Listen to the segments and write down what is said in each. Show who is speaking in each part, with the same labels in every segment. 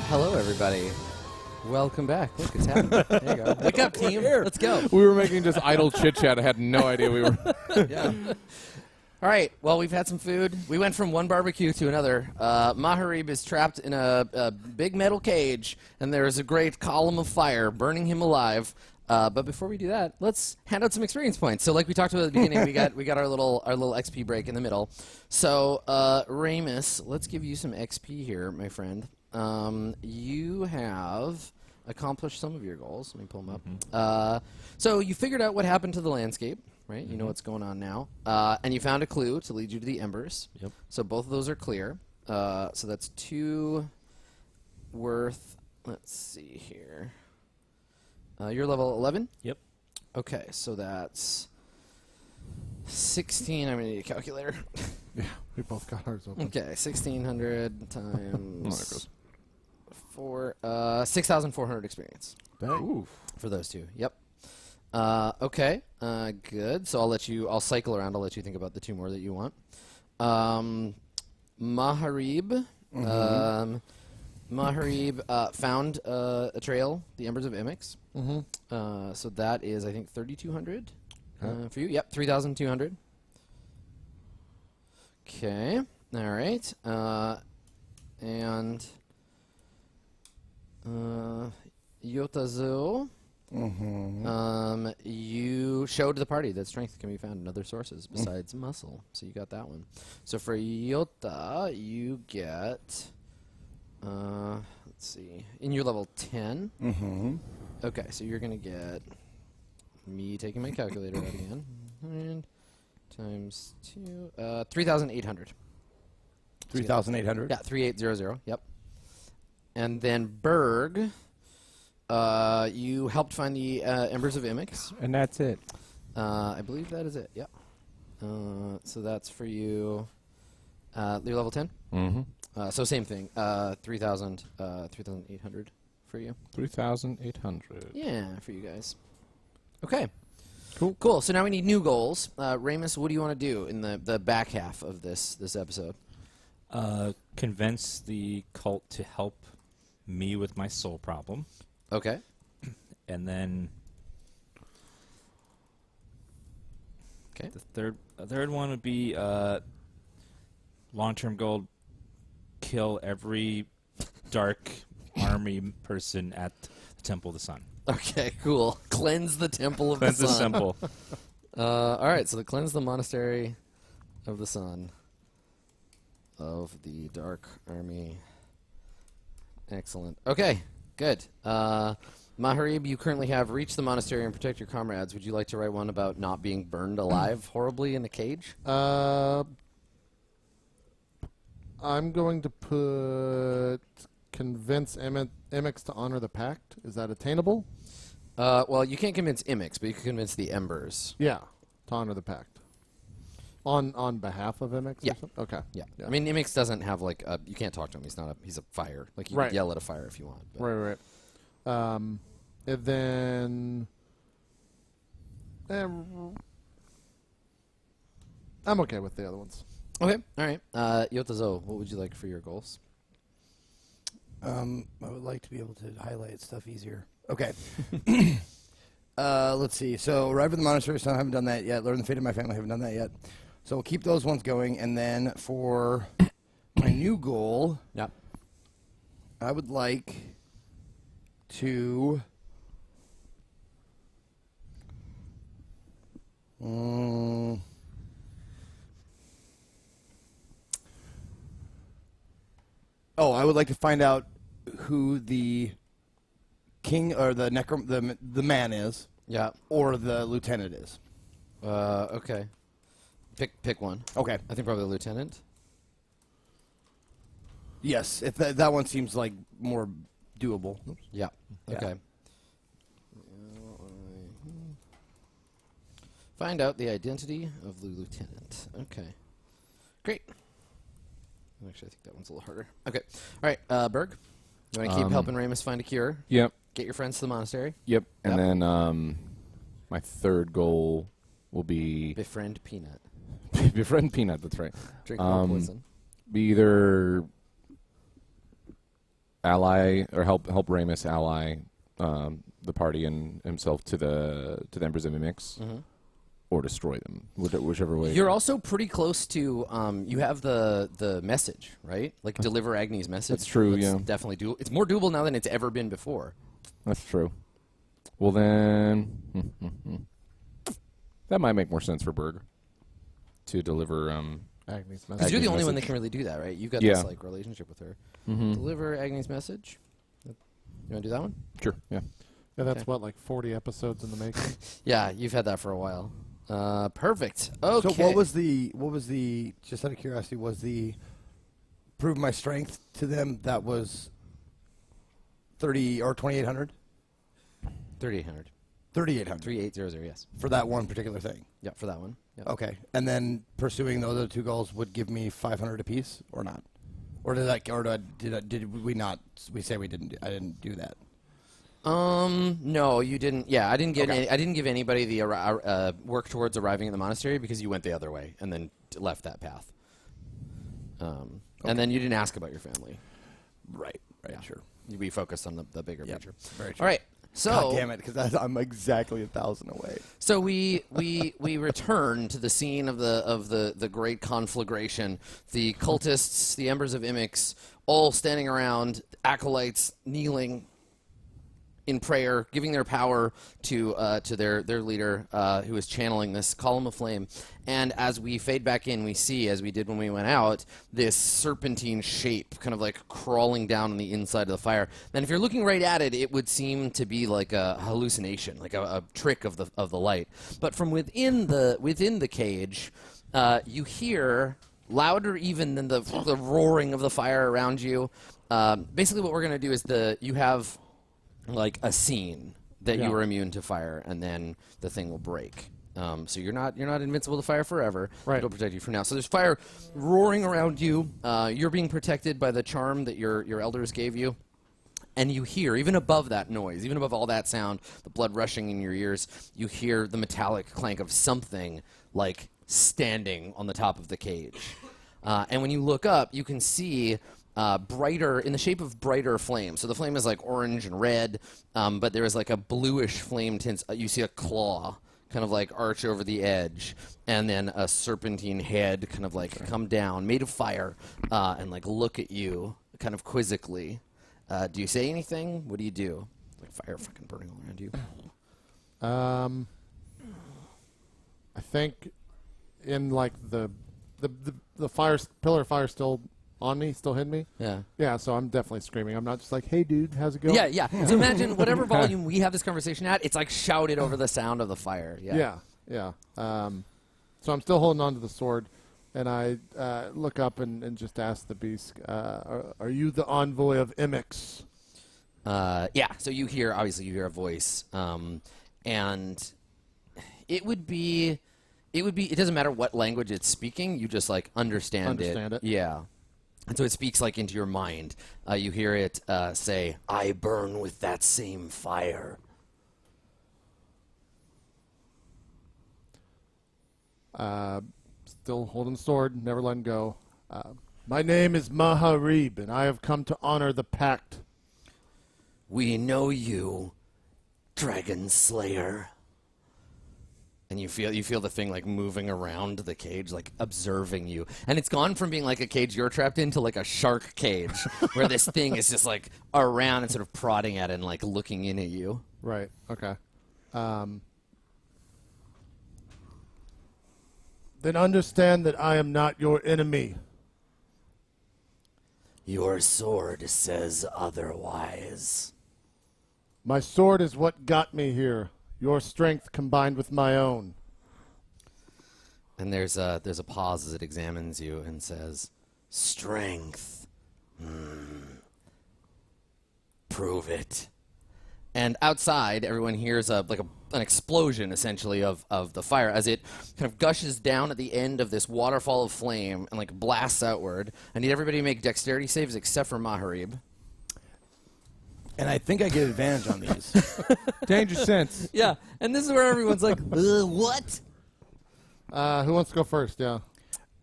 Speaker 1: Hello, everybody. Welcome back. Look, it's happening. There you go. Wake up, team. Let's go.
Speaker 2: We were making just idle chit-chat. I had no idea we were...
Speaker 1: Yeah. All right. Well, we've had some food. We went from one barbecue to another. Maharib is trapped in a big metal cage, and there's a great column of fire burning him alive. But before we do that, let's hand out some experience points. So, like we talked about at the beginning, we got our little XP break in the middle. So, Ramus, let's give you some XP here, my friend. You have accomplished some of your goals. Let me pull them up. So you figured out what happened to the landscape, right? You know what's going on now. And you found a clue to lead you to the embers. Yep. So both of those are clear. So that's 2 worth, let's see here. You're level 11?
Speaker 3: Yep.
Speaker 1: Okay, so that's 16. I'm going to need a calculator.
Speaker 2: Yeah, we both got ours open.
Speaker 1: Okay, 1,600 times...
Speaker 2: it goes.
Speaker 1: 6,400 experience.
Speaker 2: Oof.
Speaker 1: For those two. Yep. Okay. Good. So I'll cycle around. I'll let you think about the 2 more that you want. Maharib. Maharib found a trail, the Embers of Imix. So that is, I think, 3,200 for you. Yep, 3,200. Okay. All right. And... Yotazo, you showed the party that strength can be found in other sources besides muscle. So you got that one. So for Yota, you get, let's see, in your level 10. Okay, so you're going to get, me taking my calculator out again, 100 times 2, 3,800.
Speaker 4: 3,800?
Speaker 1: Yeah, 3,800, yep. And then Berg, you helped find the Embers of Imix.
Speaker 2: And that's it.
Speaker 1: I believe that is it, yeah. So that's for you. You're level 10? So same thing, 3,800 for you.
Speaker 2: 3,800.
Speaker 1: Yeah, for you guys. Okay.
Speaker 2: Cool.
Speaker 1: Cool, so now we need new goals. Ramus, what do you want to do in the back half of this episode?
Speaker 3: Convince the cult to help me with my soul problem.
Speaker 1: Okay.
Speaker 3: And then
Speaker 1: Okay.
Speaker 3: the third one would be long-term goal, kill every dark army person at the Temple of the Sun.
Speaker 1: Okay, cool. Cleanse the Temple of
Speaker 3: That's
Speaker 1: the
Speaker 3: the
Speaker 1: Sun.
Speaker 3: simple.
Speaker 1: All right, so cleanse the Monastery of the Sun of the Dark Army. Excellent. Okay, good. Maharib, you currently have reached the monastery and protect your comrades. Would you like to write one about not being burned alive horribly in a cage?
Speaker 5: I'm going to put convince Imix to honor the pact. Is that attainable?
Speaker 1: Well, you can't convince Imix, but you can convince the Embers.
Speaker 5: Yeah, to honor the pact. On behalf of Imix?
Speaker 1: Yeah.
Speaker 5: Or something? Okay.
Speaker 1: Yeah. I mean, Imix doesn't have, like, you can't talk to him. He's a fire. Like, you can yell at a fire if you want. But.
Speaker 5: Right. And then... I'm okay with the other ones.
Speaker 1: Okay. All right. Yotazo, what would you like for your goals?
Speaker 4: I would like to be able to highlight stuff easier. Okay. Let's see. So, arrive at the monastery, so I haven't done that yet. Learn the fate of my family, I haven't done that yet. So, we'll keep those ones going. And then for my new goal, I would like to... I would like to find out who the king or the man is. Yeah. Or the lieutenant is.
Speaker 1: Okay. Pick one.
Speaker 4: Okay.
Speaker 1: I think probably the lieutenant.
Speaker 4: Yes, if that one seems like more doable.
Speaker 1: Oops. Yeah. Okay. Find out the identity of the lieutenant. Okay. Great. Actually, I think that one's a little harder. Okay. All right, Berg. You want to keep helping Ramus find a cure?
Speaker 2: Yep.
Speaker 1: Get your friends to the monastery?
Speaker 2: Yep. And then my third goal will be...
Speaker 1: Befriend Peanut.
Speaker 2: Befriend Peanut, that's right.
Speaker 1: Drink more poison.
Speaker 2: Be either... ally or help Ramus ally the party and himself to the Embers of Mimix, or destroy them, whichever way.
Speaker 1: You're also pretty close to. You have the message, right? Like deliver Agni's message.
Speaker 2: That's true. Yeah,
Speaker 1: definitely do. It's more doable now than it's ever been before.
Speaker 2: that's true. Well then, that might make more sense for Berg to deliver.
Speaker 5: Agni's
Speaker 1: Because
Speaker 5: message.
Speaker 1: you're the only one that
Speaker 2: message.
Speaker 1: can really do that, right? You've got
Speaker 2: Yeah.
Speaker 1: this like relationship with her.
Speaker 2: Mm-hmm.
Speaker 1: Deliver Agni's message. You want to do that one?
Speaker 2: Sure. Yeah.
Speaker 5: Yeah, that's
Speaker 1: Okay.
Speaker 5: what, like 40 episodes in the making.
Speaker 1: Yeah, you've had that for a while. Perfect. Okay.
Speaker 4: So what was the just out of curiosity, was the prove my strength to them that was 30 or 2800?
Speaker 1: 3,800.
Speaker 4: 3800
Speaker 1: 3800. Yes.
Speaker 4: for that one particular thing.
Speaker 1: Yeah, for that one. Yep.
Speaker 4: Okay. And then pursuing those other two goals would give me 500 apiece or not? Or did I did we not we say we didn't I didn't do that.
Speaker 1: No, you didn't. Yeah, I didn't get.
Speaker 4: Okay.
Speaker 1: I didn't give anybody the work towards arriving at the monastery because you went the other way and then left that path. And then you didn't ask about your family.
Speaker 4: Right.
Speaker 1: Yeah.
Speaker 4: Sure.
Speaker 1: We focused on the bigger
Speaker 4: Yep.
Speaker 1: picture.
Speaker 4: Very true.
Speaker 1: All right. So
Speaker 4: God damn it, because I'm exactly 1,000 away.
Speaker 1: So we return to the scene of the great conflagration. The cultists, the Embers of Imix, all standing around, acolytes kneeling in prayer, giving their power to their leader, who is channeling this column of flame. And as we fade back in, we see, as we did when we went out, this serpentine shape kind of like crawling down on the inside of the fire. And if you're looking right at it, it would seem to be like a hallucination, like a trick of the light. But from within the cage, you hear, louder even than the roaring of the fire around you. Basically, what we're going to do is you have like a scene that you are immune to fire, and then the thing will break. So you're not invincible to fire forever.
Speaker 5: Right.
Speaker 1: It'll protect you from now. So there's fire roaring around you. You're being protected by the charm that your elders gave you. And you hear, even above that noise, even above all that sound, the blood rushing in your ears, you hear the metallic clank of something like standing on the top of the cage. And when you look up, you can see brighter, in the shape of brighter flame. So the flame is like orange and red, but there is like a bluish flame tint. You see a claw kind of like arch over the edge, and then a serpentine head kind of like come down, made of fire, and like look at you kind of quizzically. Do you say anything? What do you do? Like fire fucking burning all around you.
Speaker 5: I think in like the fire pillar of fire still on me, still hitting me.
Speaker 1: Yeah.
Speaker 5: Yeah, so I'm definitely screaming. I'm not just like, "Hey, dude, how's it going?"
Speaker 1: Yeah. So imagine whatever volume we have this conversation at, it's like shouted over the sound of the fire. Yeah.
Speaker 5: Yeah. So I'm still holding on to the sword, and I look up and just ask the beast, "Are you the envoy of Imix?"
Speaker 1: Yeah. So you hear a voice, and it would be. It doesn't matter what language it's speaking. You just like understand
Speaker 5: it.
Speaker 1: Yeah. And so it speaks like into your mind. You hear it say, "I burn with that same fire."
Speaker 5: Still holding the sword, never letting go. My name is Maharib, and I have come to honor the pact.
Speaker 1: We know you, Dragon Slayer. And you feel the thing like moving around the cage, like observing you. And it's gone from being like a cage you're trapped in to like a shark cage, where this thing is just like around and sort of prodding at it and like looking in at you.
Speaker 5: Right. Okay. Then understand that I am not your enemy.
Speaker 1: Your sword says otherwise.
Speaker 5: My sword is what got me here. Your strength combined with my own.
Speaker 1: And there's a pause as it examines you and says, "Strength. Prove it." And outside, everyone hears an explosion, essentially, of the fire as it kind of gushes down at the end of this waterfall of flame and like blasts outward. I need everybody to make dexterity saves except for Maharib.
Speaker 4: And I think I get advantage on these.
Speaker 2: Danger sense.
Speaker 1: Yeah, and this is where everyone's like, what?
Speaker 5: Who wants to go first? Yeah.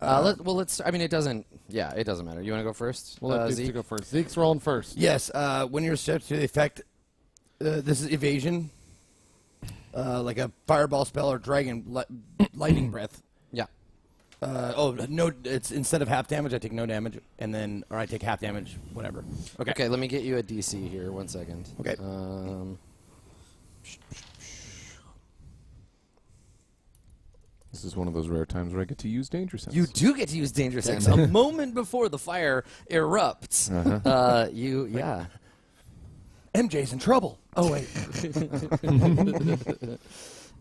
Speaker 1: Let's. I mean, it doesn't. Yeah, it doesn't matter. You want to go first?
Speaker 5: We'll let these two
Speaker 1: Zeke?
Speaker 5: go first. Zeke's rolling first.
Speaker 4: Yes. When you're set to the effect, this is evasion, like a fireball spell or dragon lightning breath.
Speaker 1: Yeah.
Speaker 4: No. It's instead of half damage, I take no damage, and then or I take half damage, whatever. Okay.
Speaker 1: Okay. Let me get you a DC here. 1 second.
Speaker 4: Okay.
Speaker 2: This is one of those rare times where I get to use Danger Sense.
Speaker 1: You do get to use Danger Sense a moment before the fire erupts. Yeah.
Speaker 4: MJ's in trouble. Oh wait.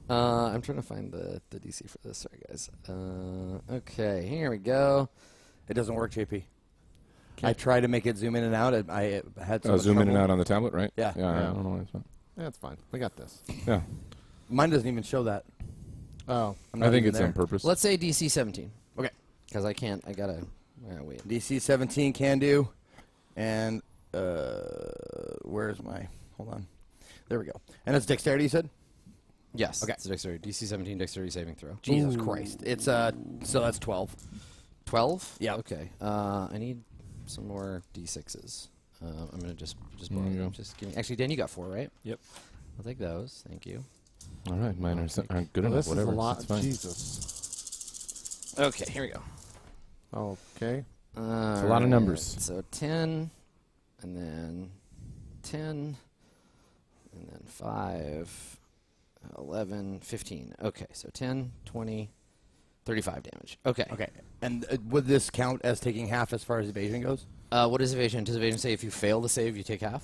Speaker 1: I'm trying to find the DC for this. Sorry, guys. Okay, here we go.
Speaker 4: It doesn't work, JP. I tried to make it zoom in and out. I had so much
Speaker 2: zoom in and
Speaker 4: trouble.
Speaker 2: out on the tablet, right?
Speaker 4: Yeah.
Speaker 2: Yeah, I
Speaker 5: Yeah.
Speaker 2: don't know why it's not.
Speaker 5: Yeah, it's fine. We got this.
Speaker 2: Yeah.
Speaker 4: Mine doesn't even show that.
Speaker 5: Oh.
Speaker 4: I'm
Speaker 2: I
Speaker 4: not
Speaker 2: think
Speaker 4: even
Speaker 2: it's
Speaker 4: there.
Speaker 2: on purpose.
Speaker 1: Let's say DC 17.
Speaker 4: Okay.
Speaker 1: Because I can't. I gotta wait.
Speaker 4: DC 17 can do, and where's my? Hold on. There we go. And it's dexterity, you said?
Speaker 1: Yes.
Speaker 4: Okay.
Speaker 1: It's dexterity. DC 17 dexterity saving throw.
Speaker 4: Jesus Christ! It's so that's 12.
Speaker 1: 12.
Speaker 4: Yeah.
Speaker 1: Okay. I need some more D6s. I'm gonna just borrow
Speaker 2: There you
Speaker 1: them.
Speaker 2: go.
Speaker 1: Just give me. Actually, Dan, you got 4, right?
Speaker 3: Yep.
Speaker 1: I'll take those. Thank you.
Speaker 2: All right, mine aren't good
Speaker 5: Well,
Speaker 2: enough.
Speaker 5: this
Speaker 2: Whatever.
Speaker 5: is a lot.
Speaker 2: It's fine.
Speaker 5: Jesus.
Speaker 1: Okay. Here we go.
Speaker 5: Okay.
Speaker 2: It's a lot of numbers.
Speaker 1: So 10, and then 10, and then 5, 11, 15. Okay, so 10, 20, 35 damage. Okay.
Speaker 4: Okay. And would this count as taking half as far as evasion goes?
Speaker 1: What is evasion? Does evasion say if you fail to save, you take half?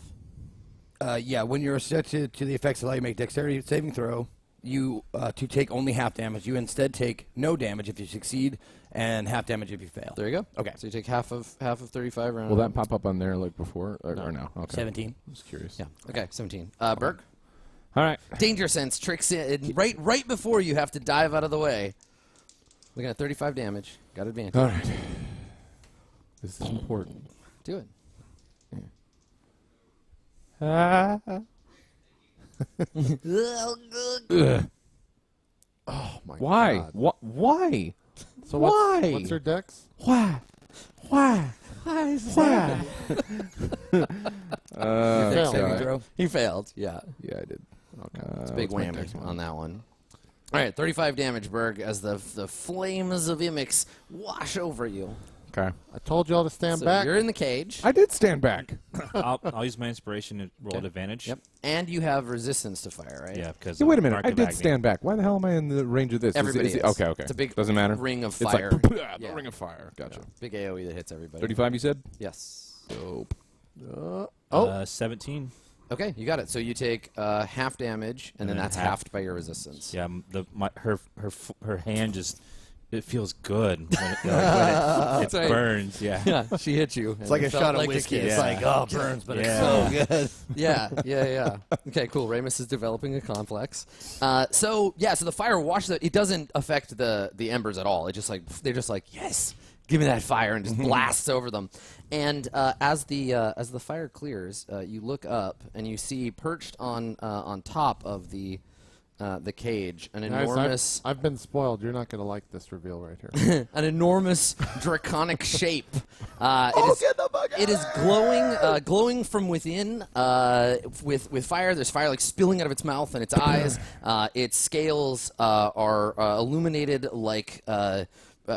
Speaker 4: Yeah. When you're set to the effects that allow you to make dexterity saving throw, you to take only half damage. You instead take no damage if you succeed, and half damage if you fail.
Speaker 1: There you go.
Speaker 4: Okay.
Speaker 1: So you take half of 35 round.
Speaker 2: Will that pop up on there like before or no? Okay.
Speaker 4: 17.
Speaker 2: I was curious.
Speaker 1: Yeah. Okay. 17. Burke.
Speaker 2: All right.
Speaker 1: Danger sense tricks in right before you have to dive out of the way. Looking at 35 damage. Got advantage.
Speaker 2: All right. This is important.
Speaker 1: Do it.
Speaker 5: Oh my
Speaker 2: Why?
Speaker 5: God.
Speaker 2: Why?
Speaker 5: So
Speaker 2: Why?
Speaker 5: what's her dex?
Speaker 2: Why? Why? Why? Why?
Speaker 5: failed,
Speaker 4: Saving
Speaker 5: right?
Speaker 4: throw.
Speaker 1: He failed. Yeah.
Speaker 2: Yeah, I did. Okay.
Speaker 1: It's a big
Speaker 2: what's my
Speaker 1: whammy
Speaker 2: next one?
Speaker 1: on that one. All right, 35 damage, Berg, as the flames of Imix wash over you.
Speaker 2: Okay.
Speaker 5: I told you all to stand
Speaker 1: So
Speaker 5: back.
Speaker 1: you're in the cage.
Speaker 2: I did stand back.
Speaker 3: I'll use my inspiration and roll at advantage.
Speaker 1: Yep. And you have resistance to fire, right?
Speaker 3: Yeah, because
Speaker 2: Yeah, wait a minute.
Speaker 3: Mark
Speaker 2: I
Speaker 3: of
Speaker 2: did
Speaker 3: Agony.
Speaker 2: stand back. Why the hell am I in the range of this?
Speaker 1: Everybody is.
Speaker 2: Okay, okay.
Speaker 1: It's a big
Speaker 2: Doesn't matter.
Speaker 1: ring of
Speaker 2: It's
Speaker 1: fire.
Speaker 2: like the
Speaker 1: Yeah.
Speaker 2: ring of fire. Gotcha.
Speaker 1: Big AoE that hits everybody.
Speaker 2: 35, you said?
Speaker 1: Yes.
Speaker 2: Dope.
Speaker 3: 17.
Speaker 1: Okay, you got it. So you take half damage, and then
Speaker 3: then
Speaker 1: that's
Speaker 3: half.
Speaker 1: halved by your resistance.
Speaker 3: Yeah, her hand just it feels good when it
Speaker 1: right.
Speaker 3: burns. Yeah.
Speaker 1: Yeah, she hit you.
Speaker 4: It's like a shot of whiskey. It's
Speaker 3: kiss.
Speaker 4: like, oh, it burns, but
Speaker 3: Yeah.
Speaker 4: it's so good.
Speaker 1: Yeah. Okay, cool. Ramus is developing a complex. So the fire washes it. It doesn't affect the embers at all. It just like they're just like, yes, give me that fire, and just blasts over them. And as the fire clears, you look up and you see perched on top of the cage an
Speaker 5: Guys,
Speaker 1: enormous
Speaker 5: I've been spoiled. You're not going to like this reveal right here.
Speaker 1: an enormous draconic shape. It is glowing from within with fire. There's fire like spilling out of its mouth and its eyes. Its scales are illuminated like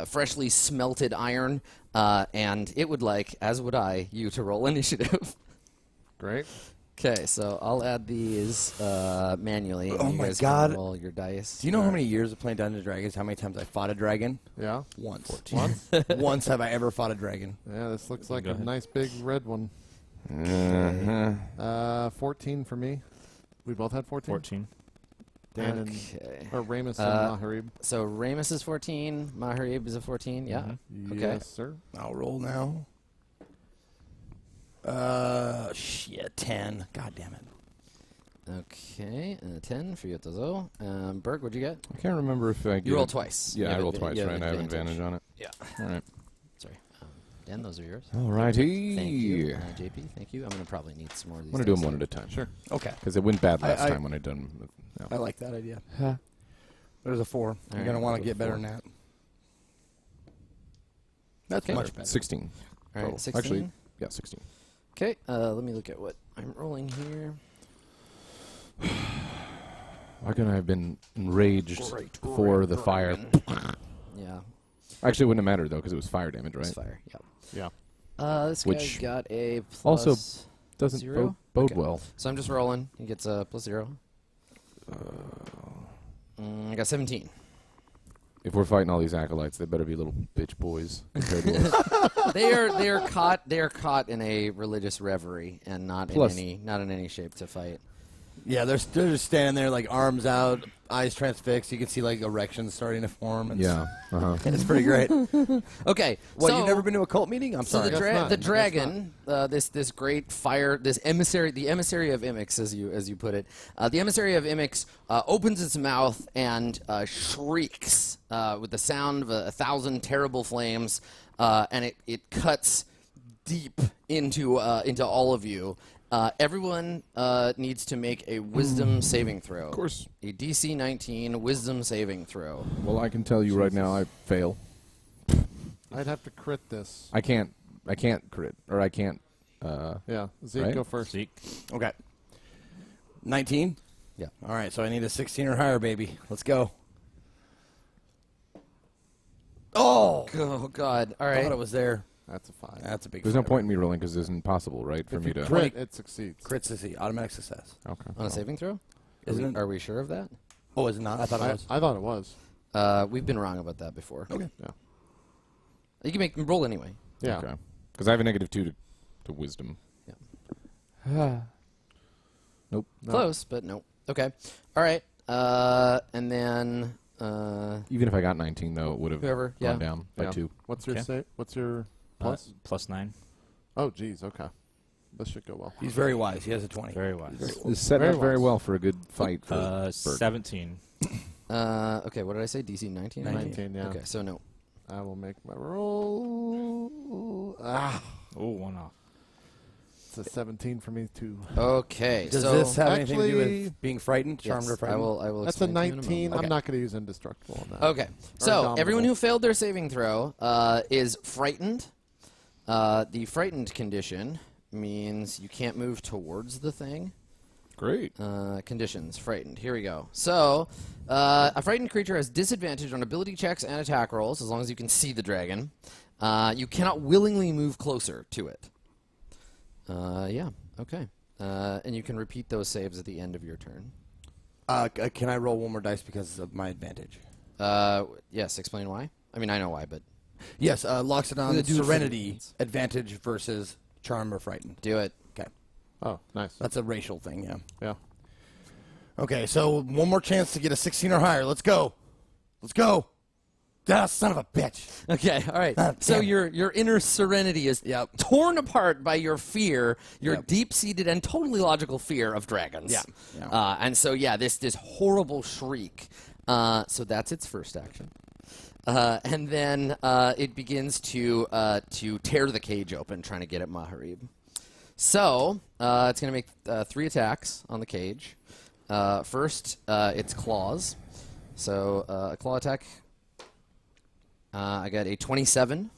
Speaker 1: freshly smelted iron. And it would like, as would I, you to roll initiative.
Speaker 5: Great.
Speaker 1: Okay, so I'll add these manually. And
Speaker 4: Oh
Speaker 1: you
Speaker 4: my
Speaker 1: guys
Speaker 4: God.
Speaker 1: Can roll your dice.
Speaker 4: Do you know how many years of playing Dungeons and Dragons, how many times I fought a dragon?
Speaker 5: Yeah.
Speaker 4: Once.
Speaker 5: 14.
Speaker 4: Once have I ever fought a dragon.
Speaker 5: Yeah, this looks like
Speaker 3: Go
Speaker 5: a
Speaker 3: ahead.
Speaker 5: nice big red one. 14 for me. We both had 14.
Speaker 3: 14.
Speaker 5: Dan
Speaker 1: Okay.
Speaker 5: or Ramus and Maharib.
Speaker 1: So Ramus is 14. Maharib is a 14. Yeah. Okay.
Speaker 5: Yes, sir.
Speaker 4: I'll roll now. Shit, 10. God damn it.
Speaker 1: Okay. 10 for Yotozo. Berg, what'd you get?
Speaker 2: I can't remember if I
Speaker 1: You rolled twice.
Speaker 2: Yeah,
Speaker 1: You
Speaker 2: I
Speaker 1: have
Speaker 2: rolled
Speaker 1: adva-
Speaker 2: twice,
Speaker 1: you have
Speaker 2: right? I have advantage on it.
Speaker 1: Yeah.
Speaker 2: All right.
Speaker 1: Sorry. Dan, those are yours.
Speaker 2: All righty.
Speaker 1: Thank you. JP, thank you. I'm going to probably need some more of these.
Speaker 2: I'm going to do them
Speaker 1: dice.
Speaker 2: one at a time. Sure.
Speaker 4: Okay.
Speaker 2: Because it went bad last
Speaker 4: I-
Speaker 2: time when I done them.
Speaker 4: I like that idea. There's a 4. You're
Speaker 1: right,
Speaker 4: going to want
Speaker 1: we'll
Speaker 4: to
Speaker 1: go
Speaker 4: get better
Speaker 1: four.
Speaker 4: than that. That's
Speaker 1: Okay.
Speaker 4: much better.
Speaker 2: 16.
Speaker 1: All right,
Speaker 2: total.
Speaker 1: 16.
Speaker 2: Actually, yeah, 16.
Speaker 1: Okay, let me look at what I'm rolling here.
Speaker 2: Why couldn't I have been enraged for the fire?
Speaker 1: Yeah,
Speaker 2: Actually, it wouldn't have mattered, though, because it was fire damage,
Speaker 1: it's
Speaker 2: right?
Speaker 1: fire. Yeah.
Speaker 5: Yeah.
Speaker 1: This
Speaker 2: Which
Speaker 1: guy got a plus
Speaker 2: also Doesn't
Speaker 1: zero?
Speaker 2: bode
Speaker 1: Okay.
Speaker 2: well.
Speaker 1: So I'm just rolling. He gets a plus 0. I got 17.
Speaker 2: If we're fighting all these acolytes, they better be little bitch boys compared to us.
Speaker 1: They are caught in a religious reverie and not
Speaker 2: Plus-
Speaker 1: in any shape to fight.
Speaker 4: Yeah, they're just standing there, like arms out, eyes transfixed. You can see like erections starting to form. And
Speaker 2: Yeah. Uh-huh.
Speaker 4: it's pretty great.
Speaker 1: Okay,
Speaker 4: What?
Speaker 1: so
Speaker 4: You've never been to a cult meeting? I'm
Speaker 1: so
Speaker 4: sorry.
Speaker 1: the dragon, this great fire, this emissary, the emissary of Imix, as you put it, the emissary of Imix opens its mouth and shrieks with the sound of 1,000 terrible flames, and it cuts deep into all of you. Everyone needs to make a wisdom saving throw. Of
Speaker 2: course.
Speaker 1: A DC 19 wisdom saving throw.
Speaker 2: Well, I can tell you right now, I fail.
Speaker 5: I'd have to crit this.
Speaker 2: I can't crit, or I can't.
Speaker 5: Yeah. Zeke,
Speaker 2: Right?
Speaker 5: go first.
Speaker 3: Zeke.
Speaker 4: Okay. 19?
Speaker 1: Yeah.
Speaker 4: All right, so I need a 16 or higher, baby. Let's go. Oh!
Speaker 1: Oh God! All
Speaker 4: I
Speaker 1: right.
Speaker 4: thought it was there.
Speaker 5: That's a 5.
Speaker 4: That's a big
Speaker 2: There's no
Speaker 4: five.
Speaker 2: point in me rolling because it's impossible, right, for
Speaker 5: If
Speaker 2: me
Speaker 5: you
Speaker 2: to.
Speaker 5: crit, it succeeds.
Speaker 4: Crit succeed. Automatic success.
Speaker 2: Okay.
Speaker 1: On a saving throw?
Speaker 4: Isn't it?
Speaker 1: Are we sure of that?
Speaker 4: Oh, is it not? I thought it was.
Speaker 5: I thought it was.
Speaker 1: We've been wrong about that before.
Speaker 4: Okay.
Speaker 5: Yeah.
Speaker 1: You can make them roll anyway.
Speaker 5: Yeah.
Speaker 2: Okay. Because I have a -2 to wisdom. Nope.
Speaker 5: No.
Speaker 1: Close, but no. Okay. All right. And then
Speaker 2: Even if I got 19, though, it would have
Speaker 1: Whoever,
Speaker 2: gone
Speaker 1: yeah.
Speaker 2: down by
Speaker 5: Yeah.
Speaker 2: 2.
Speaker 5: What's your
Speaker 3: Okay.
Speaker 5: What's your plus?
Speaker 3: +9.
Speaker 5: Oh, geez. Okay. This should go well.
Speaker 4: He's very wise. He has a 20.
Speaker 3: Very wise.
Speaker 2: It's setting
Speaker 5: Very
Speaker 2: up very
Speaker 5: wise.
Speaker 2: well for a good fight for Bird.
Speaker 3: 17.
Speaker 1: okay, what did I say? DC 19?
Speaker 5: 19, yeah.
Speaker 1: Okay, so no.
Speaker 5: I will make my roll.
Speaker 3: Oh, 1 off.
Speaker 5: It's a 17 for me too.
Speaker 1: Okay.
Speaker 4: Does
Speaker 1: so
Speaker 4: this have anything to do
Speaker 5: Actually-
Speaker 4: with being frightened, charmed
Speaker 1: yes,
Speaker 4: or frightened?
Speaker 1: I will
Speaker 5: That's a
Speaker 1: explain to you in
Speaker 5: 19.
Speaker 1: moment.
Speaker 5: I'm not going to use indestructible on that.
Speaker 1: Okay. So
Speaker 5: indomitable.
Speaker 1: everyone who failed their saving throw is frightened. The frightened condition means you can't move towards the thing.
Speaker 2: Great.
Speaker 1: Conditions, frightened. Here we go. So, a frightened creature has disadvantage on ability checks and attack rolls as long as you can see the dragon. You cannot willingly move closer to it. Yeah, okay. And you can repeat those saves at the end of your turn.
Speaker 4: Can I roll one more dice because of my advantage?
Speaker 1: Yes, explain why. I mean, I know why, but
Speaker 4: Yes, Loxodon,
Speaker 1: Do it for the
Speaker 4: Serenity,
Speaker 1: fans.
Speaker 4: advantage versus charm or frightened.
Speaker 1: do it.
Speaker 4: Okay.
Speaker 5: Oh, nice.
Speaker 4: That's a racial thing, yeah.
Speaker 5: Yeah.
Speaker 4: Okay, so one more chance to get a 16 or higher. Let's go. Let's go. Ah, son of a bitch.
Speaker 1: Okay, all right.
Speaker 4: Ah,
Speaker 1: So
Speaker 4: damn.
Speaker 1: your inner serenity is
Speaker 4: Yep.
Speaker 1: torn apart by your fear, your
Speaker 4: Yep.
Speaker 1: deep-seated and totally logical fear of dragons.
Speaker 4: Yeah, yeah.
Speaker 1: And so yeah, this horrible shriek. So that's its first action. And then it begins to tear the cage open, trying to get at Maharib. So it's going to make 3 attacks on the cage. First, its claws. So a claw attack. I got a 27.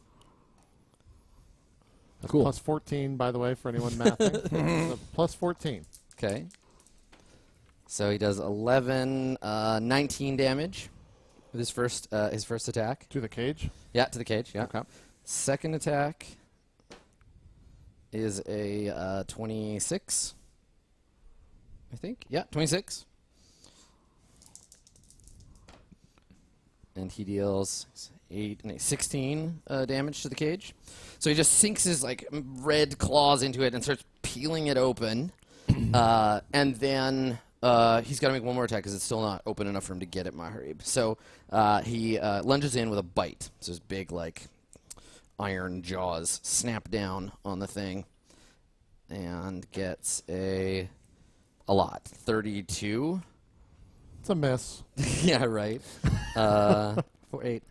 Speaker 2: Cool.
Speaker 5: Plus 14, by the way, for anyone mathing. So plus 14.
Speaker 1: Okay. So he does 11, 19 damage with his first attack.
Speaker 5: To the cage.
Speaker 1: Yeah, to the cage. Yeah.
Speaker 5: Okay.
Speaker 1: Second attack is a 26. I think. Yeah, 26. And he deals 16 damage to the cage. So he just sinks his red claws into it and starts peeling it open. And then he's got to make one more attack because it's still not open enough for him to get at Maharib. So he lunges in with a bite. So his big iron jaws snap down on the thing and gets a lot. 32.
Speaker 5: It's a miss.
Speaker 1: Yeah, right. 4, 8.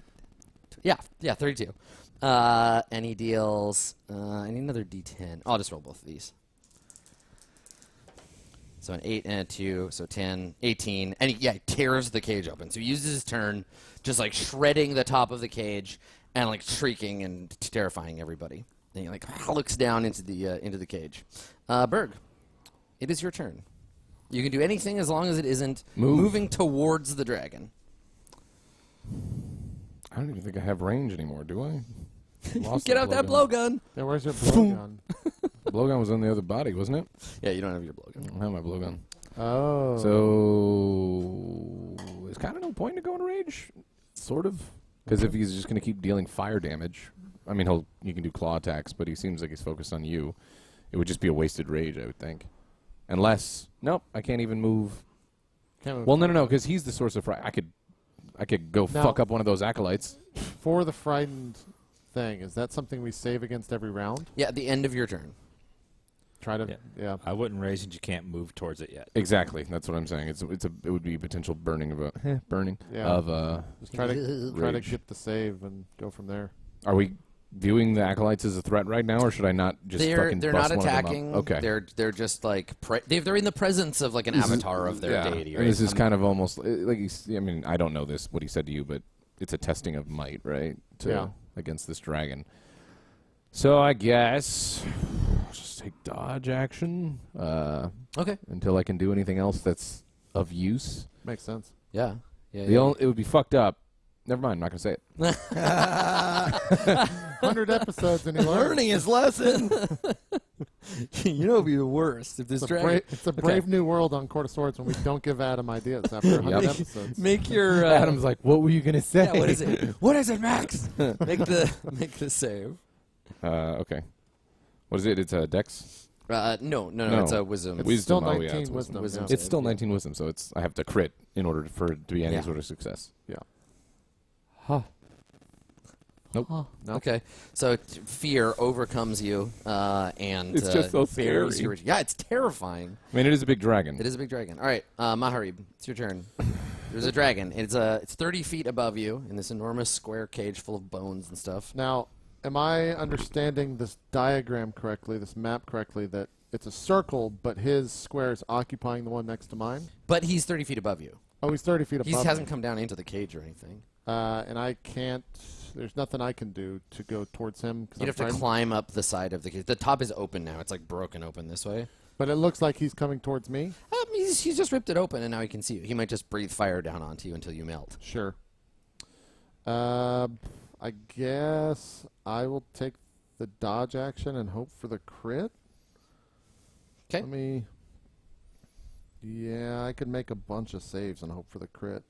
Speaker 1: Yeah, 32. And he deals. I need another D10. I'll just roll both of these. So an 8 and a 2, so 10, 18. And he tears the cage open. So he uses his turn, just shredding the top of the cage. and like shrieking and terrifying everybody. And he like looks down into the cage. Berg, it is your turn. You can do anything as long as it isn't moving towards the dragon.
Speaker 2: I don't even think I have range anymore, do I? Lost
Speaker 1: Get out that blowgun.
Speaker 5: Yeah, where's your blowgun?
Speaker 2: The blowgun was on the other body, wasn't it?
Speaker 1: Yeah, you don't have your blowgun.
Speaker 2: I don't have my blowgun.
Speaker 5: Oh.
Speaker 2: So there's kind of no point to go in rage, sort of, because if he's just going to keep dealing fire damage, I mean, you can do claw attacks, but he seems like he's focused on you. It would just be a wasted rage, I would think, unless I can't even move.
Speaker 5: Can't move.
Speaker 2: Well, no, because he's the source of fright. I could go fuck up one of those acolytes.
Speaker 5: For the frightened thing, is that something we save against every round?
Speaker 1: Yeah, at the end of your turn.
Speaker 5: Try to, yeah.
Speaker 3: I wouldn't raise since you can't move towards it yet.
Speaker 2: Exactly, that's what I'm saying. It would be potential burning of
Speaker 5: Just try to get the save and go from there.
Speaker 2: Are we viewing the acolytes as a threat right now, or should I not just fucking
Speaker 1: they're
Speaker 2: bust
Speaker 1: not
Speaker 2: one of them up?
Speaker 1: attacking.
Speaker 2: Okay,
Speaker 1: They're just like they're in the presence of like an avatar of their deity. Right?
Speaker 2: And this is kind of almost like I mean, I don't know what he said to you, but it's a testing of might, right? Against this dragon. So I guess I'll just take dodge action.
Speaker 1: Okay.
Speaker 2: Until I can do anything else that's of use.
Speaker 5: Makes sense.
Speaker 1: Yeah.
Speaker 2: It would be fucked up. Never mind, I'm not gonna say it.
Speaker 5: 100 episodes and he
Speaker 4: Learning his lesson.
Speaker 1: You know, it'd be the worst if this dragon.
Speaker 5: It's a brave new world on Court of Swords when we don't give Adam ideas after 100 episodes.
Speaker 1: Make your
Speaker 2: Adam's like, what were you gonna say?
Speaker 1: Yeah, what is it? What is it, Max? make the save.
Speaker 2: Okay. What is it? It's a dex?
Speaker 1: No. It's a wisdom.
Speaker 5: It's still
Speaker 2: Wisdom.
Speaker 5: 19
Speaker 2: it's
Speaker 5: wisdom.
Speaker 1: wisdom.
Speaker 5: Yeah.
Speaker 2: It's still 19 wisdom, so I have to crit in order for it to be any sort of success.
Speaker 5: Yeah.
Speaker 2: Huh. Nope.
Speaker 5: Nope.
Speaker 1: Okay, so fear overcomes you, and
Speaker 2: It's just so
Speaker 1: buries
Speaker 2: scary.
Speaker 1: yeah, it's terrifying.
Speaker 2: I mean, it is a big dragon.
Speaker 1: It is a big dragon. All right, Maharib, it's your turn. There's a dragon. It's 30 feet above you in this enormous square cage full of bones and stuff.
Speaker 5: Now, am I understanding this diagram correctly, this map correctly, that it's a circle, but his square is occupying the one next to mine?
Speaker 1: But he's 30 feet above you.
Speaker 5: Oh, he's 30 feet above
Speaker 1: He hasn't
Speaker 5: me.
Speaker 1: come down into the cage or anything.
Speaker 5: And I can't... There's nothing I can do to go towards him.
Speaker 1: You'd have to climb up the side of the cage. The top is open now. It's like broken open this way.
Speaker 5: But it looks like he's coming towards me.
Speaker 1: He's just ripped it open, and now he can see you. He might just breathe fire down onto you until you melt.
Speaker 5: Sure. I guess I will take the dodge action and hope for the crit.
Speaker 1: Okay.
Speaker 5: Yeah, I could make a bunch of saves and hope for the crit.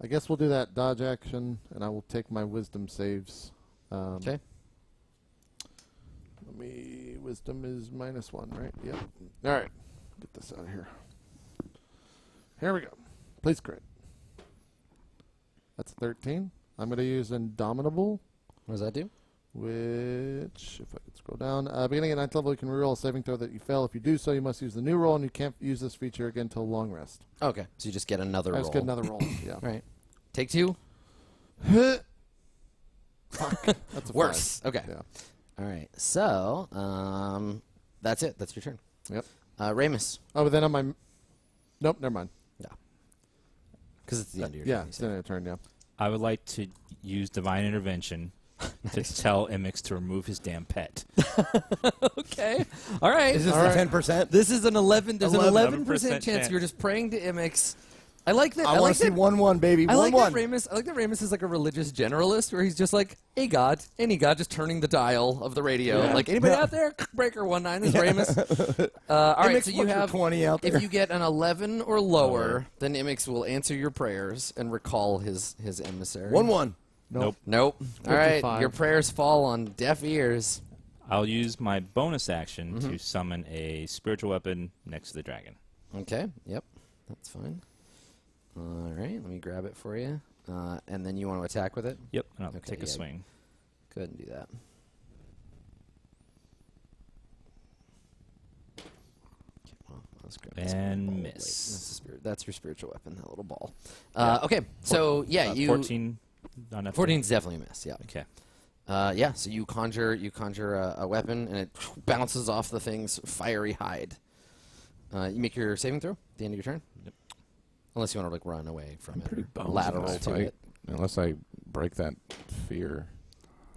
Speaker 5: I guess we'll do that dodge action, and I will take my wisdom saves.
Speaker 1: Okay.
Speaker 5: Wisdom is -1, right? Yep. All right. Get this out of here. Here we go. Please crit. That's 13. I'm going to use Indomitable,
Speaker 1: What does that do?
Speaker 5: which, if I could scroll down, beginning at 9th level, you can reroll a saving throw that you fail. If you do so, you must use the new roll, and you can't use this feature again until long rest.
Speaker 1: Okay, so you just get another roll.
Speaker 5: I just get another roll. Yeah.
Speaker 1: All right. Take 2.
Speaker 5: Fuck. That's a
Speaker 1: Worse.
Speaker 5: 5.
Speaker 1: Okay.
Speaker 5: Yeah.
Speaker 1: All right. So, that's it. That's your turn.
Speaker 5: Yep.
Speaker 1: Ramus.
Speaker 5: Oh, but then on my... Nope, never mind.
Speaker 1: Yeah. Because it's the end of your
Speaker 5: Yeah,
Speaker 1: turn.
Speaker 5: it's the end of the turn, yeah.
Speaker 3: I would like to use divine intervention to tell Imix to remove his damn pet.
Speaker 1: Okay. All right.
Speaker 4: Is this
Speaker 1: All
Speaker 4: the
Speaker 1: right.
Speaker 4: 10%?
Speaker 1: This is an 11. There's an 11%
Speaker 3: 11%
Speaker 1: chance you're just praying to Imix. I like that.
Speaker 4: I want to see 1-1, baby. 1-1.
Speaker 1: I like that Ramus is like a religious generalist where he's just like, hey God, any God, just turning the dial of the radio.
Speaker 5: Yeah.
Speaker 1: Like, anybody out there? Breaker 19 is Ramus. All right, so you have
Speaker 4: 20 out there.
Speaker 1: If you get an 11 or lower, then Imix will answer your prayers and recall his emissary.
Speaker 4: 1-1.
Speaker 3: Nope.
Speaker 1: Nope. All right,
Speaker 5: 55.
Speaker 1: your prayers fall on deaf ears.
Speaker 3: I'll use my bonus action to summon a spiritual weapon next to the dragon.
Speaker 1: Okay. Yep. That's fine. All right. Let me grab it for you. And then you want to attack with it?
Speaker 3: Yep. And I'll
Speaker 1: Okay,
Speaker 3: take a
Speaker 1: yeah.
Speaker 3: swing.
Speaker 1: Go ahead and do that. Okay, well, let's grab this
Speaker 3: And
Speaker 1: ball. Wait,
Speaker 3: miss.
Speaker 1: that's your spiritual weapon, that little ball. Okay. So, yeah, you...
Speaker 3: 14 on F4.
Speaker 1: 14 is definitely a miss, yeah.
Speaker 3: Okay.
Speaker 1: Yeah, so you conjure a weapon, and it bounces off the thing's fiery hide. You make your saving throw at the end of your turn.
Speaker 3: Yep.
Speaker 1: Unless you want to like run away from it,
Speaker 2: pretty
Speaker 1: or
Speaker 2: bones in
Speaker 1: lateral
Speaker 2: this
Speaker 1: to
Speaker 2: fight.
Speaker 1: it.
Speaker 2: Unless I break that fear.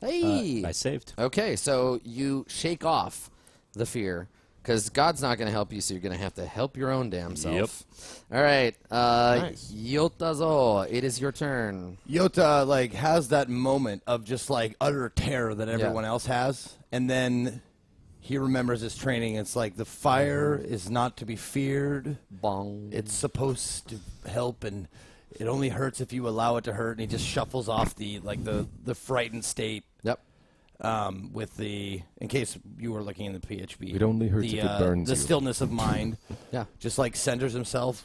Speaker 1: Hey!
Speaker 3: I saved.
Speaker 1: Okay, so you shake off the fear. Because God's not going to help you, so you're going to have to help your own damn self. All right.
Speaker 5: Nice.
Speaker 1: Yotazo, it is your turn.
Speaker 4: Yota has that moment of just utter terror that everyone else has, and then he remembers his training. It's like the fire is not to be feared.
Speaker 1: Bong.
Speaker 4: It's supposed to help, and it only hurts if you allow it to hurt. And he just shuffles off the frightened state.
Speaker 1: Yep.
Speaker 4: With the, in case you were looking in the PHP,
Speaker 2: It only hurts if it burns
Speaker 4: the
Speaker 2: you.
Speaker 4: stillness of mind.
Speaker 1: Yeah.
Speaker 4: Just centers himself,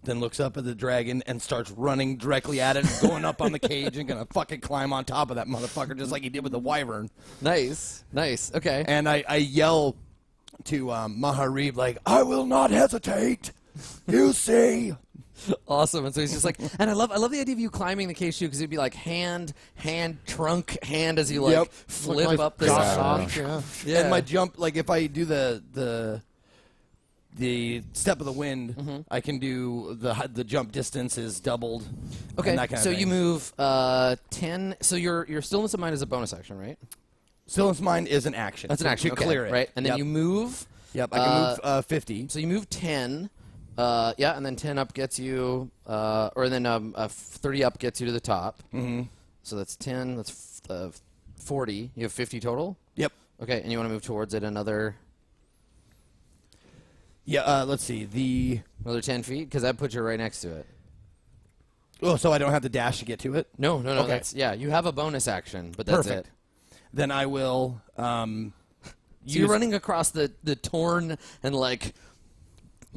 Speaker 4: then looks up at the dragon and starts running directly at it, going up on the cage and gonna fucking climb on top of that motherfucker just like he did with the wyvern.
Speaker 1: Nice. Nice. Okay.
Speaker 4: And I yell to Maharib I will not hesitate. You see.
Speaker 1: Awesome. And so he's just like, and I love the idea of you climbing the cage too, because it'd be hand, trunk, hand as you flip up the
Speaker 5: soft,
Speaker 1: side.
Speaker 5: yeah.
Speaker 4: And my jump, if I do the step of the wind, I can do the jump distance is doubled.
Speaker 1: Okay.
Speaker 4: And that kind
Speaker 1: So
Speaker 4: of thing.
Speaker 1: you move 10. So your stillness of mind is a bonus action, right?
Speaker 4: Stillness of mind is an action.
Speaker 1: That's an action.
Speaker 4: To
Speaker 1: Okay.
Speaker 4: clear it.
Speaker 1: Right. And then
Speaker 4: Yep.
Speaker 1: you move.
Speaker 4: Yep. I can move 50.
Speaker 1: So you move 10. And then 10 up gets you, or then 30 up gets you to the top. Mm-hmm. So that's 10. That's 40. You have 50 total.
Speaker 4: Yep.
Speaker 1: Okay, and you want to move towards it another
Speaker 4: Yeah. Let's see.
Speaker 1: another 10 feet because that puts you right next to it.
Speaker 4: So I don't have to dash to get to it.
Speaker 1: No.
Speaker 4: Okay.
Speaker 1: That's you have a bonus action, but that's
Speaker 4: Perfect.
Speaker 1: it.
Speaker 4: Then I will.
Speaker 1: So you're running across the torn and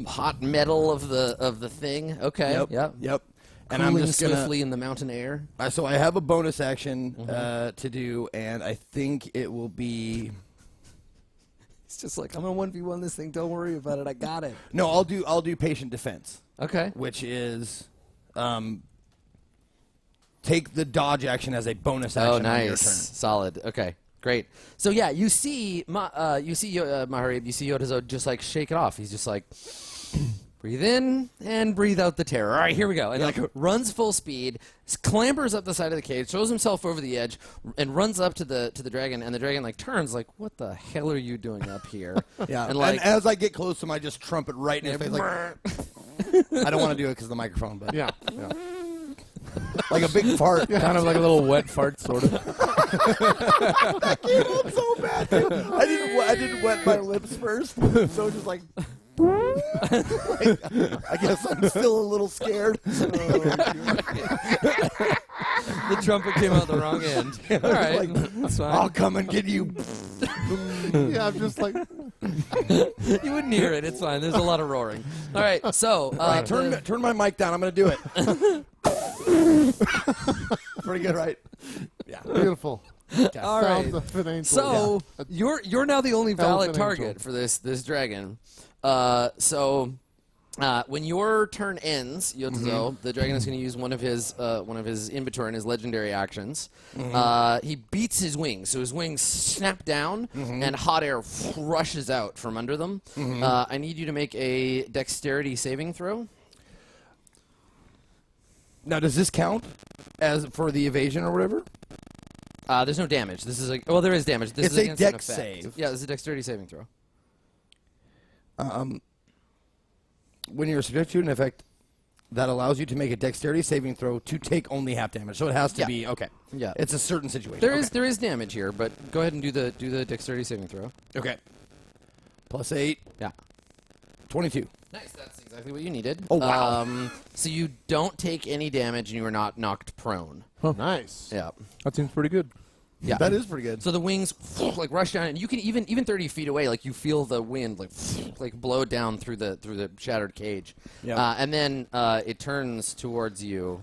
Speaker 1: hot metal of the thing. Okay.
Speaker 4: Yep. And
Speaker 1: Cooling
Speaker 4: I'm just gonna.
Speaker 1: swiftly in the mountain air.
Speaker 4: So I have a bonus action to do, and I think it will be.
Speaker 1: It's just like I'm gonna 1v1 this thing. Don't worry about it. I got it.
Speaker 4: No, I'll do patient defense,
Speaker 1: Okay.
Speaker 4: which is take the dodge action as a bonus action.
Speaker 1: Oh,
Speaker 4: on your
Speaker 1: nice,
Speaker 4: turn.
Speaker 1: solid. Okay, great. So yeah, you see, Maharib, you see Yotazo just shake it off. He's just breathe in and breathe out the terror. All right, here we go. And runs full speed, clambers up the side of the cage, throws himself over the edge, and runs up to the dragon. And the dragon turns what the hell are you doing up here?
Speaker 4: Yeah,
Speaker 1: and
Speaker 4: and as I get close to him, I just trumpet right in his face. I don't want to do it because of the microphone, but
Speaker 5: Yeah.
Speaker 4: like a big fart.
Speaker 2: Kind of like a little wet fart, sort of.
Speaker 4: That came out so bad. Dude. I didn't wet my lips first, so just I guess I'm still a little scared.
Speaker 1: The trumpet came out the wrong end. All right, that's fine.
Speaker 4: I'll come and get you.
Speaker 5: Yeah, I'm just
Speaker 1: You wouldn't hear it. It's fine. There's a lot of roaring. All right, so
Speaker 4: Turn my mic down. I'm going to do it. Pretty good, right? Yeah.
Speaker 5: beautiful.
Speaker 1: all right.
Speaker 5: Sounds of an angel.
Speaker 1: So you're now the only valid
Speaker 5: Elephant
Speaker 1: target
Speaker 5: angel.
Speaker 1: for this dragon. When your turn ends, Yotazo, the dragon is going to use one of his inventory and his legendary actions. He beats his wings, so his wings snap down and hot air rushes out from under them. I need you to make a dexterity saving throw.
Speaker 4: Now, does this count as for the evasion or whatever?
Speaker 1: There's no damage. This is there is damage. This
Speaker 4: It's
Speaker 1: is
Speaker 4: a
Speaker 1: against an
Speaker 4: dex
Speaker 1: effect.
Speaker 4: save.
Speaker 1: Yeah, this is a dexterity saving throw.
Speaker 4: When you're subject to an effect that allows you to make a dexterity saving throw to take only half damage, so it has to be okay.
Speaker 1: Yeah.
Speaker 4: It's a certain situation.
Speaker 1: There is damage here, but go ahead and do the dexterity saving throw.
Speaker 4: Okay. Plus 8,
Speaker 1: Yeah.
Speaker 4: 22.
Speaker 1: Nice. That's exactly what you needed.
Speaker 4: Oh, wow.
Speaker 1: So you don't take any damage, and you are not knocked prone.
Speaker 5: Nice.
Speaker 1: Yeah.
Speaker 2: That seems pretty good.
Speaker 1: Yeah.
Speaker 4: That is pretty good.
Speaker 1: So the wings rush down, and you can even 30 feet away, you feel the wind blow down through the shattered cage.
Speaker 4: Yeah.
Speaker 1: And then it turns towards you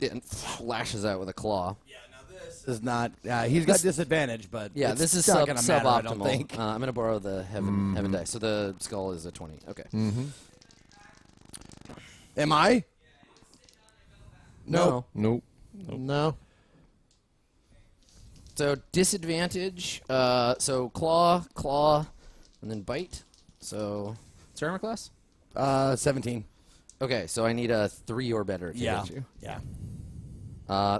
Speaker 1: and lashes out with a claw.
Speaker 4: Yeah, now this is not. He's got disadvantage, but
Speaker 1: Yeah,
Speaker 4: it's
Speaker 1: this is
Speaker 4: not gonna matter, I don't
Speaker 1: suboptimal.
Speaker 4: think.
Speaker 1: I'm going to borrow the heaven dice. So the skull is a 20. Okay.
Speaker 4: Am I?
Speaker 1: No.
Speaker 2: Nope.
Speaker 5: No.
Speaker 1: So disadvantage. So claw, and then bite. So what's your armor class?
Speaker 4: 17.
Speaker 1: Okay, so I need a 3 or better to hit you.
Speaker 4: Yeah.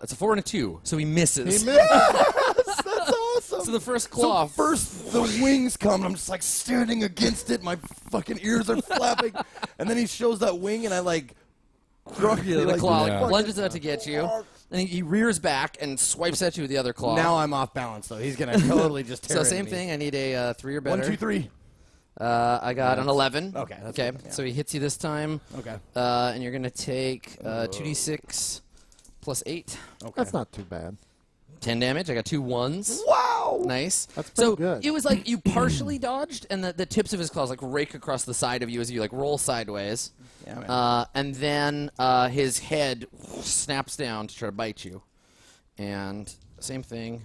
Speaker 1: It's a 4 and a 2, so he misses.
Speaker 4: He missed. That's awesome.
Speaker 1: So the first claw.
Speaker 4: So first the wings come, and I'm just like standing against it. My fucking ears are flapping, and then he shows that wing, and I like.
Speaker 1: The claw
Speaker 2: Yeah.
Speaker 1: lunges out to get you, and he rears back and swipes at you with the other claw.
Speaker 4: Now I'm off balance, though. He's gonna totally just tear
Speaker 1: so
Speaker 4: into
Speaker 1: same
Speaker 4: me.
Speaker 1: thing. I need a 3 or better.
Speaker 4: 1, 2, 3.
Speaker 1: I got an 11.
Speaker 4: Okay, that's
Speaker 1: Okay.
Speaker 4: good, yeah.
Speaker 1: So he hits you this time.
Speaker 4: Okay.
Speaker 1: And you're gonna take 2d6 plus 8.
Speaker 4: Okay.
Speaker 5: That's not too bad.
Speaker 1: 10 damage. I got 2 1s.
Speaker 4: Wow.
Speaker 1: Nice.
Speaker 5: That's
Speaker 1: so
Speaker 5: pretty good.
Speaker 1: it was like you partially dodged, and the tips of his claws like rake across the side of you as you like roll sideways.
Speaker 4: Yeah, man.
Speaker 1: And then his head snaps down to try to bite you. And same thing.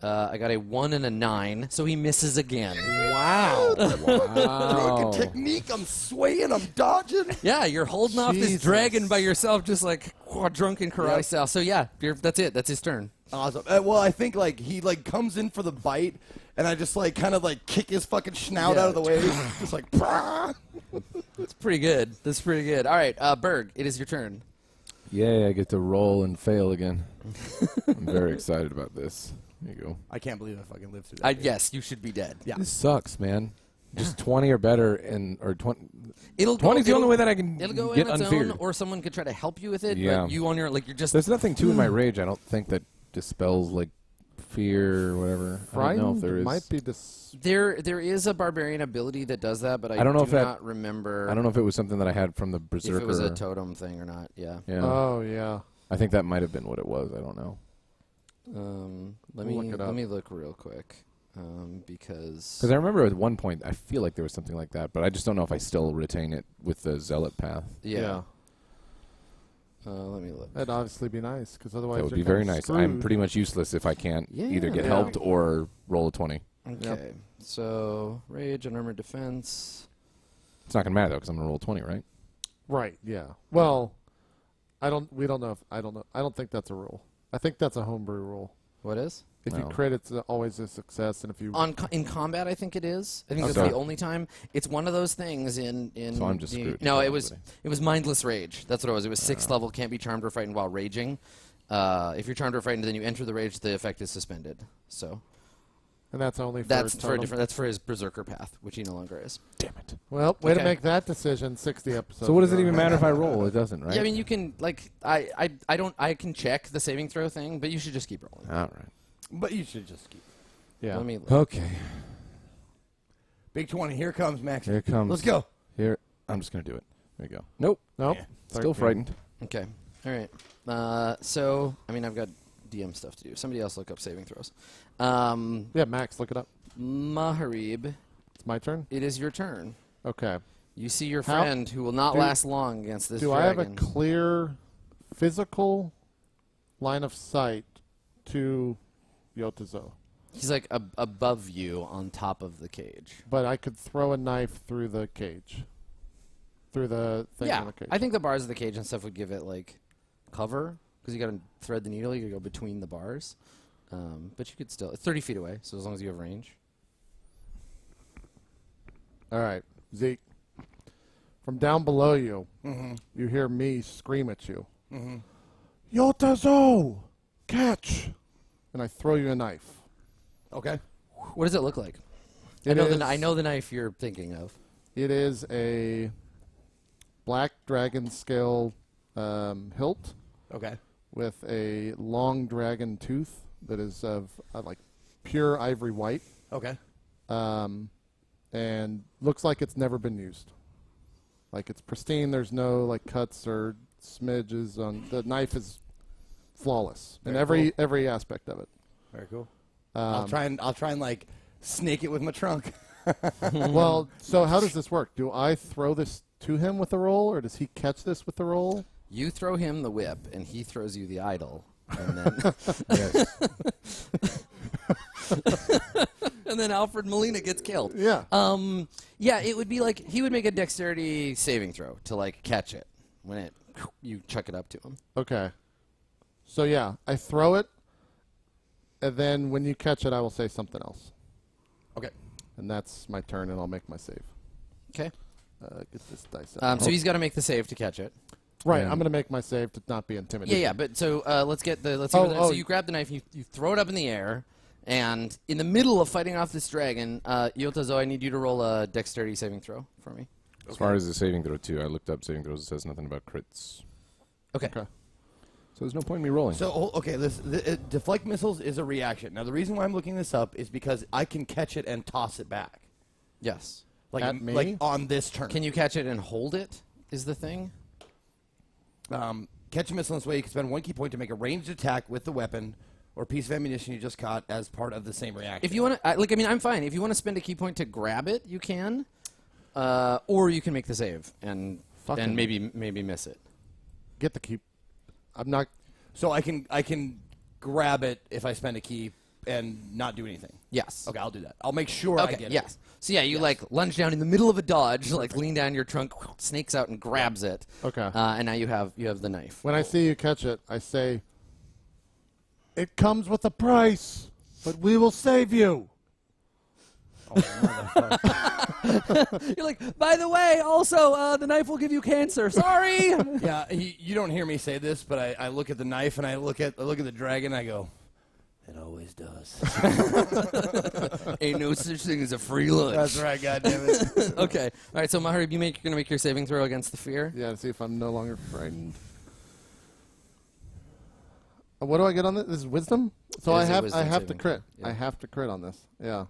Speaker 1: I got a 1 and a 9, so he misses again.
Speaker 4: Wow.
Speaker 2: Wow.
Speaker 4: Drunken technique. I'm swaying. I'm dodging.
Speaker 1: Yeah, you're holding off this
Speaker 5: Jesus.
Speaker 1: dragon by yourself, just like drunken karate
Speaker 4: Yep.
Speaker 1: style. So yeah, that's it. That's his turn.
Speaker 4: Awesome. Well, I think like he like comes in for the bite, and I just like kind of like kick his fucking snout
Speaker 1: Yeah.
Speaker 4: out of the way, just like. Prah!
Speaker 1: That's pretty good. That's pretty good. All right, Berg, it is your turn.
Speaker 2: Yay, I get to roll and fail again. I'm very excited about this. There you go.
Speaker 4: I can't believe I fucking lived through that. dude.
Speaker 1: Yes, you should be dead.
Speaker 4: Yeah.
Speaker 2: This sucks, man. Just 20 or better, or 20.
Speaker 1: It'll
Speaker 2: 20 is the
Speaker 1: it'll-
Speaker 2: only way that I can
Speaker 1: It'll go
Speaker 2: get
Speaker 1: in its
Speaker 2: unfeared.
Speaker 1: own, or someone could try to help you with it.
Speaker 2: Yeah.
Speaker 1: But you on your like you're just
Speaker 2: There's nothing too in my rage. I don't think that dispels like fear or whatever. I don't know if there is.
Speaker 5: Might be this.
Speaker 1: there is a barbarian ability that does that, but I
Speaker 2: don't know
Speaker 1: do
Speaker 2: if that-
Speaker 1: not remember.
Speaker 2: I don't know if it was something that I had from the
Speaker 1: if
Speaker 2: Berserker.
Speaker 1: it was a totem thing or not. Yeah.
Speaker 2: Yeah.
Speaker 5: Oh yeah.
Speaker 2: I think that might have been what it was. I don't know.
Speaker 1: Let
Speaker 5: We'll
Speaker 1: me
Speaker 5: look it
Speaker 1: let
Speaker 5: up.
Speaker 1: me look real quick, because
Speaker 2: Because I remember at one point I feel like there was something like that, but I just don't know if I still retain it with the zealot path.
Speaker 1: yeah. Let me look.
Speaker 5: That'd obviously be nice because otherwise
Speaker 2: That would
Speaker 5: you're
Speaker 2: be very
Speaker 5: kinda
Speaker 2: nice.
Speaker 5: screwed.
Speaker 2: I'm pretty much useless if I can't either get
Speaker 1: Yeah.
Speaker 2: helped or roll a 20.
Speaker 1: Okay, so rage, unarmored defense.
Speaker 2: It's not gonna matter though because I'm gonna roll 20, right?
Speaker 5: Right. Yeah. Well, I don't. We don't know. I don't know. I don't think that's a rule. I think that's a homebrew rule.
Speaker 1: What is?
Speaker 5: If you
Speaker 2: No.
Speaker 5: crit, it's always a success, and if you
Speaker 1: In combat, I think it is. I think that's
Speaker 2: Okay.
Speaker 1: the only time. It's one of those things in.
Speaker 2: So I'm just
Speaker 1: the-
Speaker 2: screwed.
Speaker 1: No,
Speaker 2: Probably.
Speaker 1: it was mindless rage. That's what it was. It was 6th level. Can't be charmed or frightened while raging. If you're charmed or frightened, then you enter the rage. The effect is suspended. So
Speaker 5: and that's only for
Speaker 1: that's for a
Speaker 5: totem.
Speaker 1: different. That's for his berserker path, which he no longer is.
Speaker 2: Damn it.
Speaker 5: Well, way to
Speaker 1: Okay.
Speaker 5: make that decision 60 episodes.
Speaker 2: So what does it
Speaker 5: ago.
Speaker 2: even matter if I roll? It doesn't, right?
Speaker 1: Yeah, I mean you can like I don't I can check the saving throw thing, but you should just keep rolling.
Speaker 2: All right.
Speaker 4: But you should just keep.
Speaker 5: Yeah.
Speaker 1: Let me look.
Speaker 2: Okay.
Speaker 4: Big 20. Here comes Max.
Speaker 2: Here it comes.
Speaker 4: Let's go.
Speaker 2: Here. I'm just gonna do it. There you go. Nope.
Speaker 5: Nope.
Speaker 4: Yeah.
Speaker 2: Still frightened.
Speaker 1: Okay. All right. So I mean I've got DM stuff to do. Somebody else look up saving throws.
Speaker 5: Yeah, Max, look it up.
Speaker 1: Maharib,
Speaker 5: It's my turn.
Speaker 1: it is your turn.
Speaker 5: Okay.
Speaker 1: You see your
Speaker 5: How-
Speaker 1: friend who will not
Speaker 5: do-
Speaker 1: last long against this
Speaker 5: Do I have
Speaker 1: dragon.
Speaker 5: a clear physical line of sight to Yotazo?
Speaker 1: He's like above you on top of the cage.
Speaker 5: But I could throw a knife through the cage. Through the thing
Speaker 1: Yeah,
Speaker 5: on the cage.
Speaker 1: I think the bars of the cage and stuff would give it like cover because you got to thread the needle. You got to go between the bars. But you could still. It's 30 feet away, so as long as you have range.
Speaker 5: All right, Zeke. From down below you,
Speaker 4: Mm-hmm.
Speaker 5: you hear me scream at you.
Speaker 4: Mm-hmm.
Speaker 5: Yotazo! Catch! And I throw you a knife.
Speaker 4: Okay.
Speaker 1: What does it look like?
Speaker 5: It
Speaker 1: I
Speaker 5: is-
Speaker 1: know the knife you're thinking of.
Speaker 5: It is a black dragon scale hilt
Speaker 4: Okay.
Speaker 5: with a long dragon tooth that is of like pure ivory white,
Speaker 4: Okay.
Speaker 5: and looks like it's never been used. Like it's pristine. There's no like cuts or smidges on the knife. Is flawless in
Speaker 4: Very
Speaker 5: every aspect of it.
Speaker 4: Very cool. I'll try and like snake it with my trunk.
Speaker 5: Well, so how does this work? Do I throw this to him with a roll, or does he catch this with the roll?
Speaker 1: You throw him the whip, and he throws you the idol, and then and then Alfred Molina gets killed.
Speaker 5: Yeah.
Speaker 1: Yeah, it would be like he would make a dexterity saving throw to like catch it when it you chuck it up to him.
Speaker 5: Okay. So yeah, I throw it, and then when you catch it, I will say something else,
Speaker 4: Okay.
Speaker 5: and that's my turn, and I'll make my save.
Speaker 1: Okay.
Speaker 5: Get this dice out.
Speaker 1: So he's got to make the save to catch it.
Speaker 5: Right,
Speaker 2: And-
Speaker 5: I'm going to make my save to not be intimidated.
Speaker 1: Yeah, but so let's see. So you grab the knife, you throw it up in the air, and in the middle of fighting off this dragon, Yota Zoe, I need you to roll a dexterity saving throw for me.
Speaker 2: As far as the saving throw, too, I looked up saving throws. It says nothing about crits.
Speaker 1: Okay.
Speaker 5: Okay.
Speaker 2: So there's no point in me rolling.
Speaker 4: So, okay, deflect missiles is a reaction. Now, the reason why I'm looking this up is because I can catch it and toss it back.
Speaker 1: Yes.
Speaker 5: At me?
Speaker 4: Like on this turn.
Speaker 1: Can you catch it and hold it? Is the thing?
Speaker 4: Catch a missile in this way, you can spend 1 key point to make a ranged attack with the weapon or piece of ammunition you just caught as part of the same reaction.
Speaker 1: If you want to, I'm fine. If you want to spend a key point to grab it, you can, or you can make the save and
Speaker 5: Fucking-
Speaker 1: maybe miss it.
Speaker 5: Get the key. I'm not.
Speaker 4: So I can grab it if I spend a key and not do anything.
Speaker 1: Yes.
Speaker 4: Okay, I'll do that. I'll make sure I
Speaker 1: Okay.
Speaker 4: get
Speaker 1: Yes.
Speaker 4: it.
Speaker 1: So yeah, you like lunge down in the middle of a dodge, like lean down your trunk, snakes out and grabs it.
Speaker 5: Okay.
Speaker 1: And now you have the knife.
Speaker 5: When I see you catch it, I say, "It comes with a price, but we will save you."
Speaker 1: You're like, by the way, also the knife will give you cancer. Sorry.
Speaker 4: Yeah, you don't hear me say this, but I look at the knife and I look at the dragon and I go, it always does.
Speaker 1: Ain't no such thing as a free lunch.
Speaker 4: That's right, goddammit.
Speaker 1: Okay. All right. So Maharib, you're gonna make your saving throw against the fear.
Speaker 5: Yeah, to see if I'm no longer frightened. What do I get on this? This is wisdom. So
Speaker 1: It is a
Speaker 5: I
Speaker 1: wisdom
Speaker 5: have to
Speaker 1: saving
Speaker 5: crit.
Speaker 1: throw, yeah.
Speaker 5: I have to crit on this. Yeah.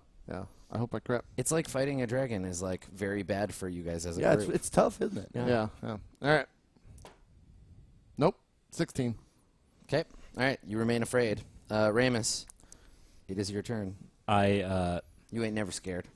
Speaker 5: I hope I crit.
Speaker 1: It's like fighting a dragon is like very bad for you guys as a
Speaker 4: Yeah,
Speaker 1: group.
Speaker 4: it's tough, isn't it?
Speaker 1: Yeah.
Speaker 5: Yeah. All right. Nope. 16.
Speaker 1: Okay. All right. You remain afraid. Ramus, it is your turn. You ain't never scared.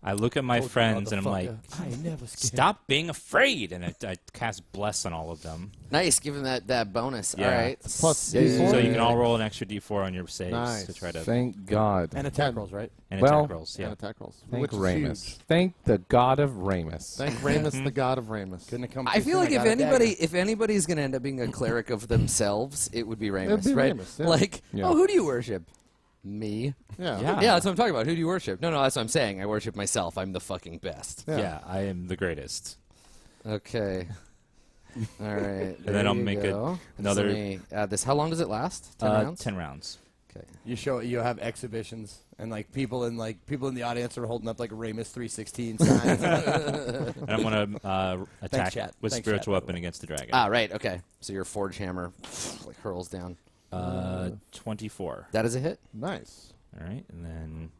Speaker 3: I look at my
Speaker 4: Told you,
Speaker 3: friends and I'm like,
Speaker 4: motherfucker. I ain't never scared.
Speaker 3: stop being afraid. And I cast Bless on all of them.
Speaker 1: Nice. Give him that bonus.
Speaker 3: Yeah.
Speaker 1: All right.
Speaker 5: Plus
Speaker 1: Good.
Speaker 5: D4?
Speaker 3: So you can all roll an extra d4 on your saves
Speaker 5: Nice.
Speaker 3: to try to
Speaker 2: Thank God.
Speaker 4: And attack rolls, right?
Speaker 3: and
Speaker 2: Well-
Speaker 3: attack rolls.
Speaker 5: and
Speaker 3: Yeah.
Speaker 5: attack rolls.
Speaker 2: Thank
Speaker 5: which is
Speaker 2: Ramus.
Speaker 5: huge.
Speaker 2: Thank the God of Ramus.
Speaker 5: Thank Ramus, the god of Ramus.
Speaker 4: Couldn't have come
Speaker 1: I
Speaker 4: too
Speaker 1: feel
Speaker 4: soon.
Speaker 1: like
Speaker 4: got a dagger.
Speaker 1: if anybody's gonna end up being a cleric of themselves, it would be Ramus,
Speaker 5: be
Speaker 1: right?
Speaker 5: Ramus, yeah.
Speaker 1: Like,
Speaker 2: Yeah.
Speaker 1: oh, who do you worship? Me.
Speaker 5: Yeah.
Speaker 3: Yeah.
Speaker 1: Yeah, that's what I'm talking about. Who do you worship? No, that's what I'm saying. I worship myself. I'm the fucking best.
Speaker 3: Yeah. I am the greatest.
Speaker 1: Okay. All right.
Speaker 3: And then I'll make another-
Speaker 1: Let me add this. How long does it last? 10 rounds?
Speaker 3: 10 rounds.
Speaker 1: Okay.
Speaker 4: You have exhibitions and like people in the audience are holding up like a Ramus 316 signs.
Speaker 3: And I'm going to attack
Speaker 4: chat.
Speaker 3: with
Speaker 4: Thanks,
Speaker 3: spiritual
Speaker 4: chat, by the
Speaker 3: weapon against the dragon.
Speaker 1: Ah, right. Okay. So your forge hammer like hurls down.
Speaker 3: 24.
Speaker 1: That is a hit.
Speaker 5: Nice.
Speaker 3: All right. And then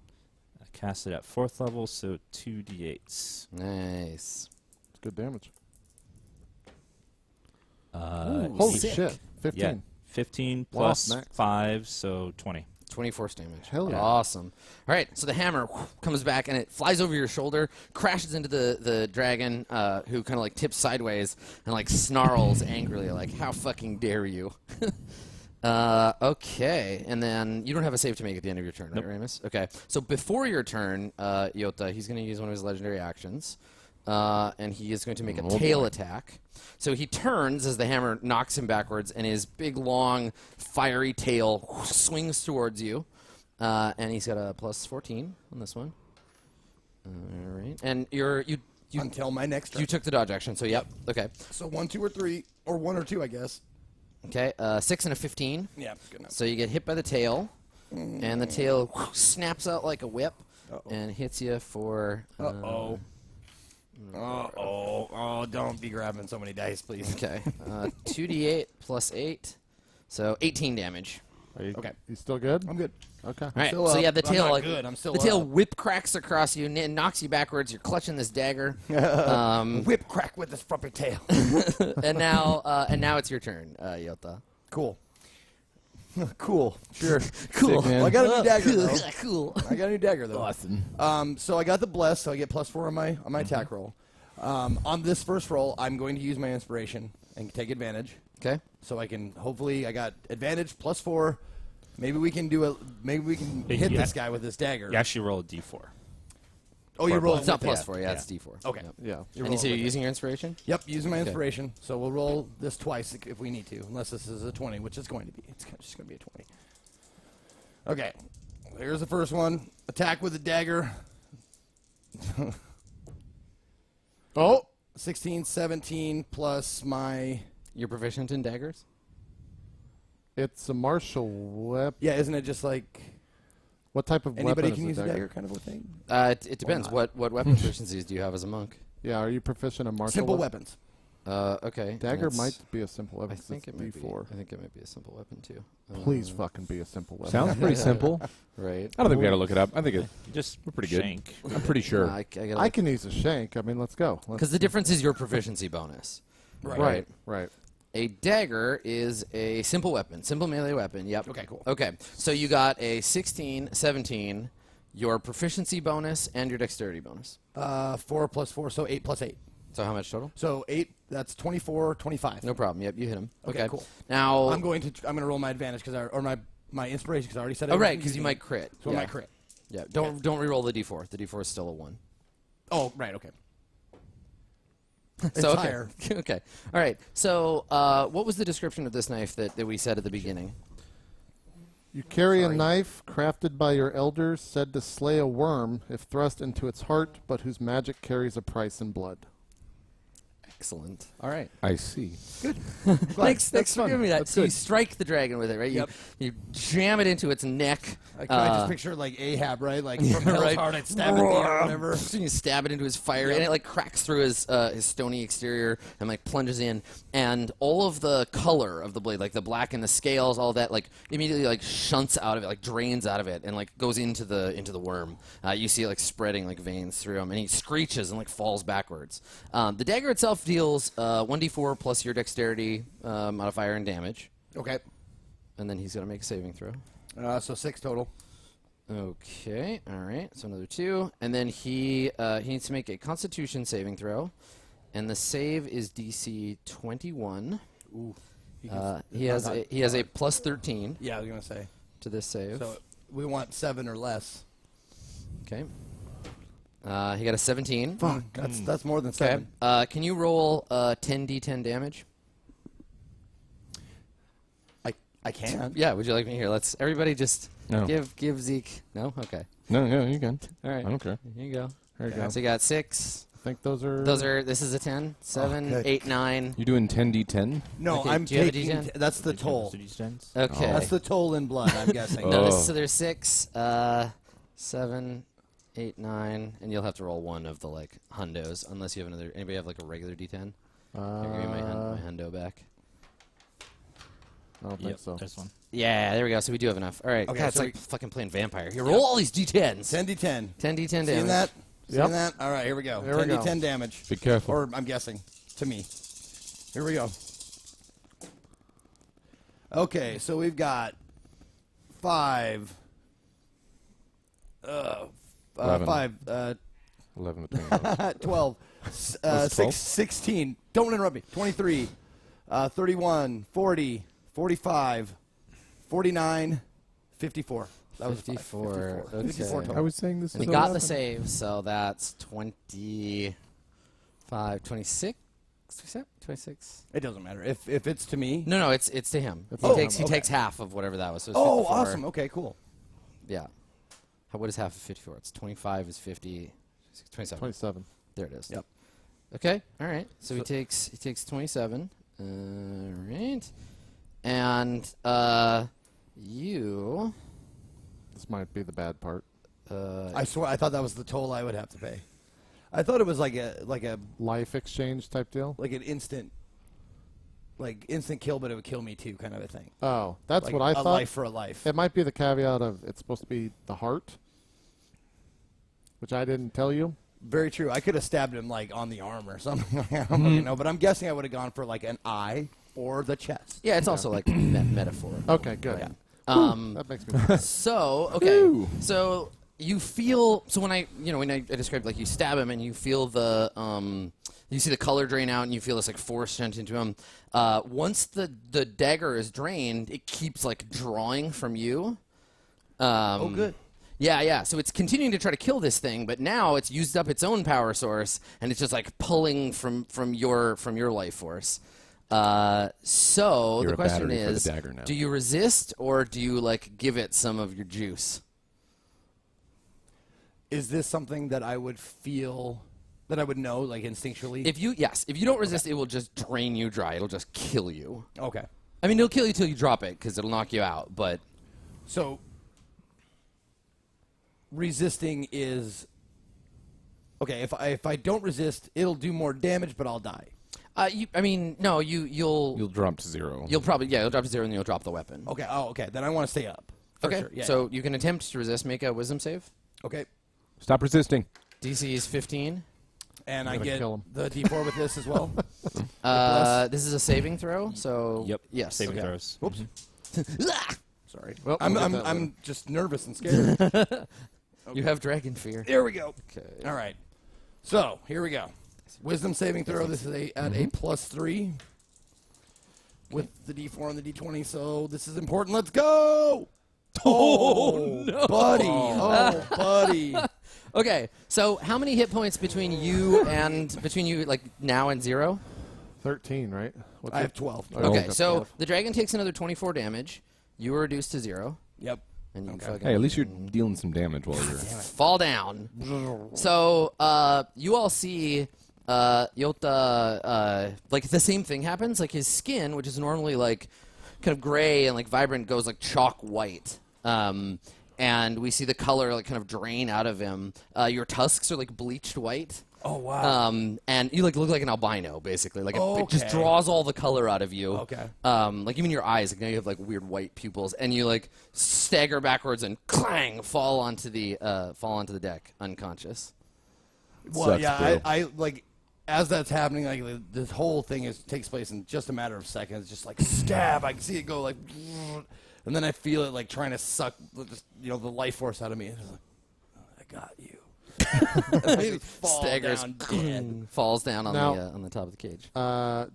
Speaker 3: I cast it at 4th level, so 2d8s.
Speaker 1: Nice.
Speaker 5: It's good damage.
Speaker 3: Holy
Speaker 1: sick.
Speaker 5: Shit. 15.
Speaker 3: Yeah. 15
Speaker 5: Wow,
Speaker 3: plus
Speaker 5: max.
Speaker 3: 5, so 20.
Speaker 1: 20 force damage.
Speaker 5: Hell yeah.
Speaker 1: Awesome. All right, so the hammer comes back and it flies over your shoulder, crashes into the dragon, who kind of like tips sideways and like snarls angrily, like, how fucking dare you? Okay, and then you don't have a save to make at the end of your turn, right,
Speaker 3: Nope.
Speaker 1: Ramus? Okay, so before your turn, Yota, he's going to use one of his legendary actions, and he is going to make a tail attack. So he turns as the hammer knocks him backwards, and his big, long, fiery tail swings towards you. And he's got a plus 14 on this one. All right, and you
Speaker 4: Until my next turn.
Speaker 1: took the dodge action. So yep. Okay.
Speaker 4: So 1, 2, or 3, or 1 or 2, I guess.
Speaker 1: Okay. 6 and a 15.
Speaker 4: Yeah, good enough.
Speaker 1: So you get hit by the tail, and the tail snaps out like a whip and hits you for.
Speaker 4: Uh-oh. Oh, don't be grabbing so many dice, please.
Speaker 1: Okay. 2d8 plus 8, so 18 damage.
Speaker 5: Are you,
Speaker 4: Okay.
Speaker 5: You still good?
Speaker 4: I'm good.
Speaker 5: Okay.
Speaker 1: All right.
Speaker 4: Still
Speaker 1: So
Speaker 4: up,
Speaker 1: yeah, the
Speaker 4: but I'm
Speaker 1: tail
Speaker 4: not
Speaker 1: like
Speaker 4: good. I'm still
Speaker 1: the tail
Speaker 4: up.
Speaker 1: whip cracks across you and knocks you backwards. You're clutching this dagger,
Speaker 4: Whip crack with this frumpy tail.
Speaker 1: and now it's your turn, Yota.
Speaker 4: Cool. Cool. Sure.
Speaker 1: Cool.
Speaker 2: man.
Speaker 4: Well, I got a new dagger, though.
Speaker 1: Cool.
Speaker 4: I got a new dagger, though.
Speaker 2: Awesome.
Speaker 4: So I got the bless, so I get +4 on my attack roll. On this first roll, I'm going to use my inspiration and take advantage.
Speaker 1: Okay.
Speaker 4: So I can hopefully I got advantage +4. Maybe we can hit
Speaker 3: Yeah.
Speaker 4: this guy with this dagger.
Speaker 3: You actually roll a d4.
Speaker 4: Oh, you roll
Speaker 1: It's not
Speaker 4: it with
Speaker 1: +4. Yeah, it's D4.
Speaker 4: Okay.
Speaker 1: Yep.
Speaker 5: Yeah.
Speaker 1: And you say you're using your inspiration?
Speaker 4: Yep, using my inspiration. So we'll roll this twice if we need to, unless this is a 20, which it's going to be. It's just going to be a 20. Okay. Here's the first one. Attack with the dagger.
Speaker 5: Oh,
Speaker 4: 16, 17 plus my.
Speaker 1: You're proficient in daggers?
Speaker 5: It's a martial weapon.
Speaker 4: Yeah, isn't it just like
Speaker 5: What type of
Speaker 4: anybody
Speaker 5: weapon
Speaker 4: can
Speaker 5: is
Speaker 4: use
Speaker 5: a
Speaker 4: a
Speaker 5: dagger?
Speaker 4: dagger kind of a thing?
Speaker 1: It depends. What weapon proficiencies do you have as a monk?
Speaker 5: Yeah, are you proficient in martial
Speaker 4: Simple
Speaker 5: weapons?
Speaker 4: weapons.
Speaker 1: Okay.
Speaker 5: Dagger
Speaker 1: that's-
Speaker 5: might be a simple weapon.
Speaker 1: I think it might be.
Speaker 5: D4.
Speaker 1: I think it might be a simple weapon too.
Speaker 5: Please fucking be a simple weapon.
Speaker 2: Sounds pretty simple.
Speaker 1: Right.
Speaker 2: I don't think we got to look it up. I think
Speaker 3: Just
Speaker 2: we're pretty good.
Speaker 3: shank.
Speaker 2: I'm pretty sure.
Speaker 1: I
Speaker 5: I can use a shank. I mean, let's go.
Speaker 1: because the difference is your proficiency bonus.
Speaker 5: Right. Right.
Speaker 1: A dagger is a simple weapon, simple melee weapon. Yep.
Speaker 4: Okay, cool.
Speaker 1: Okay, so you got a 16, 17, your proficiency bonus, and your dexterity bonus.
Speaker 4: 4 plus 4, so 8 plus 8.
Speaker 1: So how much total?
Speaker 4: So 8, that's 24, 25.
Speaker 1: No problem. Yep, you hit him.
Speaker 4: Okay, cool.
Speaker 1: Now,
Speaker 4: I'm going to roll my advantage or my inspiration because I already said it.
Speaker 1: oh right, because you might crit.
Speaker 4: So
Speaker 1: yeah.
Speaker 4: I might crit.
Speaker 1: Yeah. Don't re-roll the d4. The d4 is still a 1.
Speaker 4: Oh, right, okay.
Speaker 1: So
Speaker 4: It's
Speaker 1: okay.
Speaker 4: higher.
Speaker 1: Okay. All right. So what was the description of this knife that we said at the beginning?
Speaker 5: You carry
Speaker 4: Sorry.
Speaker 5: a knife crafted by your elders, said to slay a worm if thrust into its heart, but whose magic carries a price in blood.
Speaker 1: Excellent. All right.
Speaker 2: I see.
Speaker 1: Thanks for giving me that.
Speaker 5: That's
Speaker 1: So you
Speaker 5: good.
Speaker 1: strike the dragon with it, right?
Speaker 4: Yep.
Speaker 1: You jam it into its neck.
Speaker 4: I just picture like Ahab, right? Like from Hell's
Speaker 1: right.
Speaker 4: Heart, I'd stab it or whatever.
Speaker 1: So you stab it into his fire,
Speaker 4: Yep.
Speaker 1: and it like cracks through his stony exterior and like plunges in, and all of the color of the blade, like the black and the scales, all that, like immediately like shunts out of it, like drains out of it, and like goes into the worm. You see it like spreading like veins through him, and he screeches and like falls backwards. The dagger itself deals 1d4 plus your dexterity modifier and damage,
Speaker 4: Okay.
Speaker 1: and then he's gonna make a saving throw.
Speaker 4: So 6 total.
Speaker 1: Okay, all right. So another 2, and then he needs to make a Constitution saving throw, and the save is DC 21.
Speaker 4: Ooh.
Speaker 1: He has a plus 13
Speaker 4: Yeah, I was going to say.
Speaker 1: to this save.
Speaker 4: So we want 7 or less.
Speaker 1: Okay. He got a 17.
Speaker 4: Fuck. That's more than
Speaker 1: Okay.
Speaker 4: 7.
Speaker 1: Can you roll 10d10 damage?
Speaker 4: I can.
Speaker 1: Yeah. Would you like me here? Let's everybody just
Speaker 2: No.
Speaker 1: give Zeke. No. Okay.
Speaker 2: No, you can.
Speaker 1: All right.
Speaker 2: I don't care.
Speaker 1: Here you go.
Speaker 5: There you go.
Speaker 1: So you got 6.
Speaker 5: I think those are.
Speaker 1: This is a 10, 7,
Speaker 4: Okay.
Speaker 1: 8, 9.
Speaker 2: You doing 10d10?
Speaker 4: No,
Speaker 1: Okay,
Speaker 4: I'm
Speaker 1: do you have a
Speaker 4: taking.
Speaker 1: D10?
Speaker 4: That's the toll.
Speaker 1: Okay.
Speaker 4: That's the toll in blood, I'm guessing.
Speaker 2: Oh.
Speaker 1: So there's 6, 7, 8, 9, and you'll have to roll one of the like hundos, unless you have another. Anybody have like a regular D10? Here, give me my hundo back.
Speaker 5: I don't think so.
Speaker 3: This one.
Speaker 1: Yeah, there we go. So we do have enough. All right.
Speaker 4: Okay,
Speaker 1: God, it's
Speaker 4: so
Speaker 1: like fucking playing vampire. Here, roll all these D10s.
Speaker 4: 10d10.
Speaker 1: 10d10
Speaker 4: Seeing
Speaker 1: damage.
Speaker 4: that?
Speaker 5: Yep.
Speaker 4: Seeing that? All right, here we go.
Speaker 5: There we go.
Speaker 4: 10d10 damage.
Speaker 2: Be careful.
Speaker 4: Or I'm guessing. To me. Here we go. Okay, so we've got 5.
Speaker 2: 11.
Speaker 4: 5.
Speaker 2: 11 to 20.
Speaker 4: 12.
Speaker 2: Was it 12?
Speaker 4: 16. Don't interrupt me. 23. 31. 40. 45. 49. 54. That was
Speaker 1: 54.
Speaker 4: 54
Speaker 1: Okay.
Speaker 4: total.
Speaker 2: I was saying this
Speaker 1: And
Speaker 2: is
Speaker 1: he got
Speaker 2: 11.
Speaker 1: the save, so that's 25, 26. 26.
Speaker 4: It doesn't matter. If it's to me.
Speaker 1: No, it's to him.
Speaker 5: It's
Speaker 1: He
Speaker 5: to
Speaker 1: takes
Speaker 4: him, okay.
Speaker 1: half of whatever that was. So it's
Speaker 4: Oh,
Speaker 1: 54.
Speaker 4: awesome. Okay, cool.
Speaker 1: Yeah. What is half of 54? It's 25 is 50. 27.
Speaker 5: 27.
Speaker 1: There it is.
Speaker 4: Yep.
Speaker 1: Okay. All right. So he takes 27. All right. And you.
Speaker 5: This might be the bad part.
Speaker 4: I swear, I thought that was the toll I would have to pay. I thought it was like a
Speaker 5: Life exchange type deal?
Speaker 4: like an instant kill, but it would kill me too, kind of a thing.
Speaker 5: Oh, that's
Speaker 4: Like
Speaker 5: what I
Speaker 4: a
Speaker 5: thought.
Speaker 4: life for a life.
Speaker 5: It might be the caveat of it's supposed to be the heart, which I didn't tell you.
Speaker 4: Very true. I could have stabbed him like on the arm or something. I don't fucking know, but I'm guessing I would have gone for like an eye or the chest.
Speaker 1: Yeah, it's also like metaphor.
Speaker 5: Okay, good.
Speaker 4: Yeah.
Speaker 5: That makes me happy.
Speaker 1: So okay,
Speaker 2: Ooh.
Speaker 1: so you feel when I described like you stab him and you feel the you see the color drain out and you feel this like force sent into him. Once the dagger is drained, it keeps like drawing from you.
Speaker 4: Oh, good.
Speaker 1: Yeah. So it's continuing to try to kill this thing, but now it's used up its own power source and it's just like pulling from your life force. So
Speaker 2: You're
Speaker 1: the
Speaker 2: a
Speaker 1: question
Speaker 2: battery for the
Speaker 1: is,
Speaker 2: dagger now.
Speaker 1: do you resist or do you like give it some of your juice?
Speaker 4: Is this something that I would feel That I would know, like, instinctually?
Speaker 1: If you don't resist, it will just drain you dry. It'll just kill you.
Speaker 4: Okay.
Speaker 1: I mean, it'll kill you till you drop it because it'll knock you out. But
Speaker 4: So, resisting is... Okay, if I don't resist, it'll do more damage, but I'll die.
Speaker 1: You'll
Speaker 2: drop to 0.
Speaker 1: You'll probably you'll drop to 0 and you'll drop the weapon.
Speaker 4: Okay. Oh, okay. Then I want to stay up. For
Speaker 1: Okay.
Speaker 4: Sure. Yeah.
Speaker 1: So you can attempt to resist. Make a wisdom save.
Speaker 4: Okay.
Speaker 2: Stop resisting.
Speaker 1: DC is 15.
Speaker 4: And I
Speaker 5: gonna
Speaker 4: get
Speaker 5: kill him.
Speaker 4: the D4 with this as well.
Speaker 1: This is a saving throw. So
Speaker 3: Yep.
Speaker 1: Yes.
Speaker 3: Saving
Speaker 1: okay.
Speaker 3: throws.
Speaker 4: Whoops. Sorry.
Speaker 5: Well,
Speaker 4: I'm
Speaker 5: we'll get that
Speaker 4: I'm just nervous and scared.
Speaker 1: You have dragon fear.
Speaker 4: There we go.
Speaker 1: Okay.
Speaker 4: All right. So here we go. Wisdom saving throw. This is at a +3 with the D4 and the D20. So this is important. Let's go. Oh no, buddy. Oh, buddy.
Speaker 1: Okay. So how many hit points between you like now and 0?
Speaker 5: 13, right? What's
Speaker 4: I
Speaker 5: it?
Speaker 4: have 12.
Speaker 5: Oh,
Speaker 1: Okay. So the dragon takes another 24 damage. You are reduced to 0.
Speaker 4: Yep.
Speaker 1: And you
Speaker 4: Okay.
Speaker 1: fucking
Speaker 2: Hey, at least you're dealing some damage while you're...
Speaker 1: fall down. So you all see Yota, like the same thing happens. Like his skin, which is normally like kind of gray and like vibrant, goes like chalk white. And we see the color like kind of drain out of him. Your tusks are like bleached white.
Speaker 4: Oh wow.
Speaker 1: And you like look like an albino basically. Like it just
Speaker 4: Okay.
Speaker 1: draws all the color out of you.
Speaker 4: Okay.
Speaker 1: Like even your eyes, like now you have like weird white pupils, and you like stagger backwards and clang fall onto the deck unconscious.
Speaker 4: Well,
Speaker 2: Sucks,
Speaker 4: yeah.
Speaker 2: bro.
Speaker 4: I like as that's happening. Like this whole thing takes place in just a matter of seconds. Just like stab. I can see it go like, and then I feel it like trying to suck the life force out of me. And it's like, oh, I got you. I just fall
Speaker 1: Staggers,
Speaker 4: down dead.
Speaker 1: falls down on
Speaker 5: Now-
Speaker 1: on the top of the cage.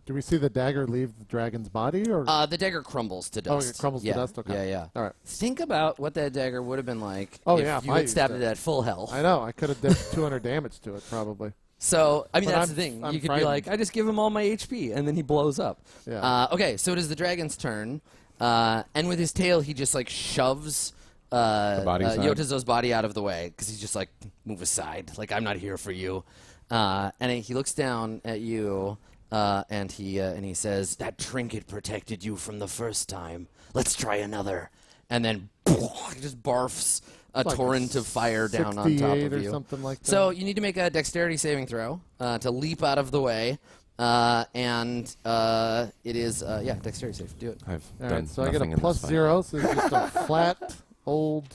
Speaker 5: Do we see the dagger leave the dragon's body, or
Speaker 1: The dagger crumbles to dust.
Speaker 5: it crumbles to
Speaker 1: yeah.
Speaker 5: dust? Okay.
Speaker 1: Yeah, yeah.
Speaker 5: All right.
Speaker 1: Think about what that dagger would have been like
Speaker 5: Oh,
Speaker 1: if
Speaker 5: yeah, if
Speaker 1: you
Speaker 5: I
Speaker 1: had
Speaker 5: used
Speaker 1: stabbed
Speaker 5: it.
Speaker 1: it at full health.
Speaker 5: I know I could have did 200 damage to it probably.
Speaker 1: So, I mean,
Speaker 5: But
Speaker 1: that's
Speaker 5: I'm-
Speaker 1: the thing.
Speaker 5: I'm
Speaker 1: You could
Speaker 5: frightened.
Speaker 1: be like, I just give him all my HP, and then he blows up.
Speaker 5: Yeah.
Speaker 1: Okay, so it is the dragon's turn. And with his tail, he just, like, shoves Yotazo's body out of the way, because he's just like, move aside. Like, I'm not here for you. And he looks down at you, and he says, that trinket protected you from the first time. Let's try another. And then he just barfs a
Speaker 5: It's like
Speaker 1: torrent of fire down on top
Speaker 5: 68
Speaker 1: of
Speaker 5: or
Speaker 1: you.
Speaker 5: something like that.
Speaker 1: So you need to make a dexterity saving throw to leap out of the way. And it is, dexterity save. Do it.
Speaker 2: I've
Speaker 5: All
Speaker 2: done
Speaker 5: right, so I get
Speaker 2: nothing
Speaker 5: a
Speaker 2: in
Speaker 5: plus
Speaker 2: this fight.
Speaker 5: 0, so it's just a flat old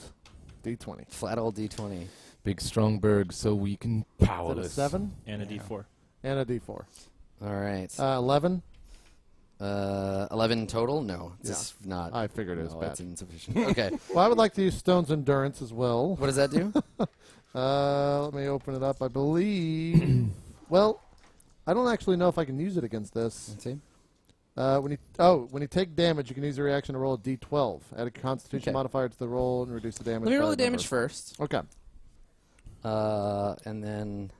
Speaker 5: D20.
Speaker 1: Flat old d20.
Speaker 2: Big strong berg, so we can
Speaker 5: Is it a
Speaker 2: powerless.
Speaker 5: 7
Speaker 3: And a D4.
Speaker 5: and a D4?
Speaker 1: All right.
Speaker 5: 11.
Speaker 1: 11 total? No, it's
Speaker 5: Yeah.
Speaker 1: just not.
Speaker 5: I figured it was
Speaker 1: no,
Speaker 5: bad.
Speaker 1: it's insufficient. Okay.
Speaker 5: Well, I would like to use Stone's Endurance as well.
Speaker 1: What does that do?
Speaker 5: Let me open it up. I believe. Well, I don't actually know if I can use it against this.
Speaker 1: Let's see.
Speaker 5: When you take damage, you can use a reaction to roll a D12. Add a Constitution
Speaker 1: Okay.
Speaker 5: modifier to the roll and reduce the damage.
Speaker 1: Let me
Speaker 5: by
Speaker 1: roll the
Speaker 5: that
Speaker 1: damage
Speaker 5: number.
Speaker 1: first.
Speaker 5: Okay.
Speaker 1: And then.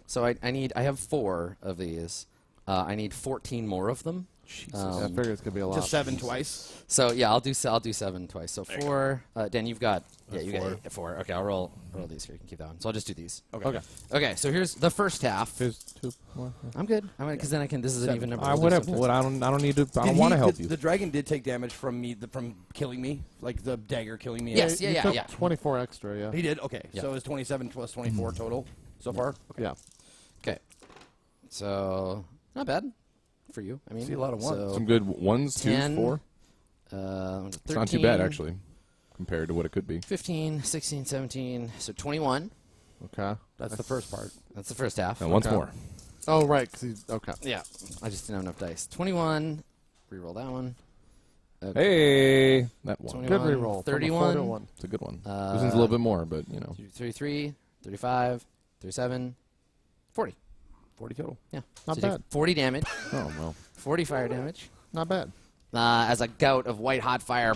Speaker 1: So I have 4 of these. I need 14 more of them.
Speaker 5: I figure it's gonna be a lot.
Speaker 4: Just 7 twice.
Speaker 1: So yeah, I'll do 7 twice. So 4. Dan, you've got you
Speaker 3: Four.
Speaker 1: got 4. Okay, I'll roll these here. You can keep that one. So I'll just do these.
Speaker 5: Okay.
Speaker 1: Okay, so here's the first half.
Speaker 5: Here's 2 more.
Speaker 1: I'm good. Because then I can. This is an even number.
Speaker 2: I
Speaker 1: We'll do
Speaker 2: whatever.
Speaker 1: something.
Speaker 2: What I don't need to. I don't
Speaker 4: Did
Speaker 2: want to
Speaker 4: he-
Speaker 2: help
Speaker 4: the,
Speaker 2: you.
Speaker 4: The dragon did take damage from me, from killing me, like the dagger killing me.
Speaker 1: Yes,
Speaker 5: You
Speaker 1: yeah,
Speaker 5: took
Speaker 1: yeah.
Speaker 5: 24 extra. Yeah.
Speaker 4: He did. Okay,
Speaker 1: Yeah.
Speaker 4: so it's 27 plus 24 total so far. Okay.
Speaker 5: Yeah.
Speaker 1: Okay. So not bad for you. I mean,
Speaker 4: See a lot of ones.
Speaker 1: so,
Speaker 2: Some good 1s, 2s,
Speaker 1: 10,
Speaker 2: 4.
Speaker 1: 13,
Speaker 2: It's not too bad actually, compared to what it could be.
Speaker 1: 15, 16, 17. So 21.
Speaker 5: Okay.
Speaker 4: That's the first part.
Speaker 1: That's the first half.
Speaker 2: Now once
Speaker 5: Okay.
Speaker 2: more.
Speaker 5: Oh right, 'cause he's okay.
Speaker 1: Yeah. I just didn't have enough dice. 21. Reroll that one.
Speaker 2: Hey, that one.
Speaker 1: 21,
Speaker 5: Good reroll. from a
Speaker 1: 31.
Speaker 5: 4 to 1.
Speaker 2: It's a good one. This one's a little bit more, but you know.
Speaker 1: 33, 35, 37, 40.
Speaker 4: 40 total.
Speaker 1: Yeah.
Speaker 5: Not
Speaker 1: So you take
Speaker 5: bad.
Speaker 1: 40 damage.
Speaker 2: Oh well.
Speaker 1: 40 fire damage.
Speaker 5: Not bad.
Speaker 1: As a gout of white hot fire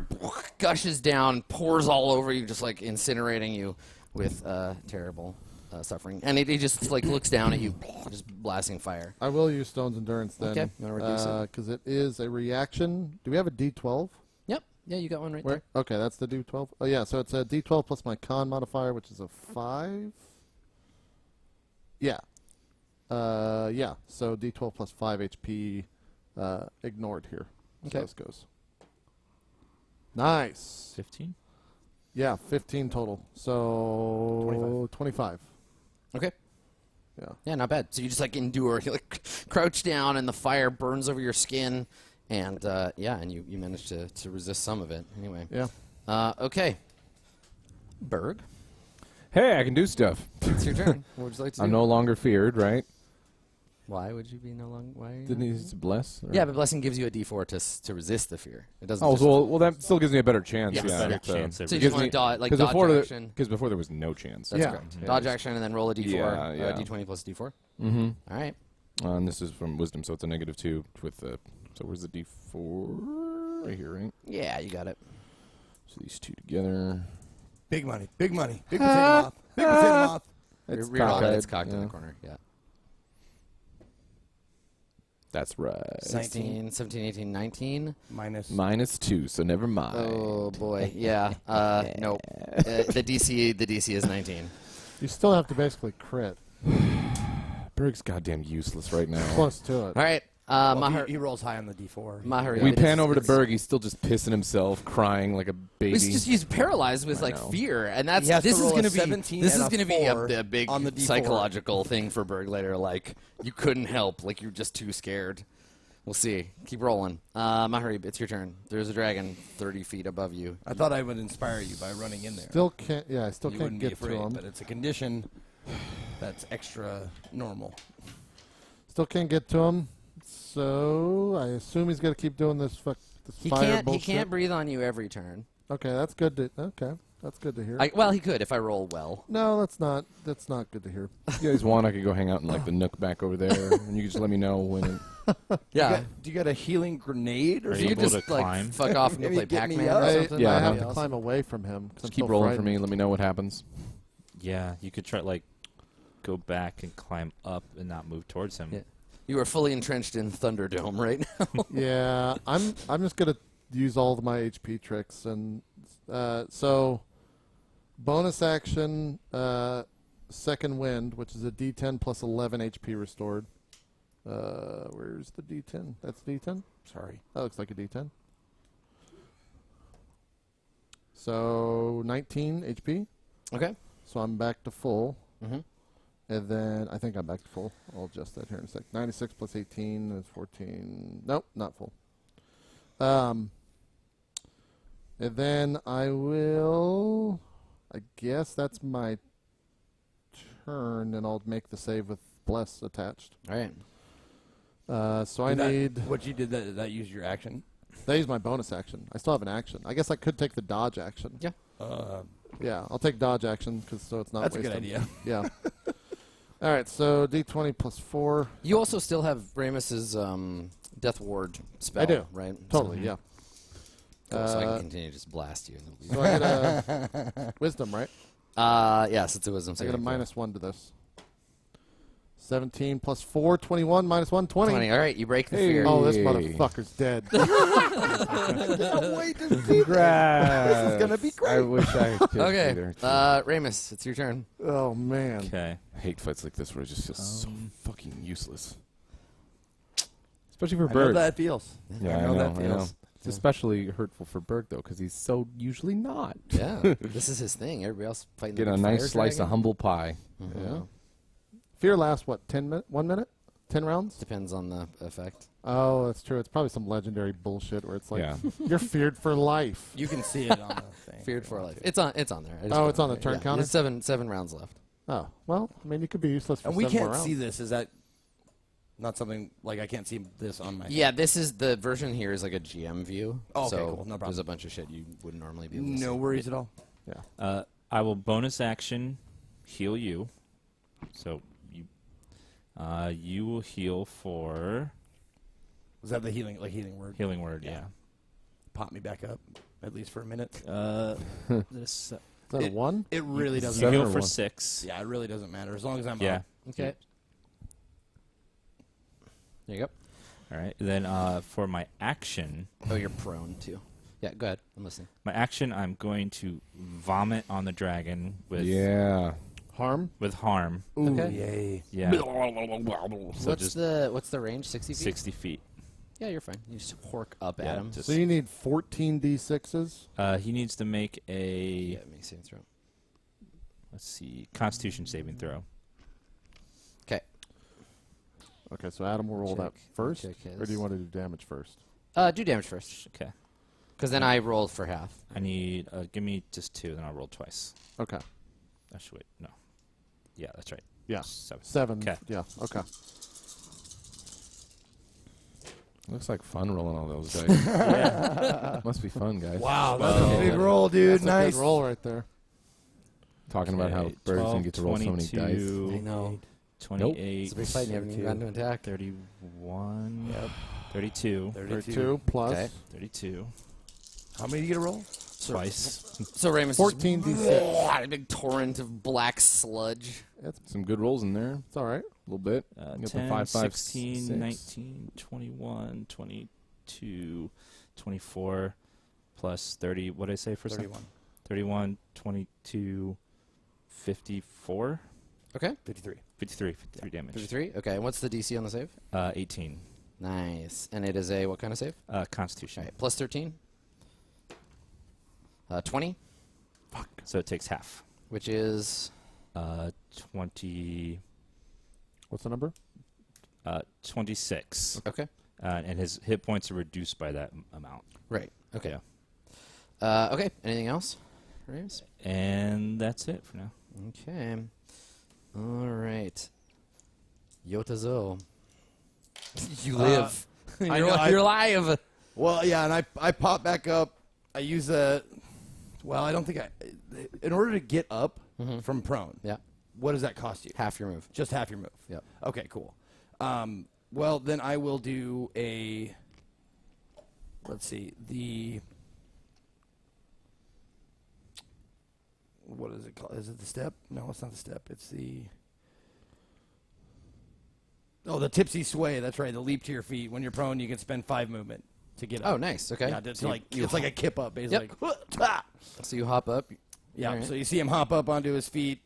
Speaker 1: gushes down, pours all over you, just like incinerating you with terrible suffering. And he just like looks down at you, just blasting fire.
Speaker 5: I will use Stone's Endurance then.
Speaker 1: Okay, you wanna reduce it?
Speaker 5: Because it is a reaction. Do we have a D12?
Speaker 1: Yep. Yeah, you got one right
Speaker 5: Where? Okay, that's the D12. Oh yeah, so it's a D12 plus my con modifier, which is a 5. Yeah. Yeah. So D12 plus 5 HP ignored here.
Speaker 1: Okay.
Speaker 5: So this goes. Nice.
Speaker 3: 15.
Speaker 5: Yeah, 15 total. So 25.
Speaker 1: Okay.
Speaker 5: Yeah.
Speaker 1: Yeah, not bad. So you just like endure. You like crouch down, and the fire burns over your skin, and and you manage to resist some of it. Anyway.
Speaker 5: Yeah.
Speaker 1: Okay. Berg,
Speaker 2: Hey, I can do stuff.
Speaker 1: it's your turn. What would you like to do?
Speaker 2: I'm no longer feared, right?
Speaker 1: Why would you be no longer? Why? Are you
Speaker 2: Didn't
Speaker 1: not
Speaker 2: he
Speaker 1: feared?
Speaker 2: just bless? Or-
Speaker 1: Yeah, but blessing gives you a D4 to resist the fear. It doesn't.
Speaker 2: Oh,
Speaker 1: just,
Speaker 2: well, that still gives me a better chance.
Speaker 1: Yes.
Speaker 2: Yeah,
Speaker 3: Better
Speaker 2: so-
Speaker 3: chance of
Speaker 1: So you
Speaker 2: gives
Speaker 1: just want
Speaker 2: me-
Speaker 1: to dodge, like
Speaker 2: 'cause
Speaker 1: dodge
Speaker 2: before
Speaker 1: action.
Speaker 2: Because before there was no chance.
Speaker 1: That's
Speaker 5: Yeah.
Speaker 1: correct. Dodge action and then roll a D4.
Speaker 2: Yeah, yeah.
Speaker 1: D20 plus D4.
Speaker 2: Mm-hmm.
Speaker 1: All right.
Speaker 2: And this is from wisdom, so it's a -2 with the. So where's the D4? Right here, right?
Speaker 1: Yeah, you got it.
Speaker 2: So these two together.
Speaker 4: Big money. Big money. Big potato moth. Big potato moth.
Speaker 2: It's
Speaker 1: Reroll it.
Speaker 2: cockeyed,
Speaker 1: It's cocked in
Speaker 2: yeah.
Speaker 1: the corner. Yeah.
Speaker 2: That's right.
Speaker 1: 16, 17, 18, 19.
Speaker 4: Minus.
Speaker 2: -2, so never mind.
Speaker 1: Oh boy. Yeah. Nope. The DC is 19.
Speaker 5: You still have to basically crit.
Speaker 2: Berg's goddamn useless right now.
Speaker 5: Close to it.
Speaker 1: All right.
Speaker 4: Well,
Speaker 1: Mahar.
Speaker 4: he rolls high on the D4.
Speaker 1: Mahari.
Speaker 2: We
Speaker 1: it's-
Speaker 2: pan over to
Speaker 1: it's-
Speaker 2: Berg. He's still just pissing himself, crying like a baby.
Speaker 1: He's paralyzed with
Speaker 2: I
Speaker 1: like
Speaker 2: know.
Speaker 1: fear, and that's
Speaker 4: He has
Speaker 1: this
Speaker 4: to
Speaker 1: is
Speaker 4: roll a
Speaker 1: going to be
Speaker 4: 17
Speaker 1: this
Speaker 4: and
Speaker 1: is
Speaker 4: a
Speaker 1: going to be
Speaker 4: 4
Speaker 1: a big
Speaker 4: on the D4.
Speaker 1: psychological thing for Berg later. Like you couldn't help, like you're just too scared. We'll see. Keep rolling. Mahari, it's your turn. There's a dragon 30 feet above you.
Speaker 4: I thought I would inspire you by running in there.
Speaker 5: Still can't. Yeah, I still
Speaker 4: you
Speaker 5: can't
Speaker 4: wouldn't be
Speaker 5: get to
Speaker 4: afraid,
Speaker 5: him.
Speaker 4: but it's a condition that's extra normal.
Speaker 5: Still can't get to him. So I assume he's gonna keep doing this. This
Speaker 1: He
Speaker 5: fire
Speaker 1: can't.
Speaker 5: bullshit.
Speaker 1: He can't breathe on you every turn.
Speaker 5: Okay, that's good to. Okay, that's good to hear.
Speaker 1: Well, he could if I roll well.
Speaker 5: No, that's not. That's not good to hear.
Speaker 2: If you guys want, I could go hang out in like the nook back over there, and you can just let me know when.
Speaker 1: Yeah.
Speaker 4: Do you got a healing grenade or
Speaker 3: Are
Speaker 1: So
Speaker 3: you
Speaker 1: you
Speaker 4: something?
Speaker 3: able
Speaker 1: just
Speaker 3: to
Speaker 1: like
Speaker 3: climb?
Speaker 1: fuck off and go
Speaker 4: Maybe
Speaker 1: play
Speaker 4: get me
Speaker 1: Pac-Man
Speaker 4: up.
Speaker 1: or
Speaker 5: I,
Speaker 1: something.
Speaker 2: Yeah,
Speaker 5: I have
Speaker 2: no.
Speaker 5: to climb away from him. 'cause I'm
Speaker 2: Just keep
Speaker 5: still
Speaker 2: rolling for
Speaker 5: frightened.
Speaker 2: me. Let me know what happens.
Speaker 3: Yeah, you could try like go back and climb up and not move towards him.
Speaker 1: Yeah. You are fully entrenched in Thunderdome right now.
Speaker 5: Yeah, I'm just gonna use all of my HP tricks, and so bonus action, second wind, which is a D10 plus 11 HP restored. Where's the D10? That's D10.
Speaker 4: Sorry.
Speaker 5: That looks like a D10. So 19 HP.
Speaker 1: Okay.
Speaker 5: So I'm back to full.
Speaker 1: Mm-hmm.
Speaker 5: And then I think I'm back to full. I'll adjust that here in a sec. 96 plus 18 is 14. Nope, not full. And then I will. I guess that's my turn, and I'll make the save with bless attached.
Speaker 1: All right.
Speaker 5: So I need.
Speaker 4: What you did that used your action.
Speaker 5: That is my bonus action. I still have an action. I guess I could take the dodge action.
Speaker 1: Yeah.
Speaker 5: Yeah, I'll take dodge action so it's not.
Speaker 4: That's a good
Speaker 5: wasted.
Speaker 4: idea.
Speaker 5: Yeah. All right, so D20 plus 4.
Speaker 1: You also still have Ramus's Death Ward spell.
Speaker 5: I do.
Speaker 1: Right?
Speaker 5: Totally,
Speaker 1: So,
Speaker 5: yeah.
Speaker 1: cool, so I can continue to just blast you.
Speaker 5: So I get a wisdom, right?
Speaker 1: Yes, it's a wisdom
Speaker 5: I
Speaker 1: saving
Speaker 5: get a
Speaker 1: throw.
Speaker 5: -1 to this. 17 plus 4, 21, -1, 20.
Speaker 1: 20. All right, you break the
Speaker 2: Hey.
Speaker 1: fear.
Speaker 5: Oh, this
Speaker 2: Hey.
Speaker 5: motherfucker's dead.
Speaker 4: Wait to see
Speaker 2: This
Speaker 4: is gonna be great.
Speaker 2: I wish I could. be
Speaker 1: Okay,
Speaker 2: there, too.
Speaker 1: Ramus, it's your turn.
Speaker 5: Oh, man.
Speaker 3: Okay.
Speaker 2: I hate fights like this where it just feels so fucking useless. Especially for
Speaker 4: I know
Speaker 2: Berg.
Speaker 4: that feels.
Speaker 2: Yeah,
Speaker 4: I know that
Speaker 2: I know.
Speaker 4: feels.
Speaker 2: It's especially hurtful for Berg though, because he's so usually not.
Speaker 1: Yeah, this is his thing. Everybody else fighting.
Speaker 2: Get
Speaker 1: the
Speaker 2: a
Speaker 1: fire
Speaker 2: nice slice
Speaker 1: dragon?
Speaker 2: of humble pie.
Speaker 1: Mhm.
Speaker 5: Yeah. Fear lasts, what, 1 minute? 10 rounds?
Speaker 1: Depends on the effect.
Speaker 5: Oh, that's true. It's probably some legendary bullshit where it's like,
Speaker 2: Yeah.
Speaker 5: you're feared for life.
Speaker 4: You can see it on the thing.
Speaker 1: Feared for life. It's on there. I just
Speaker 5: Oh,
Speaker 1: put
Speaker 5: it's
Speaker 1: it
Speaker 5: on the
Speaker 1: there.
Speaker 5: turn
Speaker 1: Yeah.
Speaker 5: counter?
Speaker 1: There's seven rounds left.
Speaker 5: Oh, well, I mean, you could be useless for
Speaker 4: And we
Speaker 5: 7 more
Speaker 4: can't
Speaker 5: rounds.
Speaker 4: see this. Is that not something like I can't see this on my?
Speaker 1: Yeah, this is the version here is like a GM view.
Speaker 4: Oh, okay,
Speaker 1: so
Speaker 4: cool. No problem.
Speaker 1: There's a bunch of shit you wouldn't normally be able to see.
Speaker 4: No worries at all.
Speaker 5: Yeah.
Speaker 3: I will bonus action heal you. So you will heal for
Speaker 4: Is that the healing word?
Speaker 3: healing word.
Speaker 4: Yeah.
Speaker 3: Yeah.
Speaker 4: Pop me back up, at least for a minute.
Speaker 3: This
Speaker 5: Is that a 1?
Speaker 4: It really doesn't.
Speaker 3: you
Speaker 2: Seven
Speaker 3: heal
Speaker 2: or
Speaker 3: for
Speaker 2: one?
Speaker 3: 6.
Speaker 4: Yeah, it really doesn't matter as long as I'm
Speaker 3: Yeah.
Speaker 4: up.
Speaker 1: Okay. There you go.
Speaker 3: All right. Then for my action,
Speaker 1: Oh, you're prone too. Yeah, go ahead. I'm listening.
Speaker 3: I'm going to vomit on the dragon with
Speaker 2: Yeah.
Speaker 5: Harm?
Speaker 3: with harm.
Speaker 4: Ooh,
Speaker 1: Okay.
Speaker 4: yay.
Speaker 3: Yeah. So
Speaker 1: What's the range? 60 feet.
Speaker 3: 60 feet.
Speaker 1: Yeah, you're fine. You just hork up
Speaker 3: Yeah,
Speaker 1: at him.
Speaker 3: just-
Speaker 5: So you need 14 d6s.
Speaker 3: He needs to make a
Speaker 1: Yeah, make saving throw.
Speaker 3: let's see, Constitution saving throw.
Speaker 1: Okay.
Speaker 5: Okay, so Adam will roll that
Speaker 1: Check-
Speaker 5: first,
Speaker 1: check his.
Speaker 5: or do you want to do damage first?
Speaker 1: Do damage first,
Speaker 3: Okay.
Speaker 1: because then I rolled for half.
Speaker 3: I need give me just 2, then I'll roll twice.
Speaker 5: Okay.
Speaker 3: Actually, wait, no. Yeah, that's right.
Speaker 5: Yeah.
Speaker 3: 7.
Speaker 5: 7.
Speaker 3: 'Kay.
Speaker 5: Yeah. Okay.
Speaker 2: Looks like fun rolling all those dice. Must be fun, guys.
Speaker 4: Wow, that's
Speaker 3: Well,
Speaker 4: a big roll, dude.
Speaker 5: That's
Speaker 4: Nice.
Speaker 5: a good roll right there.
Speaker 2: Talking about how
Speaker 3: Okay,
Speaker 2: birds
Speaker 3: 12,
Speaker 2: didn't get to roll so many dice.
Speaker 3: 22,
Speaker 1: I know.
Speaker 3: 28,
Speaker 1: It's a big fight. You haven't even gotten to attack.
Speaker 3: 31,
Speaker 4: Yep.
Speaker 3: 32,
Speaker 5: 32 plus
Speaker 1: Okay.
Speaker 3: 32,
Speaker 4: How many do you get a roll?
Speaker 3: twice.
Speaker 1: So Raymond's
Speaker 5: 14
Speaker 1: just,
Speaker 5: d6.
Speaker 1: a big torrent of black sludge.
Speaker 2: Some good rolls in there.
Speaker 5: It's all right.
Speaker 2: A little bit. You got the
Speaker 3: 10,
Speaker 2: 5, 5,
Speaker 3: 16,
Speaker 2: 6.
Speaker 3: 19, 21, 22, 24, plus 30. What did I say for
Speaker 4: 31.
Speaker 3: 31, 22, 54,
Speaker 1: Okay.
Speaker 4: 53.
Speaker 3: 53 damage.
Speaker 1: 53. Okay. And what's the DC on the save?
Speaker 3: 18.
Speaker 1: Nice. And it is a what kind of save?
Speaker 3: Constitution.
Speaker 1: All right. Plus 13. 20,
Speaker 3: So it takes half.
Speaker 1: which is
Speaker 3: 20,
Speaker 5: What's the number?
Speaker 3: 26.
Speaker 1: okay.
Speaker 3: And his hit points are reduced by that amount.
Speaker 1: Right. Okay.
Speaker 3: Yeah.
Speaker 1: Okay. Anything else? Rames?
Speaker 3: And that's it for now.
Speaker 1: Okay. All right. Yotazo. You live.
Speaker 4: I
Speaker 1: you're,
Speaker 4: know,
Speaker 1: you're alive.
Speaker 4: Well, yeah, and I pop back up. I use a. Well, I don't think I. In order to get up from prone,
Speaker 1: Yeah.
Speaker 4: what does that cost you?
Speaker 1: Half your move.
Speaker 4: Just half your move.
Speaker 1: Yep.
Speaker 4: Okay, cool. Well, then I will do a. Let's see. What is it called? Is it the step? No, it's not the step. It's the. Oh, the tipsy sway. That's right. The leap to your feet. When you're prone, you can spend 5 movement to get up.
Speaker 1: Oh, nice. Okay.
Speaker 4: Yeah, it's
Speaker 1: So
Speaker 4: like
Speaker 1: you
Speaker 4: it's like a kip up, basically.
Speaker 1: Yep.
Speaker 4: Like,
Speaker 1: So you hop up.
Speaker 4: yeah.
Speaker 1: All right.
Speaker 4: So you see him hop up onto his feet,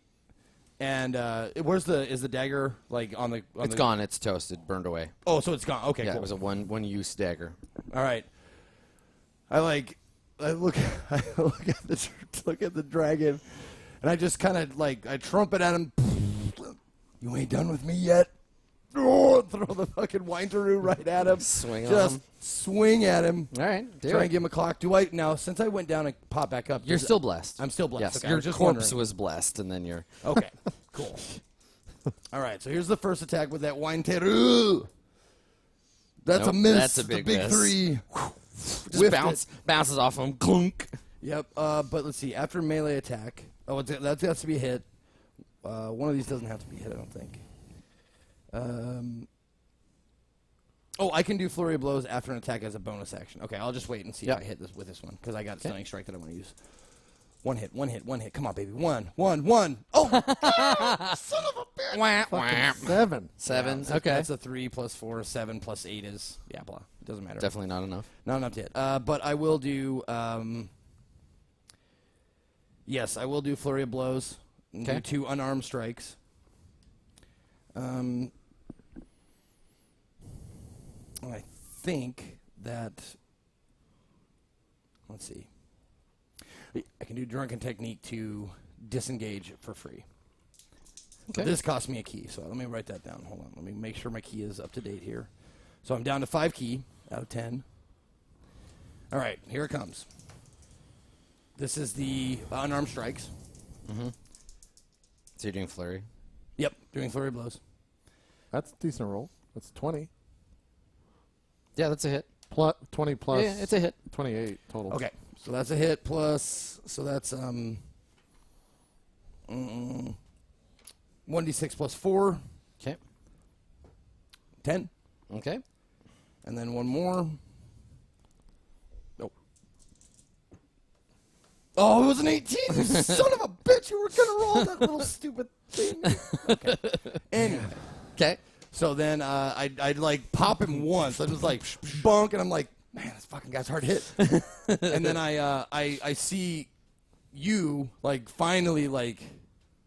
Speaker 4: and is the dagger like on the?
Speaker 1: It's gone. It's toasted. Burned away.
Speaker 4: Oh, so it's gone. Okay,
Speaker 1: Yeah,
Speaker 4: cool.
Speaker 1: it was a one use dagger.
Speaker 4: All right. I look at the dragon, and I just kind of I trumpet at him. You ain't done with me yet. Oh, throw the fucking Winteroo right at him.
Speaker 1: Swing on
Speaker 4: Just
Speaker 1: him.
Speaker 4: swing at him.
Speaker 1: All right. Do
Speaker 4: Try
Speaker 1: it.
Speaker 4: and give him a clock. Do I now? Since I went down and popped back up,
Speaker 1: You're still blessed.
Speaker 4: I'm still blessed.
Speaker 1: Yes.
Speaker 4: Okay, I
Speaker 1: Your
Speaker 4: was just
Speaker 1: corpse
Speaker 4: wondering.
Speaker 1: was blessed, and then you're.
Speaker 4: Okay, cool. All right, so here's the first attack with that Winteroo. That's
Speaker 1: Nope,
Speaker 4: a miss.
Speaker 1: that's a big miss.
Speaker 4: 3.
Speaker 1: Just
Speaker 4: Whiffed
Speaker 1: bounces off him. Clunk.
Speaker 4: Yep. But let's see. After melee attack, that has to be a hit. One of these doesn't have to be hit, I don't think. I can do flurry of blows after an attack as a bonus action. Okay, I'll just wait and see
Speaker 1: Yep.
Speaker 4: if I hit this with this one because I got stunning strike that I want to use. One hit. Come on, baby. One. Oh, son of a bitch!
Speaker 1: Wah, wah.
Speaker 5: 7.
Speaker 1: 7.
Speaker 4: Yeah,
Speaker 1: Okay.
Speaker 4: That's a 3 plus 4, 7 plus 8 is blah. It doesn't matter.
Speaker 1: Definitely not enough.
Speaker 4: Not enough to hit. But I will do. Yes, I will do flurry of blows. And
Speaker 1: Okay.
Speaker 4: do 2 unarmed strikes. I think that. Let's see. I can do drunken technique to disengage for free.
Speaker 1: Okay.
Speaker 4: This cost me a key, so let me write that down. Hold on. Let me make sure my key is up to date here. So I'm down to 5 key out of 10. All right, here it comes. This is the unarmed strikes.
Speaker 1: So you're doing flurry.
Speaker 4: Yep, doing flurry blows.
Speaker 5: That's a decent roll. That's 20.
Speaker 1: Yeah, that's a hit.
Speaker 5: 20 plus
Speaker 1: Yeah, it's a hit.
Speaker 5: 28 total.
Speaker 4: Okay, so that's a hit plus. So that's 1d6 plus 4,
Speaker 1: Okay.
Speaker 4: 10,
Speaker 1: Okay.
Speaker 4: and then one more. Nope. Oh, it was an 18. You son of a bitch! You were gonna roll that little stupid thing. Okay. Anyway.
Speaker 1: Okay.
Speaker 4: So then I'd like pop him once. I was like bunk, and I'm like, man, this fucking guy's hard to hit. And then I see you like finally like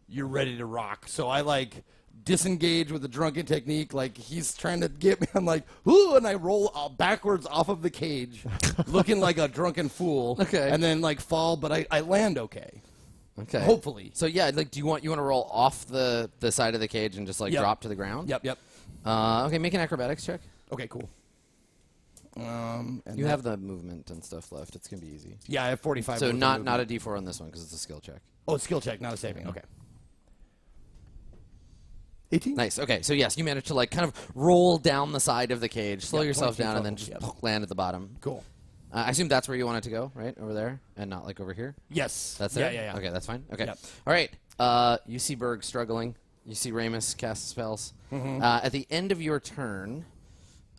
Speaker 4: you're ready to rock. So I like disengage with the drunken technique. Like he's trying to get me. I'm like, ooh, and I roll backwards off of the cage, looking like a drunken fool.
Speaker 1: Okay.
Speaker 4: And then like fall, but I land okay.
Speaker 1: Okay.
Speaker 4: Hopefully.
Speaker 1: So yeah, like, do you want to roll off the side of the cage and just like
Speaker 4: Yep.
Speaker 1: drop to the ground?
Speaker 4: Yep.
Speaker 1: Okay, make an acrobatics check.
Speaker 4: Okay, cool. And
Speaker 1: You
Speaker 4: that-
Speaker 1: have the movement and stuff left. It's gonna be easy.
Speaker 4: Yeah, I have 45.
Speaker 1: So
Speaker 4: worth of
Speaker 1: not
Speaker 4: movement.
Speaker 1: a D4 on this one because it's a skill check.
Speaker 4: Oh, skill check, not a saving. Okay. 18.
Speaker 1: Nice. Okay, so yes, you managed to like kind of roll down the side of the cage, slow
Speaker 4: Yep,
Speaker 1: yourself
Speaker 4: 20
Speaker 1: down, and then
Speaker 4: feet
Speaker 1: just
Speaker 4: total. Yep.
Speaker 1: land at the bottom.
Speaker 4: Cool.
Speaker 1: I assume that's where you wanted to go, right over there, and not like over here.
Speaker 4: Yes.
Speaker 1: That's
Speaker 4: yeah,
Speaker 1: it.
Speaker 4: Yeah.
Speaker 1: Okay, that's fine. Okay.
Speaker 4: Yep.
Speaker 1: All right. You see Berg struggling. You see Ramus cast spells.
Speaker 4: Mm-hmm.
Speaker 1: At the end of your turn,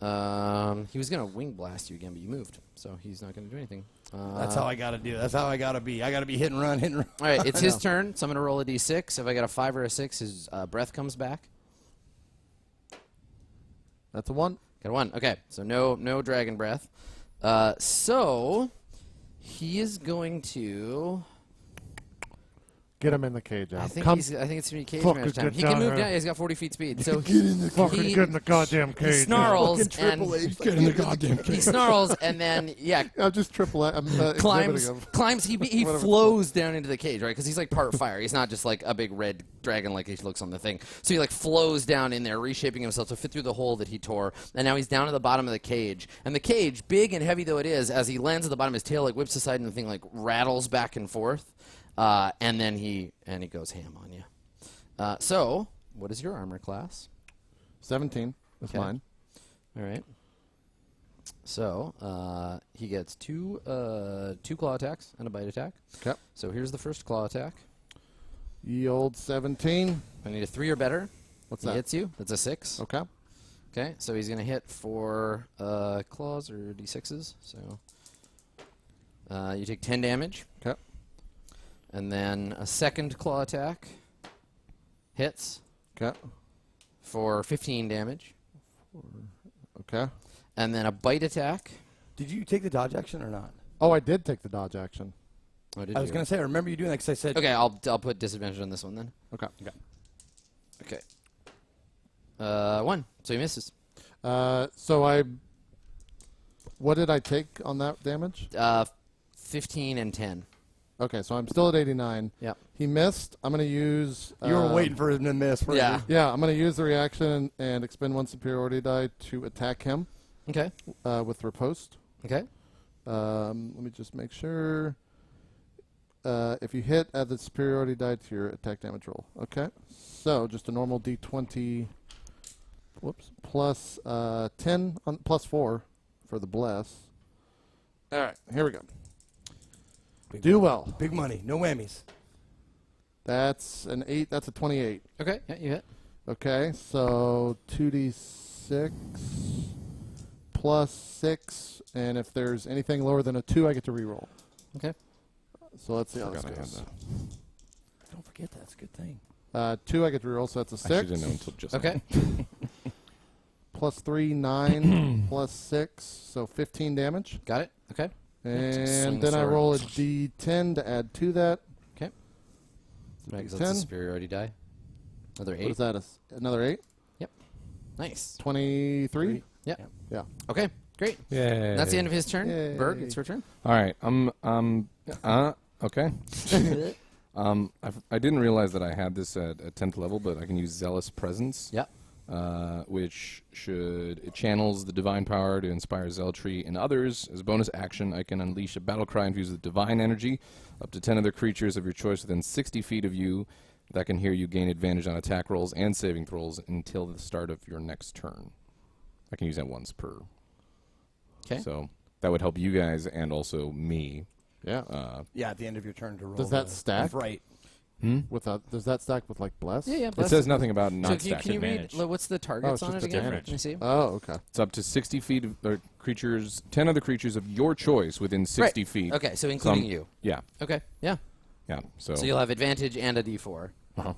Speaker 1: he was gonna wing blast you again, but you moved, so he's not gonna do anything.
Speaker 4: That's how I gotta do. That's how I gotta be. I gotta be hit and run, hit and run.
Speaker 1: All right, it's his turn, so I'm gonna roll a d6. If I got a 5 or a 6, his breath comes back.
Speaker 5: That's a 1.
Speaker 1: Got a 1. Okay, so no dragon breath. So he is going to.
Speaker 5: Get him in the cage, Al.
Speaker 1: I think
Speaker 5: Come
Speaker 1: it's gonna be cage
Speaker 5: fucking
Speaker 1: match time.
Speaker 5: get
Speaker 1: He can
Speaker 5: down
Speaker 1: move
Speaker 5: here.
Speaker 1: down. He's got 40 feet speed. So
Speaker 5: fucking
Speaker 1: he-
Speaker 5: get in the goddamn
Speaker 1: he
Speaker 5: cage.
Speaker 1: snarls
Speaker 4: Fucking Triple
Speaker 1: and
Speaker 4: H, get in the goddamn
Speaker 1: he
Speaker 4: cage.
Speaker 1: snarls and then
Speaker 5: I'm just triple. I'm
Speaker 1: climbs.
Speaker 5: exhibiting him.
Speaker 1: Climbs. He
Speaker 5: Whatever.
Speaker 1: flows down into the cage, right? Because he's like part fire. He's not just like a big red dragon like he looks on the thing. So he like flows down in there, reshaping himself to fit through the hole that he tore. And now he's down at the bottom of the cage. And the cage, big and heavy though it is, as he lands at the bottom, his tail like whips aside and the thing like rattles back and forth. And then he goes ham on you. So, what is your armor class?
Speaker 5: 17. That's
Speaker 1: Okay.
Speaker 5: mine.
Speaker 1: All right. So, he gets two claw attacks and a bite attack.
Speaker 5: Okay.
Speaker 1: So here's the first claw attack.
Speaker 5: Ye old 17.
Speaker 1: I need a 3 or better.
Speaker 5: What's
Speaker 1: He
Speaker 5: that?
Speaker 1: hits you. That's a 6.
Speaker 5: Okay.
Speaker 1: Okay, so he's going to hit for claws or d6s. So you take 10 damage.
Speaker 5: Okay.
Speaker 1: And then a second claw attack hits
Speaker 5: Okay.
Speaker 1: for 15 damage.
Speaker 5: Okay.
Speaker 1: And then a bite attack.
Speaker 4: Did you take the dodge action or not?
Speaker 5: Oh, I did take the dodge action.
Speaker 1: Oh, did
Speaker 4: I was
Speaker 1: you?
Speaker 4: gonna say, I remember you doing that because I said.
Speaker 1: Okay, I'll put disadvantage on this one then.
Speaker 5: Okay.
Speaker 1: Okay. 1. So he misses.
Speaker 5: What did I take on that damage?
Speaker 1: 15 and 10.
Speaker 5: Okay, so I'm still at 89.
Speaker 1: Yep.
Speaker 5: He missed. I'm going to use...
Speaker 4: You were waiting for him to miss. weren't
Speaker 1: Yeah.
Speaker 4: you?
Speaker 5: Yeah, I'm going to use the reaction and expend 1 superiority die to attack him
Speaker 1: Okay.
Speaker 5: with riposte.
Speaker 1: Okay.
Speaker 5: Let me just make sure. If you hit, add the superiority die to your attack damage roll. Okay. So just a normal d20. Whoops. Plus 10 plus 4 for the bless. All right. Here we go. Do well.
Speaker 4: Big money, no whammies.
Speaker 5: That's an 8. That's a 28.
Speaker 1: Okay. Yeah, you hit.
Speaker 5: Okay. So 2d6 plus 6, and if there's anything lower than a 2, I get to reroll.
Speaker 1: Okay.
Speaker 5: So let's see how this
Speaker 2: Forgot I had
Speaker 5: goes.
Speaker 2: that.
Speaker 4: Don't forget that. It's a good thing.
Speaker 5: 2, I get to reroll, so that's a 6.
Speaker 2: I didn't know until just now.
Speaker 1: Okay.
Speaker 5: Plus 3, 9, plus 6, so 15 damage.
Speaker 1: Got it. Okay.
Speaker 5: And
Speaker 1: Sling
Speaker 5: then I
Speaker 1: sword.
Speaker 5: roll a d10 to add to that.
Speaker 1: Okay.
Speaker 5: It's a
Speaker 1: Right, 'cause that's a
Speaker 5: D10.
Speaker 1: superiority die. Another 8.
Speaker 5: What is that? Another 8?
Speaker 1: Nice.
Speaker 5: 23?
Speaker 1: Yeah.
Speaker 5: Yeah.
Speaker 1: Okay. Great.
Speaker 2: Yeah.
Speaker 1: That's the end of his turn.
Speaker 5: Yay.
Speaker 1: Berg, it's your turn.
Speaker 2: All right. Okay. I didn't realize that I had this at 10th level, but I can use Zealous Presence.
Speaker 1: Yeah.
Speaker 2: Which it channels the divine power to inspire zealotry in others. As a bonus action, I can unleash a battle cry infused with divine energy. Up to 10 other creatures of your choice within 60 feet of you that can hear you gain advantage on attack rolls and saving throws until the start of your next turn. I can use that once per.
Speaker 1: Okay.
Speaker 2: So that would help you guys and also me.
Speaker 5: Yeah.
Speaker 4: Yeah, at the end of your turn to roll.
Speaker 5: Does that
Speaker 4: the
Speaker 5: stack?
Speaker 4: Right.
Speaker 5: Does that stack with, like, bless?
Speaker 1: Yeah.
Speaker 2: It says nothing about
Speaker 1: So
Speaker 2: not
Speaker 1: can you read
Speaker 3: advantage.
Speaker 1: what's the targets
Speaker 5: it's
Speaker 1: on it
Speaker 5: just
Speaker 1: again?
Speaker 3: advantage.
Speaker 1: Let me see.
Speaker 5: Oh, okay.
Speaker 2: It's up to 60 feet of creatures, 10 other creatures of your choice within 60
Speaker 1: Right.
Speaker 2: feet.
Speaker 1: Okay, so including
Speaker 2: Some-
Speaker 1: you.
Speaker 2: Yeah.
Speaker 1: Okay. Yeah.
Speaker 2: Yeah. So,
Speaker 1: So you'll have advantage and a d4.
Speaker 2: uh-huh.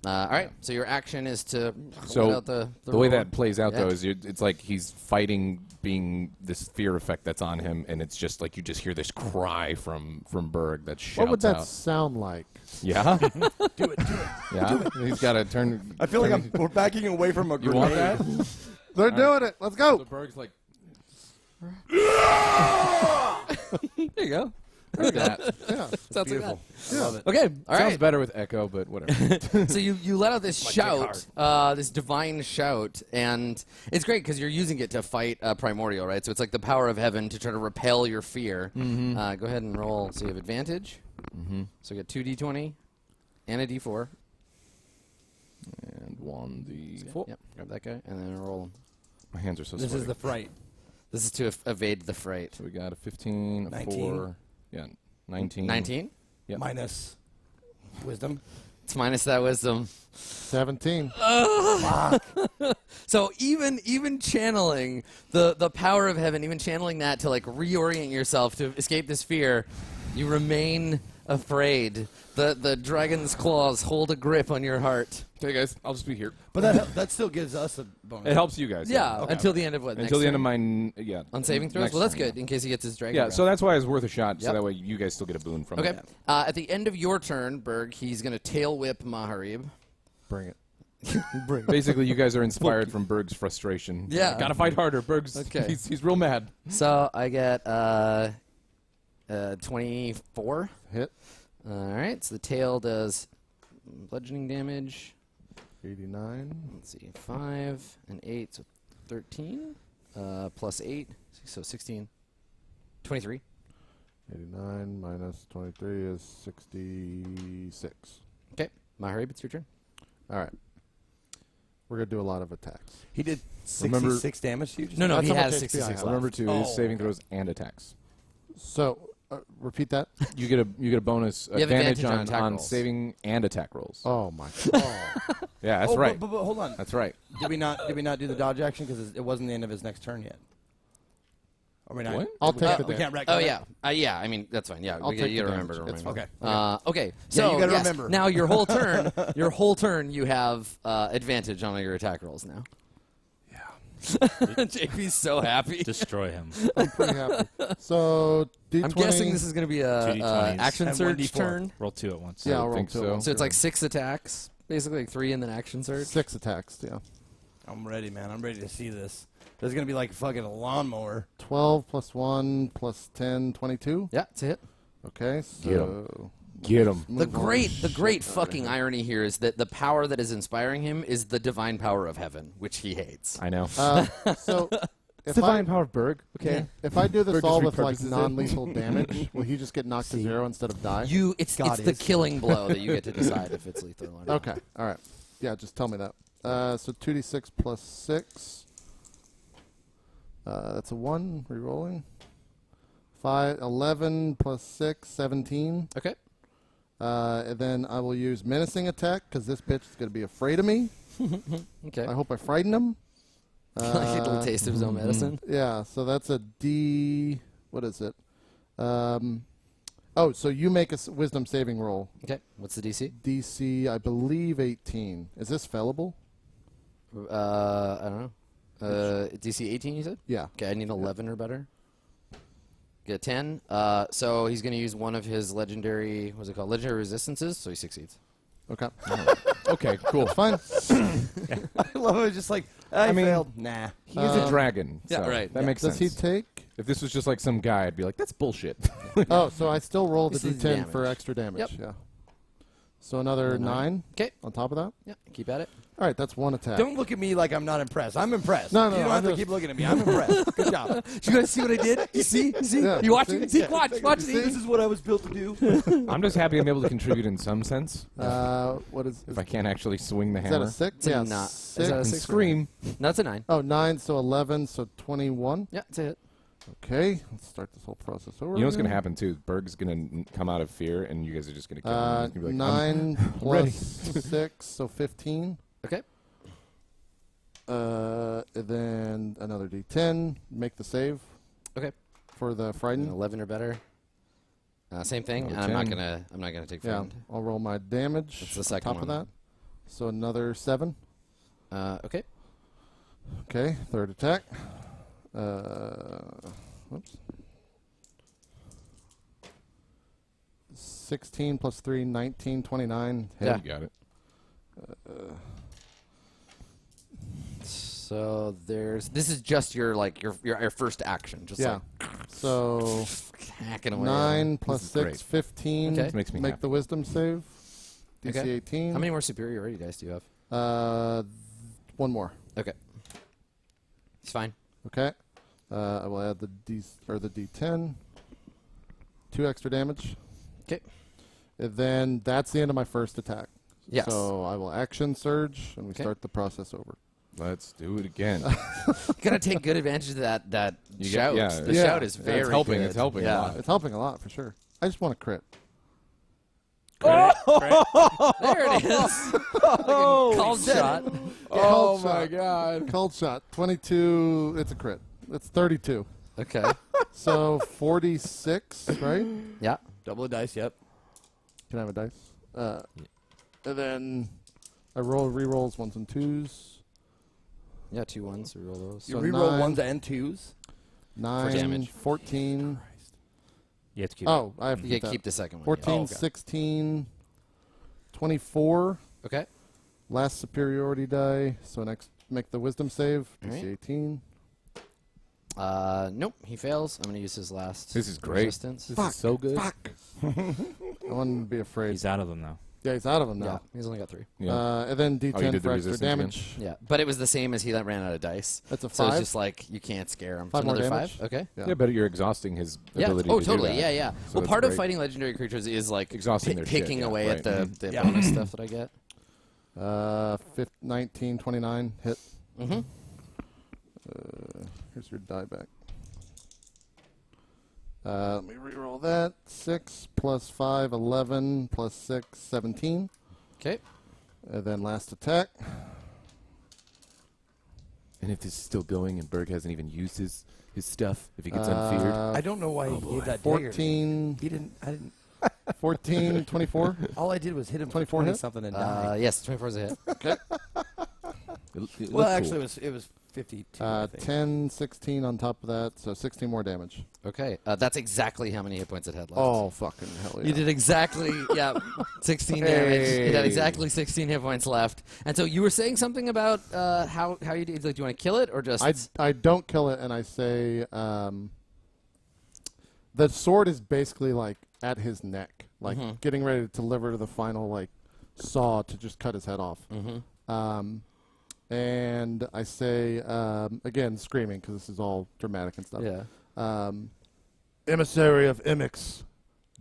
Speaker 1: All right. So your action is to
Speaker 2: So
Speaker 1: let out the
Speaker 2: way
Speaker 1: roar.
Speaker 2: that plays out
Speaker 1: Yeah.
Speaker 2: though is it's like he's fighting being this fear effect that's on him, and it's just like you just hear this cry from Berg that shouts
Speaker 5: What would that
Speaker 2: out.
Speaker 5: sound like?
Speaker 2: Yeah,
Speaker 4: Do it.
Speaker 2: yeah. He's got to turn.
Speaker 4: I feel like we're backing away from a
Speaker 2: You
Speaker 4: grenade.
Speaker 2: want that?
Speaker 5: They're doing it. Let's go.
Speaker 2: So Berg's like
Speaker 1: There you go.
Speaker 2: like that.
Speaker 5: Yeah.
Speaker 1: Sounds like that.
Speaker 4: I love it.
Speaker 1: Okay. All
Speaker 2: Sounds
Speaker 1: right.
Speaker 2: better with echo, but whatever.
Speaker 1: So you let out this shout, this divine shout, and it's great because you're using it to fight Primordial, right? So it's like the power of heaven to try to repel your fear. Go ahead and roll. So you have advantage. So you get 2d20 and a d4.
Speaker 2: And 1d4.
Speaker 1: Yep. Grab that guy and then roll.
Speaker 2: My hands are so
Speaker 4: This
Speaker 2: sweaty.
Speaker 4: is the fright.
Speaker 1: This is to evade the fright.
Speaker 2: So we got a 15, a
Speaker 4: 19.
Speaker 2: 4, yeah, 19.
Speaker 1: 19.
Speaker 2: Yep.
Speaker 4: Minus wisdom.
Speaker 1: It's minus that wisdom.
Speaker 5: 17.
Speaker 1: So even channeling the power of heaven, even channeling that to like reorient yourself to escape this fear, you remain afraid. The dragon's claws hold a grip on your heart.
Speaker 2: Okay, guys, I'll just be here.
Speaker 4: But that still gives us a bonus.
Speaker 2: It helps you guys.
Speaker 1: Yeah,
Speaker 2: Okay.
Speaker 1: until the end of what?
Speaker 2: Until
Speaker 1: next
Speaker 2: the end of
Speaker 1: turn?
Speaker 2: my
Speaker 1: On saving throws?
Speaker 2: next
Speaker 1: Well, that's
Speaker 2: turn,
Speaker 1: good in case he gets his dragon.
Speaker 2: Yeah,
Speaker 1: breath.
Speaker 2: so that's why it's worth a shot. So
Speaker 1: Yep.
Speaker 2: that way you guys still get a boon from
Speaker 1: Okay.
Speaker 2: it.
Speaker 1: At the end of your turn, Berg, he's going to tail whip Maharib.
Speaker 5: Bring it.
Speaker 2: Basically, you guys are inspired from Berg's frustration.
Speaker 1: Yeah.
Speaker 2: Gotta fight harder. Berg's
Speaker 1: Okay.
Speaker 2: he's real mad.
Speaker 1: So I get 24.
Speaker 5: Hit.
Speaker 1: All right, so the tail does bludgeoning damage.
Speaker 5: 89.
Speaker 1: Let's see, 5 and 8, so 13. Plus 8, so 16. 23.
Speaker 5: 89 minus 23 is 66.
Speaker 1: Okay, Maharib, it's your turn.
Speaker 5: All right. We're going to do a lot of attacks.
Speaker 4: He did
Speaker 2: Remember-
Speaker 4: 66 damage to you?
Speaker 1: No,
Speaker 5: That's
Speaker 1: he
Speaker 5: how
Speaker 1: has
Speaker 5: much HP I
Speaker 1: 66
Speaker 5: have.
Speaker 1: left.
Speaker 2: Remember to
Speaker 4: Oh,
Speaker 2: saving
Speaker 4: okay.
Speaker 2: throws and attacks.
Speaker 5: So, repeat that.
Speaker 2: You get a bonus
Speaker 1: You have
Speaker 2: advantage
Speaker 1: advantage on attack
Speaker 2: on
Speaker 1: rolls.
Speaker 2: saving and attack rolls.
Speaker 5: Oh, my God.
Speaker 2: Yeah, that's
Speaker 4: Oh,
Speaker 2: right.
Speaker 4: But hold on.
Speaker 2: That's right.
Speaker 4: Did we not do the dodge action because it wasn't the end of his next turn yet? Are we not?
Speaker 2: What?
Speaker 5: I'll
Speaker 4: we
Speaker 5: take
Speaker 4: can't-
Speaker 5: the
Speaker 4: We
Speaker 5: damage.
Speaker 4: can't
Speaker 1: Oh,
Speaker 4: retcon
Speaker 1: yeah.
Speaker 4: it?
Speaker 1: Yeah, I mean, that's fine. Yeah,
Speaker 5: I'll take
Speaker 1: you
Speaker 5: the
Speaker 1: gotta remember
Speaker 5: damage.
Speaker 1: to
Speaker 5: It's
Speaker 1: remember.
Speaker 5: fine.
Speaker 1: Okay.
Speaker 4: Yeah,
Speaker 1: So
Speaker 4: you gotta
Speaker 1: yes,
Speaker 4: remember.
Speaker 1: now your whole turn, you have advantage on all your attack rolls now. Yeah. JP's so happy.
Speaker 3: Destroy him.
Speaker 5: I'm pretty happy. So, D20.
Speaker 1: I'm guessing this is going to be a
Speaker 3: 2d20s
Speaker 1: action
Speaker 4: and
Speaker 1: surge
Speaker 4: 1d4.
Speaker 1: turn.
Speaker 3: Roll 2 at once.
Speaker 5: Yeah, I'll
Speaker 2: I
Speaker 5: roll
Speaker 2: think
Speaker 5: 2.
Speaker 2: so.
Speaker 1: So it's like 6 attacks, basically like 3 and then action surge.
Speaker 5: 6 attacks, yeah.
Speaker 4: I'm ready, man. I'm ready to see this. There's gonna be like fucking a lawnmower.
Speaker 5: 12 plus 1 plus 10, 22.
Speaker 1: Yeah, it's a hit.
Speaker 5: Okay, so
Speaker 2: Get him.
Speaker 1: The
Speaker 5: move on.
Speaker 1: great fucking irony here is that the power that is inspiring him is the divine power of heaven, which he hates.
Speaker 2: I know.
Speaker 5: So
Speaker 2: It's
Speaker 5: if
Speaker 2: divine
Speaker 5: I
Speaker 2: power of Berg. Okay.
Speaker 5: if I do this
Speaker 2: Berg
Speaker 5: all
Speaker 2: just
Speaker 5: with like
Speaker 2: repurposes it.
Speaker 5: non-lethal damage, will he just get knocked to 0 instead of die?
Speaker 1: It's
Speaker 4: God
Speaker 1: the
Speaker 4: is.
Speaker 1: killing blow that you get to decide if it's lethal or not.
Speaker 5: Okay, all right. Yeah, just tell me that. So 2d6 plus 6. That's a 1. Rerolling. 11 plus 6, 17.
Speaker 1: Okay.
Speaker 5: And then I will use menacing attack because this bitch is going to be afraid of me.
Speaker 1: Okay.
Speaker 5: I hope I frighten him.
Speaker 1: Like a little taste of his own medicine.
Speaker 5: Yeah, so that's a D. What is it? So you make a wisdom saving roll.
Speaker 1: Okay. What's the DC?
Speaker 5: DC, I believe 18. Is this fallible?
Speaker 1: I don't know. DC 18, you said?
Speaker 5: Yeah.
Speaker 1: Okay, I need 11 or better. Get 10. So he's going to use one of his legendary, what's it called? Legendary resistances, so he succeeds.
Speaker 5: Okay.
Speaker 2: Okay, cool.
Speaker 5: Fine.
Speaker 4: I love it. Just like I
Speaker 2: mean-
Speaker 4: failed. Nah.
Speaker 2: He's a dragon.
Speaker 1: yeah,
Speaker 2: so
Speaker 1: right.
Speaker 2: That makes
Speaker 5: Does
Speaker 2: sense.
Speaker 5: he take?
Speaker 2: If this was just like some guy, I'd be like, that's bullshit.
Speaker 5: Oh, so I still roll the
Speaker 1: This is
Speaker 5: D10 for
Speaker 1: damage.
Speaker 5: extra damage.
Speaker 1: Yep.
Speaker 5: Yeah. So another 9
Speaker 1: Okay.
Speaker 5: on top of that?
Speaker 1: Yeah, keep at it.
Speaker 5: All right, that's 1 attack.
Speaker 4: Don't look at me like I'm not impressed. I'm impressed.
Speaker 5: No,
Speaker 4: you don't
Speaker 5: I'm
Speaker 4: have to
Speaker 5: just-
Speaker 4: keep looking at me. I'm impressed. Good job.
Speaker 1: You guys see what I did? You see? You see?
Speaker 5: Yeah,
Speaker 1: You watching?
Speaker 5: see?
Speaker 1: See? Watch. Watch.
Speaker 5: see?
Speaker 1: This
Speaker 4: is what I was built to do.
Speaker 2: I'm just happy I'm able to contribute in some sense.
Speaker 5: What is
Speaker 2: If I can't actually swing the
Speaker 5: is that
Speaker 2: hammer
Speaker 5: a 6?
Speaker 1: It's a
Speaker 5: Yeah,
Speaker 1: not- is
Speaker 5: 6.
Speaker 1: that a
Speaker 2: and
Speaker 1: 6?
Speaker 2: scream.
Speaker 1: No, it's a 9.
Speaker 5: Oh, 9, so 11, so 21.
Speaker 1: Yeah, it's a hit.
Speaker 5: Okay, let's start this whole process over.
Speaker 2: You know what's going to
Speaker 5: again.
Speaker 2: happen, too? Berg's going to come out of fear, and you guys are just going to kill him. He's gonna be like,
Speaker 5: 9
Speaker 2: ready.
Speaker 5: plus 6, so 15.
Speaker 1: Okay.
Speaker 5: And then another D10. Make the save
Speaker 1: Okay.
Speaker 5: for the
Speaker 1: An
Speaker 5: frighten.
Speaker 1: 11 or better. Same thing.
Speaker 2: Another
Speaker 1: And I'm not
Speaker 2: 10.
Speaker 1: gonna. I'm not gonna take
Speaker 5: Yeah,
Speaker 1: frightened.
Speaker 5: I'll roll my damage.
Speaker 1: That's the
Speaker 5: on
Speaker 1: second
Speaker 5: top
Speaker 1: one.
Speaker 5: of that. So another 7.
Speaker 1: Okay.
Speaker 5: Okay, third attack. Whoops. 16 plus 3, 19, 29. Hit.
Speaker 1: Yeah.
Speaker 2: You got it.
Speaker 1: So this is just your your first action, just
Speaker 5: Yeah. So
Speaker 1: like hacking away.
Speaker 5: 9 plus
Speaker 2: is
Speaker 5: 6,
Speaker 2: great.
Speaker 5: 15.
Speaker 1: Okay.
Speaker 2: This makes me
Speaker 5: Make
Speaker 2: happy.
Speaker 5: the wisdom save. DC
Speaker 1: Okay.
Speaker 5: 18.
Speaker 1: How many more superiority dice do you have?
Speaker 5: 1 more.
Speaker 1: Okay. It's fine.
Speaker 5: Okay. I will add the D10. 2 extra damage.
Speaker 1: Okay.
Speaker 5: And then that's the end of my first attack.
Speaker 1: Yes.
Speaker 5: So I will action surge, and we
Speaker 1: Okay.
Speaker 5: start the process over.
Speaker 2: Let's do it again.
Speaker 1: You gotta take good advantage of that
Speaker 2: You
Speaker 1: shout.
Speaker 2: get- yeah.
Speaker 1: The
Speaker 5: Yeah.
Speaker 1: shout is
Speaker 2: Yeah,
Speaker 1: very
Speaker 2: it's helping.
Speaker 1: good.
Speaker 2: It's helping a
Speaker 1: yeah.
Speaker 2: lot.
Speaker 5: It's helping a lot, for sure. I just want to crit.
Speaker 1: There it is. Called shot.
Speaker 2: Oh
Speaker 5: Cold
Speaker 2: my
Speaker 5: shot.
Speaker 2: god.
Speaker 5: Cold shot. 22. It's a crit. It's 32.
Speaker 1: Okay.
Speaker 5: So 46, right?
Speaker 1: Yeah.
Speaker 4: Double the dice. Yep.
Speaker 5: Can I have a dice? And then I re-rolls 1s and 2s.
Speaker 1: Yeah, 2 1s. We roll those.
Speaker 4: You
Speaker 5: So
Speaker 4: reroll
Speaker 5: 9.
Speaker 4: 1s and 2s.
Speaker 5: 9,
Speaker 1: damage.
Speaker 5: 14.
Speaker 3: You have to keep
Speaker 5: Oh, I have to
Speaker 1: You
Speaker 5: keep
Speaker 1: gotta
Speaker 5: that.
Speaker 1: keep the second one.
Speaker 5: 14,
Speaker 1: yeah.
Speaker 4: okay.
Speaker 5: 16, 24.
Speaker 1: Okay.
Speaker 5: Last superiority die. So next, make the wisdom save. DC
Speaker 1: Alright.
Speaker 5: 18.
Speaker 1: Nope, he fails. I'm gonna use his last.
Speaker 2: This is great.
Speaker 1: Resistance.
Speaker 2: This is so good.
Speaker 5: Fuck. I wouldn't be afraid.
Speaker 3: He's out of them now.
Speaker 5: Yeah, he's out of them
Speaker 1: Yeah,
Speaker 5: now.
Speaker 1: he's only got 3.
Speaker 2: Yeah.
Speaker 5: And then
Speaker 2: Oh, you
Speaker 5: D10
Speaker 2: did
Speaker 5: for
Speaker 2: the
Speaker 5: extra
Speaker 2: resistance
Speaker 5: damage.
Speaker 1: Yeah, but it was the same as he that ran out of dice.
Speaker 5: That's a
Speaker 1: So
Speaker 5: 5.
Speaker 1: it's just like you can't scare him.
Speaker 5: 5
Speaker 1: so
Speaker 5: more
Speaker 1: another
Speaker 5: damage.
Speaker 1: 5. Okay.
Speaker 5: Yeah.
Speaker 2: Yeah, but you're exhausting his
Speaker 1: Yeah.
Speaker 2: ability
Speaker 1: Oh,
Speaker 2: to do
Speaker 1: totally.
Speaker 2: that.
Speaker 1: Yeah, yeah.
Speaker 2: So
Speaker 1: Well,
Speaker 2: that's
Speaker 1: part of
Speaker 2: great.
Speaker 1: fighting legendary creatures is like
Speaker 2: Exhausting their shit,
Speaker 1: picking
Speaker 2: yeah,
Speaker 1: away
Speaker 2: right.
Speaker 1: at the
Speaker 4: Yeah.
Speaker 1: bonus stuff that I get.
Speaker 5: 19, 29. Hit.
Speaker 1: Mm-hmm.
Speaker 5: Here's your die back. Let me reroll that. 6 plus 5, 11 plus 6, 17.
Speaker 1: Okay.
Speaker 5: And then last attack.
Speaker 2: And if this is still going and Berg hasn't even used his stuff, if he gets unfeared.
Speaker 4: I don't know why he gave that dagger.
Speaker 5: 14,
Speaker 4: He didn't. I didn't.
Speaker 5: 14, 24.
Speaker 4: All I did was hit him
Speaker 5: 24
Speaker 4: for 20
Speaker 5: hit?
Speaker 4: something and die.
Speaker 1: Yes, 24 is a hit.
Speaker 2: It
Speaker 4: Well,
Speaker 2: looked
Speaker 4: actually,
Speaker 2: cool.
Speaker 4: it was 52. I think.
Speaker 5: 10, 16 on top of that, so 16 more damage.
Speaker 1: Okay. That's exactly how many hit points it had left.
Speaker 5: Oh, fucking hell yeah.
Speaker 1: You did exactly, 16 damage. It had exactly 16 hit points left. And so you were saying something about how you did. Like, do you want to kill it or just?
Speaker 5: I don't kill it, and I say the sword is basically like at his neck, like getting ready to deliver the final like saw to just cut his head off. And I say again, screaming because this is all dramatic and stuff.
Speaker 1: Yeah.
Speaker 5: Emissary of Imix,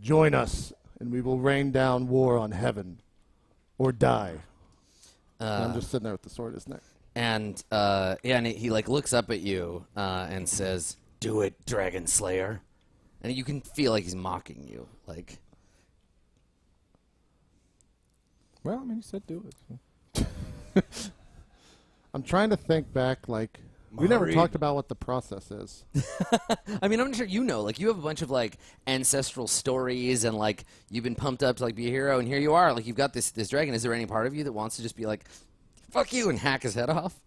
Speaker 5: join us, and we will rain down war on heaven, or die. And I'm just sitting there with the sword at his neck.
Speaker 1: And he like looks up at you and says, "Do it, Dragon Slayer." And you can feel like he's mocking you. Like,
Speaker 2: Well, I mean, you said do it.
Speaker 5: I'm trying to think back, like, we never
Speaker 4: Mari.
Speaker 5: talked about what the process is.
Speaker 1: I mean, I'm sure you know. Like, you have a bunch of like ancestral stories, and like you've been pumped up to like be a hero, and here you are. Like, you've got this dragon. Is there any part of you that wants to just be like, "Fuck you," and hack his head off?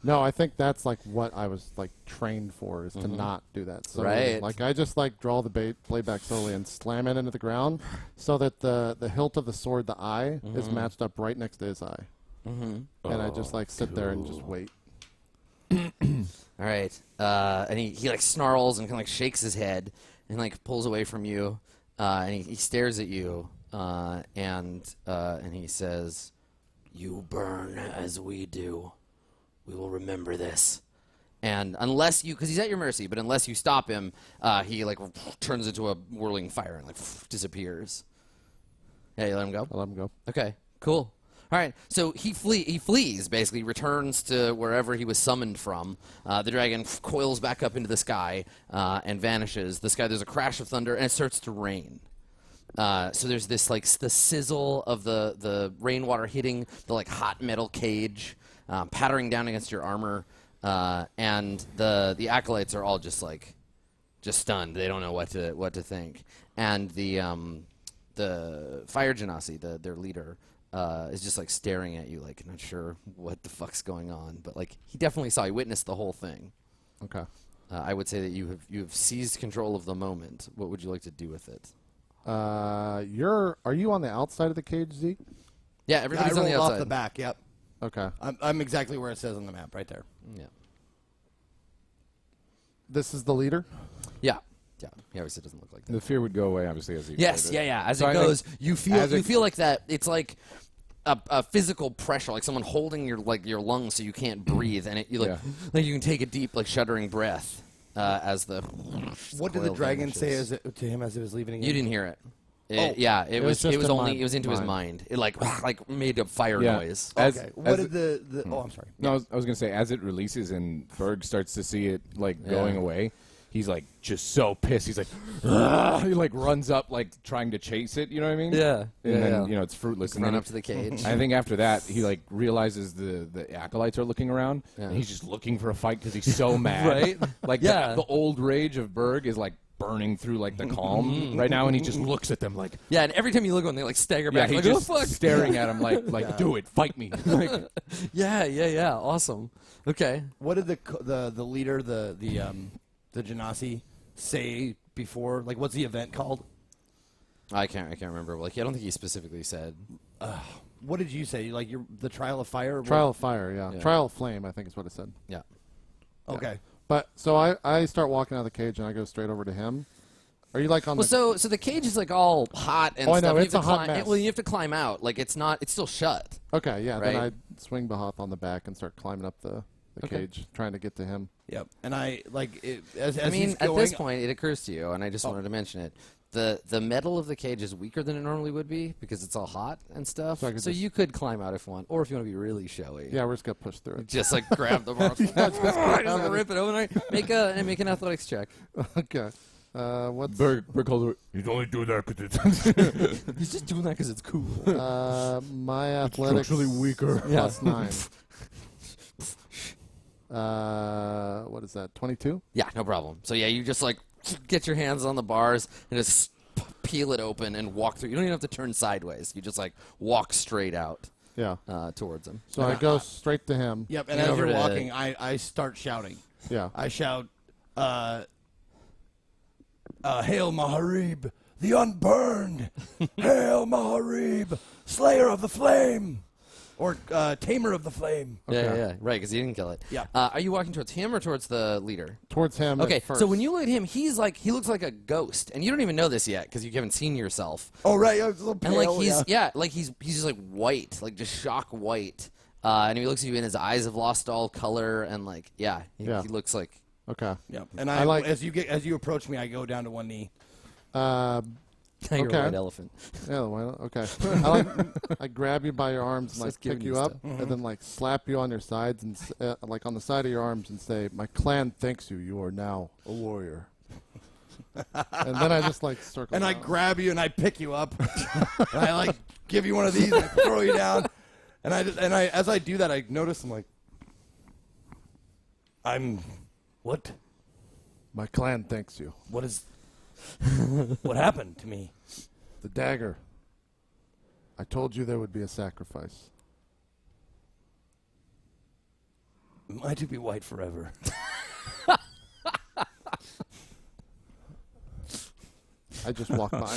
Speaker 5: No, I think that's like what I was like trained for is to not do that. So
Speaker 1: Right.
Speaker 5: like I just like draw the blade back slowly and slam it into the ground so that the hilt of the sword, the eye, is matched up right next to his eye. And I just like sit there and just wait.
Speaker 1: All right. And he like snarls and kind of like shakes his head and like pulls away from you. And he stares at you. And he says, "You burn as we do. We will remember this." And unless you, because he's at your mercy, but unless you stop him, he like turns into a whirling fire and like disappears. Yeah, you let him go?
Speaker 5: I let him go.
Speaker 1: Okay, cool. All right, so he flees, basically, returns to wherever he was summoned from. The dragon coils back up into the sky and vanishes. There's a crash of thunder, and it starts to rain. So there's this, like, the sizzle of the rainwater hitting the, like, hot metal cage, pattering down against your armor, and the acolytes are all just stunned. They don't know what to think. And the Fire Genasi, their leader, is just like staring at you, like not sure what the fuck's going on, but like he definitely saw. He witnessed the whole thing.
Speaker 5: Okay.
Speaker 1: I would say that you have seized control of the moment. What would you like to do with it?
Speaker 5: Are you on the outside of the cage, Zeke?
Speaker 1: Yeah,
Speaker 4: I
Speaker 1: everybody's on
Speaker 4: rolled
Speaker 1: the outside.
Speaker 4: off the back. Yep.
Speaker 5: Okay.
Speaker 4: I'm exactly where it says on the map, right there.
Speaker 1: Yeah.
Speaker 5: This is the leader?
Speaker 1: Yeah. Yeah. He obviously doesn't look like that.
Speaker 2: The fear would go away, obviously, as he
Speaker 1: Yes,
Speaker 2: played it.
Speaker 1: yeah. As
Speaker 2: So
Speaker 1: it
Speaker 2: I
Speaker 1: goes,
Speaker 2: think
Speaker 1: you feel
Speaker 2: as it-
Speaker 1: like that. It's like a physical pressure, like someone holding your lungs so you can't breathe, and you
Speaker 2: Yeah.
Speaker 1: like you can take a deep shuddering breath as the.
Speaker 4: What did the
Speaker 1: coil
Speaker 4: dragon say
Speaker 1: vanishes.
Speaker 4: to him as it was leaving?
Speaker 1: You didn't hear it.
Speaker 4: Oh.
Speaker 1: Yeah, it was
Speaker 5: just in
Speaker 1: only
Speaker 5: my
Speaker 1: it was into his
Speaker 5: mind.
Speaker 1: mind. It like made a fire
Speaker 2: Yeah.
Speaker 1: noise.
Speaker 2: As-
Speaker 4: Okay.
Speaker 2: as
Speaker 4: What
Speaker 2: it-
Speaker 4: did the? Oh, I'm sorry.
Speaker 2: No, I was going to say, as it releases and Berg starts to see it, like, going away, he's, like, just so pissed. He's like, "Ugh!" He, like, runs up, like, trying to chase it, you know what I mean?
Speaker 1: Yeah.
Speaker 2: And then, you know, it's fruitless. And
Speaker 1: Run
Speaker 2: then
Speaker 1: up to the cage.
Speaker 2: I think after that, he, like, realizes the acolytes are looking around,
Speaker 1: Yeah.
Speaker 2: and he's just looking for a fight because he's so mad.
Speaker 1: Right?
Speaker 2: Like,
Speaker 1: Yeah.
Speaker 2: the old rage of Berg is, like, burning through, like, the calm right now, and he just looks at them like,
Speaker 1: Yeah, and every time you look at them, they like stagger
Speaker 2: yeah,
Speaker 1: back.
Speaker 2: he's
Speaker 1: Like,
Speaker 2: just
Speaker 1: oh fuck!
Speaker 2: staring at him like, do it, fight me. Like,
Speaker 1: Yeah. Awesome. Okay.
Speaker 4: What did the leader, the Genasi, say before? Like, what's the event called?
Speaker 1: I can't remember. Like, I don't think he specifically said.
Speaker 4: What did you say? Like, the trial of fire?
Speaker 5: Trial of fire, yeah.
Speaker 1: Yeah.
Speaker 5: Trial of flame, I think is what it said.
Speaker 1: Yeah.
Speaker 4: Okay.
Speaker 5: But so I start walking out of the cage and I go straight over to him. Are you like on
Speaker 1: Well,
Speaker 5: the?
Speaker 1: so the cage is like all hot and
Speaker 5: Oh, I
Speaker 1: stuff.
Speaker 5: know,
Speaker 1: You
Speaker 5: it's
Speaker 1: have to
Speaker 5: a hot
Speaker 1: climb,
Speaker 5: mess.
Speaker 1: Well, you have to climb out. Like it's still shut.
Speaker 5: Okay, yeah. Then I
Speaker 1: Right.
Speaker 5: swing Bahath on the back and start climbing up the
Speaker 1: Okay.
Speaker 5: cage, trying to get to him.
Speaker 4: Yep. And I like it, as
Speaker 1: I mean,
Speaker 4: he's
Speaker 1: at
Speaker 4: going,
Speaker 1: this point, it occurs to you, and I just wanted to mention it. The metal of the cage is weaker than it normally would be because it's all hot and stuff.
Speaker 5: So I could just-
Speaker 1: you could climb out if you want, or if you want to be really showy.
Speaker 5: Yeah, we're just gonna push through it.
Speaker 1: Just like grab the bar, just rip it open. Make an athletics check.
Speaker 5: Okay. What's
Speaker 2: Berg calls it, he's only doing that because it's
Speaker 1: He's just doing that because it's cool.
Speaker 5: my athletics?
Speaker 2: structurally weaker.
Speaker 5: Plus 9. What is that? 22.
Speaker 1: Yeah, no problem. So yeah, you just like get your hands on the bars and just peel it open and walk through. You don't even have to turn sideways. You just like walk straight out
Speaker 5: Yeah.
Speaker 1: towards him.
Speaker 5: So I go straight to him.
Speaker 4: Yep. And
Speaker 1: Get
Speaker 4: as
Speaker 1: over
Speaker 4: you're
Speaker 1: to-
Speaker 4: walking, I start shouting.
Speaker 5: Yeah.
Speaker 4: I shout, "Hail Maharib, the unburned! Hail Maharib, slayer of the flame, or tamer of the flame."
Speaker 1: Yeah, right, because he didn't kill it.
Speaker 4: Yeah.
Speaker 1: Are you walking towards him or towards the leader?
Speaker 5: Towards him.
Speaker 1: Okay,
Speaker 5: at first.
Speaker 1: so when you look at him, he looks like a ghost, and you don't even know this yet because you haven't seen yourself.
Speaker 4: Oh right, I was a little
Speaker 1: And
Speaker 4: pale.
Speaker 1: like he's just like white, like just shock white. And if he looks at you, and his eyes have lost all color, and like he looks like.
Speaker 5: Okay.
Speaker 4: Yeah. And
Speaker 5: I like-
Speaker 4: as you approach me, I go down to one knee.
Speaker 1: You're a
Speaker 5: Okay.
Speaker 1: white elephant.
Speaker 5: Yeah. Why not? Okay. I grab you by your arms and like
Speaker 1: Starts giving
Speaker 5: pick
Speaker 1: you
Speaker 5: you up,
Speaker 1: stuff.
Speaker 5: and then like slap you on your sides and like on the side of your arms and say, "My clan thanks you. You are now a warrior." And then I just like circle.
Speaker 4: And I
Speaker 5: around.
Speaker 4: grab you and I pick you up. And I like give you one of these and I throw you down. And I as I do that, I notice I'm what?
Speaker 5: My clan thanks you.
Speaker 4: What is what happened to me?
Speaker 5: The dagger. I told you there would be a sacrifice.
Speaker 4: Am I to be white forever?
Speaker 5: I just walk by.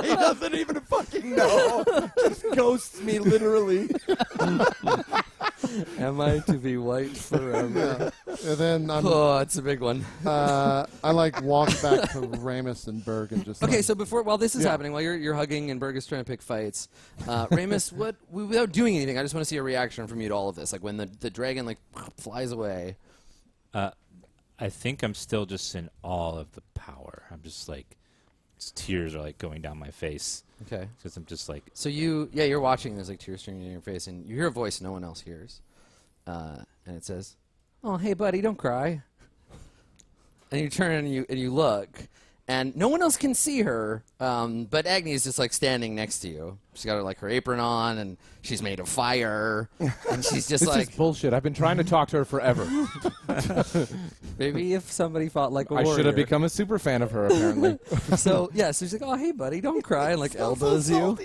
Speaker 4: He doesn't even fucking know. Just ghosts me literally.
Speaker 1: Am I to be white forever?
Speaker 5: And then
Speaker 1: Oh, it's a big one.
Speaker 5: I like walk back to Ramus and Berg and just
Speaker 1: Okay,
Speaker 5: like,
Speaker 1: so while this is
Speaker 5: Yeah.
Speaker 1: happening, while you're hugging and Berg is trying to pick fights, Ramus, without doing anything, I just want to see a reaction from you to all of this. Like when the dragon like flies away.
Speaker 3: I think I'm still just in awe of the power. I'm just like, tears are like going down my face
Speaker 1: Okay.
Speaker 3: because I'm just like,
Speaker 1: So you're watching. There's like tears streaming down your face, and you hear a voice no one else hears, and it says, "Oh, hey, buddy, don't cry." And you turn and you look, and no one else can see her, but Agni's just like standing next to you. She's got her apron on, and she's made of fire, and she's just
Speaker 2: This
Speaker 1: like,
Speaker 2: is bullshit. I've been trying to talk to her forever.
Speaker 1: maybe if somebody fought like a
Speaker 2: I
Speaker 1: warrior.
Speaker 2: should have become a super fan of her, apparently.
Speaker 1: So she's like, "Oh, hey, buddy, don't cry," and like elbows you.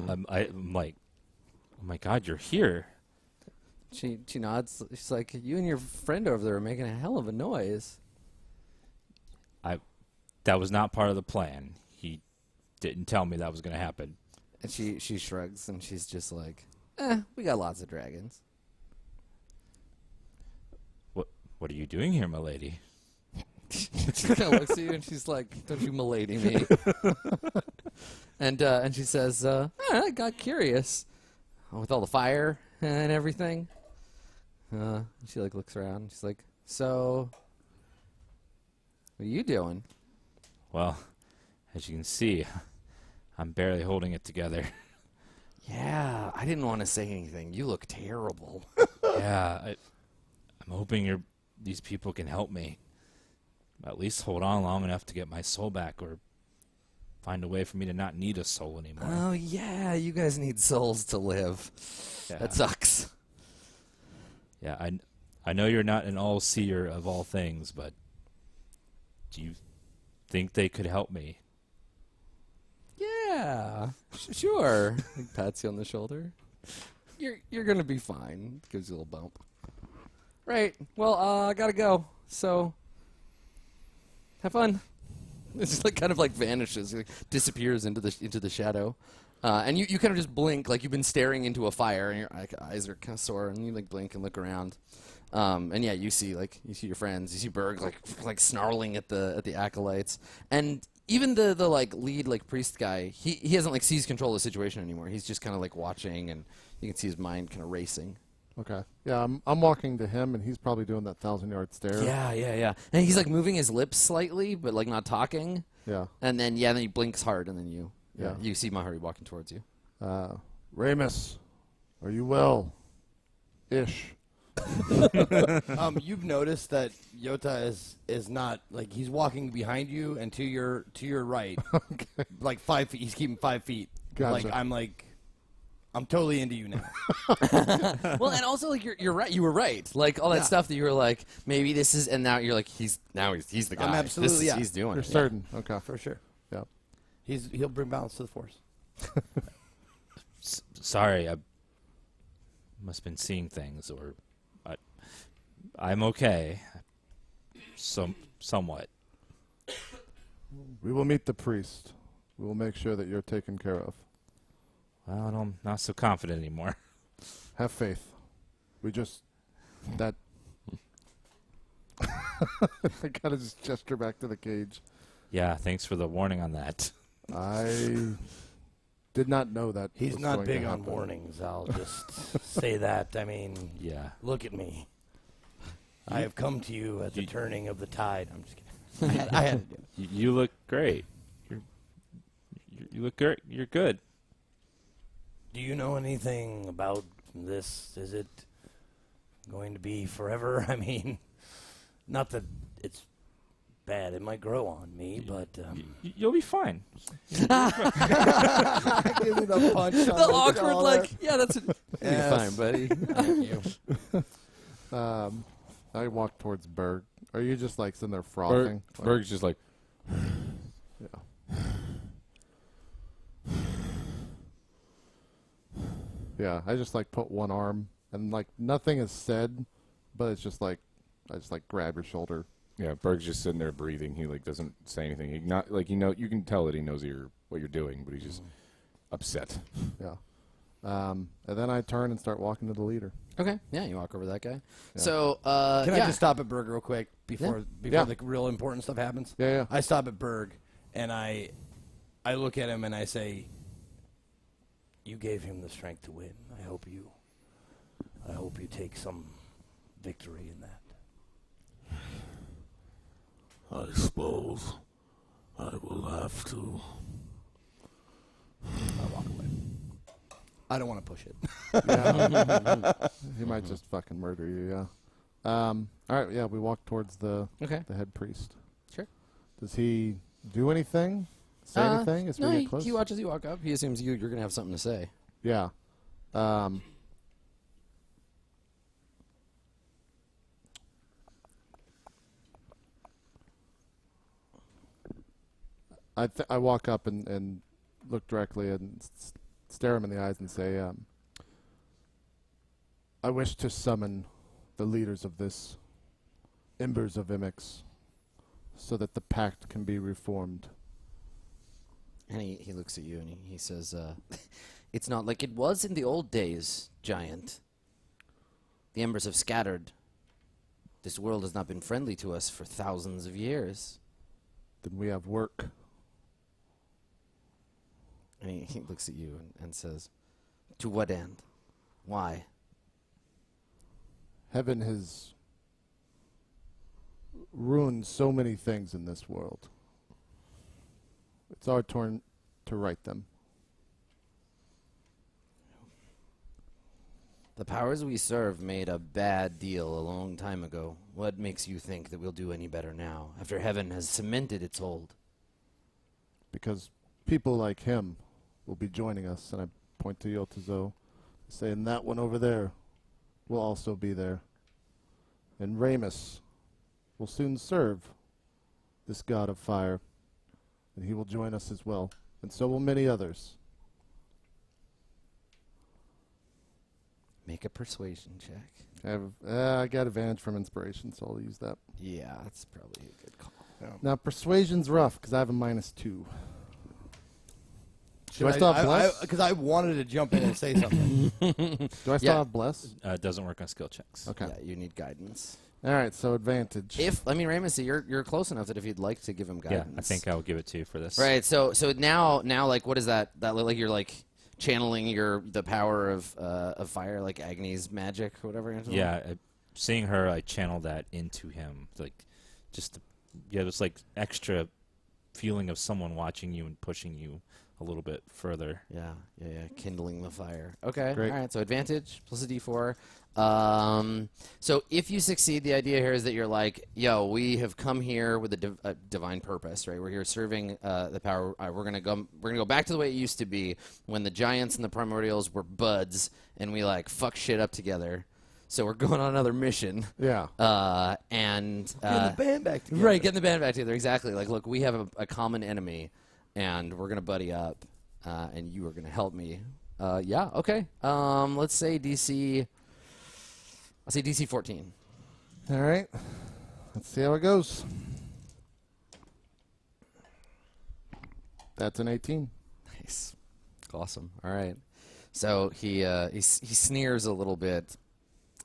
Speaker 3: I'm like, oh my God, you're here.
Speaker 1: She nods. She's like, you and your friend over there are making a hell of a noise.
Speaker 3: That was not part of the plan. He didn't tell me that was going to happen.
Speaker 1: And she shrugs and she's just like, we got lots of dragons.
Speaker 3: What are you doing here, my lady?
Speaker 1: She kind of looks at you and she's like, don't you milady me. and she says, I got curious with all the fire and everything. She like looks around and she's like, so what are you doing?
Speaker 3: Well, as you can see, I'm barely holding it together.
Speaker 1: Yeah, I didn't want to say anything. You look terrible.
Speaker 3: Yeah, I'm hoping these people can help me. At least hold on long enough to get my soul back, or find a way for me to not need a soul anymore.
Speaker 1: Oh, yeah, you guys need souls to live.
Speaker 3: Yeah.
Speaker 1: That sucks.
Speaker 3: Yeah, I know you're not an all-seer of all things, but do you think they could help me?
Speaker 1: Yeah, sure. He pats you on the shoulder. You're gonna be fine. Gives you a little bump. Right. Well, I gotta go. So, have fun. It's just like kind of like vanishes, like disappears into the shadow, and you kind of just blink, like you've been staring into a fire, and your eyes are kind of sore, and you like blink and look around, and yeah, you see your friends, you see Berg like snarling at the acolytes, and even the like lead like priest guy, he hasn't like seized control of the situation anymore. He's just kind of like watching, and you can see his mind kind of racing.
Speaker 5: Okay. Yeah, I'm walking to him, and he's probably doing that 1,000-yard stare.
Speaker 1: Yeah. And he's like moving his lips slightly, but like not talking.
Speaker 5: Yeah.
Speaker 1: And then then he blinks hard, and then you
Speaker 5: Yeah.
Speaker 1: you see Mahari walking towards you.
Speaker 5: Ramus, are you well? Ish.
Speaker 4: You've noticed that Yota is not like he's walking behind you and to your right,
Speaker 5: Okay.
Speaker 4: like 5 feet. He's keeping 5 feet.
Speaker 5: Gotcha.
Speaker 4: I'm totally into you now.
Speaker 1: Well, and also like you're right. You were right. Like all that
Speaker 4: Yeah.
Speaker 1: stuff that you were like, maybe this is, and now you're like, he's the guy.
Speaker 4: I'm absolutely- yeah.
Speaker 1: He's doing
Speaker 5: You're
Speaker 1: it.
Speaker 5: certain. Okay.
Speaker 4: For sure.
Speaker 5: Yeah.
Speaker 4: He'll bring balance to the force.
Speaker 3: Sorry, I must have been seeing things, or I'm okay. Somewhat.
Speaker 5: We will meet the priest. We will make sure that you're taken care of.
Speaker 3: Well, I'm not so confident anymore.
Speaker 5: Have faith. We just that. I gotta just gesture back to the cage.
Speaker 3: Yeah, thanks for the warning on that.
Speaker 5: I did not know that.
Speaker 4: He's
Speaker 5: was
Speaker 4: not
Speaker 5: going to
Speaker 4: big on
Speaker 5: happen.
Speaker 4: warnings. I'll just say that. I mean,
Speaker 3: Yeah.
Speaker 4: look at me. I have come to you at the turning of the tide. I'm just kidding. I had to do it.
Speaker 3: You look great. You look great. You're good.
Speaker 4: Do you know anything about this? Is it going to be forever? I mean, not that it's bad. It might grow on me, but
Speaker 3: You'll be fine.
Speaker 4: give me the punch.
Speaker 1: The awkward like, yeah, that's
Speaker 4: Yes.
Speaker 1: fine, buddy.
Speaker 4: Thank you.
Speaker 5: I walk towards Berg. Are you just like sitting there frothing?
Speaker 2: Berg's just like,
Speaker 5: Yeah. Yeah, I just like put one arm and like nothing is said, but it's just like I just like grab your shoulder.
Speaker 2: yeah, Berg's just sitting there breathing. He like doesn't say anything. He not like you can tell that he knows what you're doing, but he's just upset.
Speaker 5: Yeah. And then I turn and start walking to the leader.
Speaker 1: Okay, yeah, you walk over to that guy.
Speaker 5: Yeah.
Speaker 1: So,
Speaker 4: Can I
Speaker 1: yeah.
Speaker 4: just stop at Berg real quick before
Speaker 5: Yeah.
Speaker 4: the real important stuff happens?
Speaker 5: Yeah.
Speaker 4: I stop at Berg, and I look at him and I say, "You gave him the strength to win. I hope you take some victory in that."
Speaker 6: I suppose I will have to.
Speaker 4: I walk away. I don't want to push it.
Speaker 5: Yeah. He might just fucking murder you, yeah. All right, yeah, we walk towards the head priest.
Speaker 1: Sure.
Speaker 5: Does he do anything? Say anything as
Speaker 1: No,
Speaker 5: we get close?
Speaker 1: he watches you walk up. He assumes you're going to have something to say.
Speaker 5: Yeah. I walk up and look directly and stare him in the eyes and say, I wish to summon the leaders of this Embers of Imix so that the pact can be reformed.
Speaker 1: And he looks at you and he says, it's not like it was in the old days, giant. The embers have scattered. This world has not been friendly to us for thousands of years.
Speaker 5: Then we have work.
Speaker 1: And he looks at you and says, to what end? Why?
Speaker 5: Heaven has ruined so many things in this world. It's our turn to right them.
Speaker 1: The powers we serve made a bad deal a long time ago. What makes you think that we'll do any better now, after heaven has cemented its hold?
Speaker 5: Because people like him will be joining us, and I point to Yotazo, saying that one over there will also be there. And Ramus will soon serve this god of fire, and he will join us as well, and so will many others.
Speaker 1: Make a persuasion check.
Speaker 5: I got advantage from inspiration, so I'll use that.
Speaker 1: Yeah, that's probably a good call.
Speaker 5: Now, persuasion's rough, because I have a -2. Do I still have bless?
Speaker 4: Because I wanted to jump in and say something.
Speaker 5: Do I still have bless?
Speaker 3: It doesn't work on skill checks.
Speaker 5: Okay.
Speaker 1: Yeah, you need guidance.
Speaker 5: All right, so advantage.
Speaker 1: Ramus, you're close enough that if you'd like to give him guidance.
Speaker 3: Yeah, I think I'll give it to you for this.
Speaker 1: Right. So now, like, what is that? That look like you're like channeling the power of fire, like Agni's magic or whatever.
Speaker 3: Yeah, seeing her, I channel that into him, like just there's like extra feeling of someone watching you and pushing you a little bit further.
Speaker 1: Yeah. Kindling the fire. Okay.
Speaker 5: Great.
Speaker 1: All right. So advantage plus a D4. So if you succeed, the idea here is that you're like, yo, we have come here with a divine purpose, right? We're here serving the power. We're gonna go back to the way it used to be when the giants and the primordials were buds, and we like fuck shit up together. So we're going on another mission.
Speaker 5: Yeah.
Speaker 1: And
Speaker 4: Getting the band back together.
Speaker 1: right, getting the band back together. Exactly. Like, look, we have a common enemy, and we're gonna buddy up, and you are gonna help me. Yeah. Okay. Let's say DC. I'll say DC 14.
Speaker 5: All right. Let's see how it goes. That's an 18.
Speaker 1: Nice. Awesome. All right. So he sneers a little bit,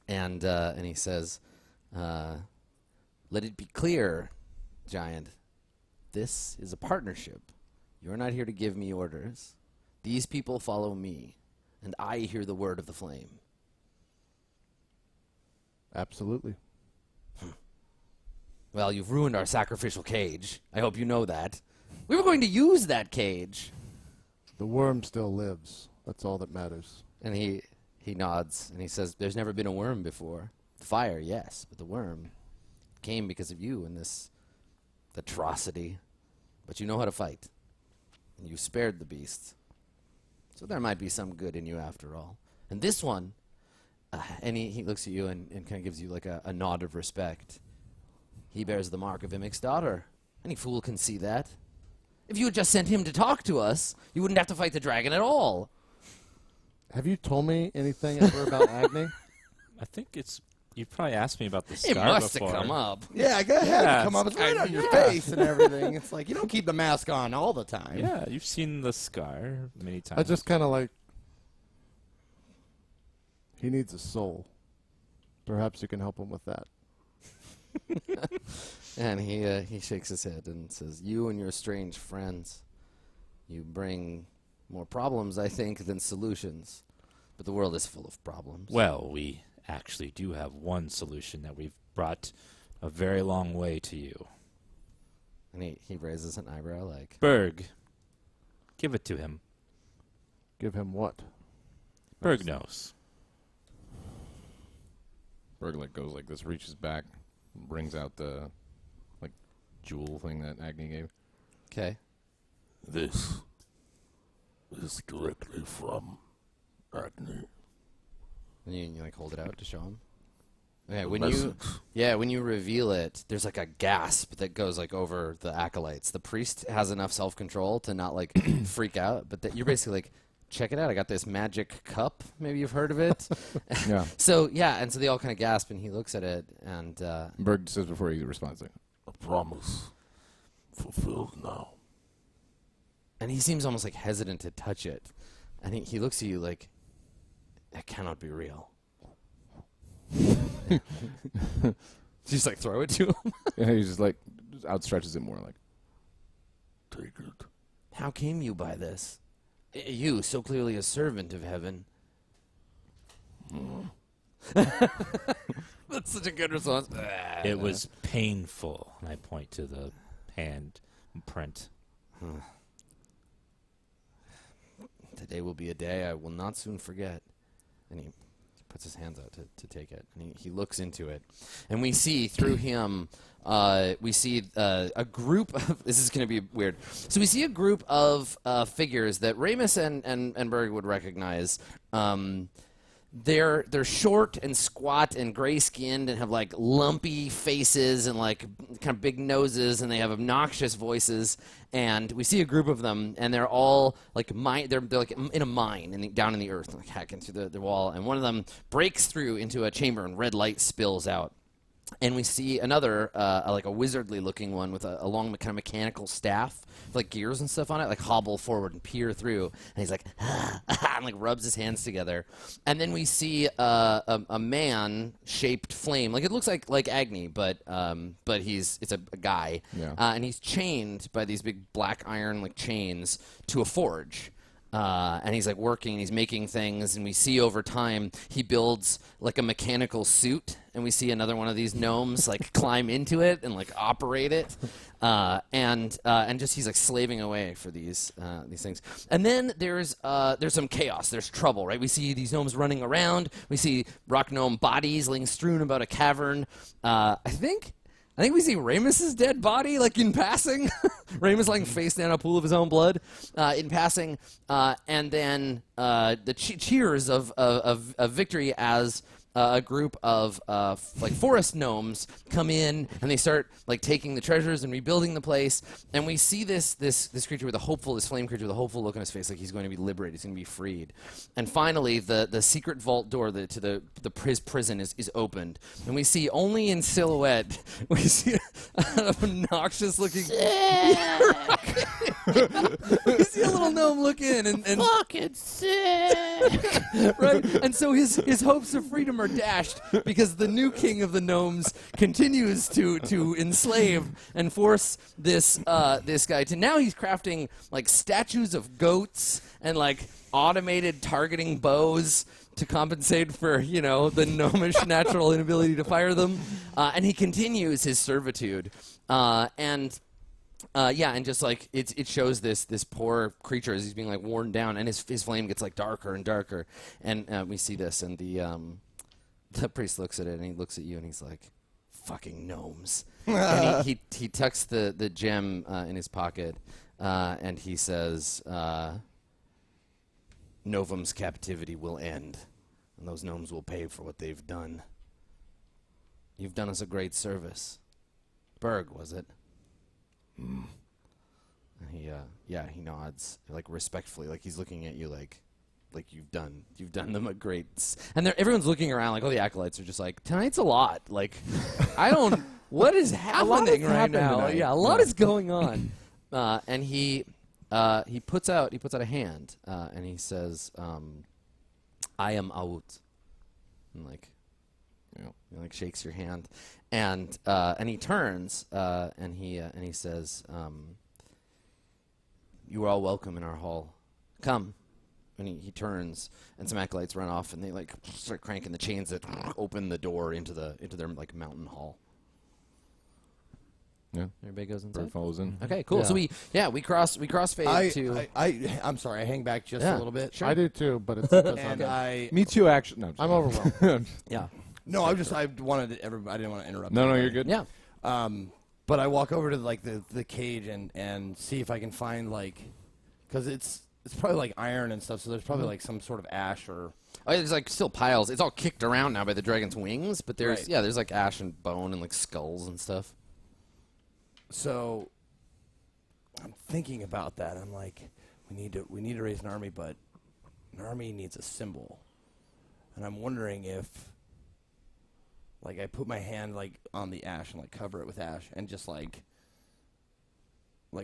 Speaker 1: and he says, "Let it be clear, Giant. This is a partnership. You're not here to give me orders. These people follow me, and I hear the word of the flame."
Speaker 5: Absolutely.
Speaker 1: Well, you've ruined our sacrificial cage. I hope you know that. We were going to use that cage.
Speaker 5: The worm still lives. That's all that matters.
Speaker 1: And he nods, and he says, there's never been a worm before. The fire, yes, but the worm came because of you and this atrocity. But you know how to fight. And you spared the beasts. So there might be some good in you after all. And this one, and he looks at you and kind of gives you like a nod of respect. He bears the mark of Imic's daughter. Any fool can see that. If you had just sent him to talk to us, you wouldn't have to fight the dragon at all.
Speaker 5: Have you told me anything ever about Agni?
Speaker 3: I think you probably asked me about the
Speaker 1: It
Speaker 3: scar
Speaker 1: must
Speaker 3: before.
Speaker 1: have come up.
Speaker 4: Yeah, go ahead.
Speaker 3: Yeah,
Speaker 4: Come on, it's right on your
Speaker 3: yeah.
Speaker 4: face and everything. It's like you don't keep the mask on all the time.
Speaker 3: Yeah, you've seen the scar many times.
Speaker 5: I just kind of like... He needs a soul. Perhaps you can help him with that.
Speaker 1: And he shakes his head and says, you and your strange friends, you bring more problems, I think, than solutions. But the world is full of problems.
Speaker 3: Well, we actually do have one solution that we've brought a very long way to you.
Speaker 1: And he raises an eyebrow like,
Speaker 3: Berg, give it to him.
Speaker 5: Give him what?
Speaker 3: Berg knows.
Speaker 2: Berg like goes like this, reaches back, brings out the like jewel thing that Agni gave.
Speaker 1: okay.
Speaker 6: This is directly from Agni.
Speaker 1: And you like hold it out to show him. Okay,
Speaker 6: The
Speaker 1: when
Speaker 6: message.
Speaker 1: when you reveal it, there's like a gasp that goes like over the acolytes. The priest has enough self-control to not like freak out, but you're basically like, check it out. I got this magic cup. Maybe you've heard of it.
Speaker 2: Yeah.
Speaker 1: So they all kind of gasp, and he looks at it, and
Speaker 2: Berg says before he responds, like,
Speaker 6: A promise fulfilled now.
Speaker 1: and he seems almost like hesitant to touch it, and he looks at you like, that cannot be real. Just like throw it to him.
Speaker 2: yeah, he just like outstretches it more, like,
Speaker 6: Take it.
Speaker 1: How came you by this? You, so clearly a servant of heaven. That's such a good response.
Speaker 3: It was painful. And I point to the hand print.
Speaker 1: Today will be a day I will not soon forget. And he puts his hands out to take it. And he looks into it. And we see through him, a group of... This is going to be weird. So we see a group of figures that Ramus and Berg would recognize. They're short and squat and gray-skinned and have like lumpy faces and like kind of big noses, and they have obnoxious voices. And we see a group of them, and they're all like they're like in a mine down in the earth, like hacking through the wall. And one of them breaks through into a chamber, and red light spills out. And we see another, like a wizardly-looking one with a long kind of mechanical staff, with like gears and stuff on it, like hobble forward and peer through. And he's like, and like rubs his hands together. And then we see a man-shaped flame, like it looks like Agni, but it's a guy,
Speaker 2: Yeah.
Speaker 1: and he's chained by these big black iron like chains to a forge. And he's like working, and he's making things, and we see over time he builds like a mechanical suit, and we see another one of these gnomes like climb into it and like operate it, and just he's like slaving away for these things. And then there's some chaos, there's trouble, right? We see these gnomes running around, we see rock gnome bodies laying strewn about a cavern. I think we see Ramus's dead body, like, in passing. Ramus lying face down in a pool of his own blood, in passing. And then the cheers of victory as a group of like forest gnomes come in, and they start like taking the treasures and rebuilding the place. And we see this creature with this flame creature with a hopeful look on his face, like he's going to be liberated, he's going to be freed. And finally, the secret vault door to his prison is opened, and we see only in silhouette we see an obnoxious looking. We see a little gnome look in and
Speaker 6: Fucking sick.
Speaker 1: right? And so his hopes of freedom are dashed because the new king of the gnomes continues to enslave and force this guy to. Now he's crafting like statues of goats and like automated targeting bows to compensate for, the gnomish natural inability to fire them. And he continues his servitude. And just like it shows this poor creature as he's being like worn down, and his flame gets like darker and darker, and we see this, and the priest looks at it, and he looks at you, and he's like, "Fucking gnomes!" And he tucks the gem in his pocket, and he says, "Novum's captivity will end, and those gnomes will pay for what they've done. You've done us a great service. Berg, was it?" And he nods like respectfully, like he's looking at you like you've done them a great and everyone's looking around like all the acolytes are just like, tonight's a lot, like what is happening right now?
Speaker 2: tonight.
Speaker 1: Yeah, a lot is going on. And he puts out a hand, and he says, "I am Aut," and like. He like shakes your hand, and he turns and he says, "You are all welcome in our hall. Come." And he turns, and some acolytes run off, and they like start cranking the chains that open the door into their like mountain hall.
Speaker 2: Yeah.
Speaker 1: Everybody goes inside.
Speaker 2: Berg follows in.
Speaker 1: Okay, cool. So we cross phase to.
Speaker 4: I'm sorry, I hang back just
Speaker 1: Yeah,
Speaker 4: a little bit.
Speaker 5: I do too, but it's because
Speaker 4: And
Speaker 2: Me too, actually. No,
Speaker 5: I'm overwhelmed.
Speaker 1: Yeah.
Speaker 4: No, I didn't want to interrupt.
Speaker 2: No,
Speaker 4: anybody.
Speaker 2: you're good.
Speaker 1: Yeah.
Speaker 4: But I walk over to like the cage and see if I can find like, because it's probably like iron and stuff, so there's probably like some sort of ash or.
Speaker 1: Oh, there's like still piles. It's all kicked around now by the dragon's wings, but there's
Speaker 4: Right.
Speaker 1: there's like ash and bone and like skulls and stuff.
Speaker 4: So I'm thinking about that. I'm like, we need to raise an army, but an army needs a symbol, and I'm wondering if, like, I put my hand like on the ash and like cover it with ash and just like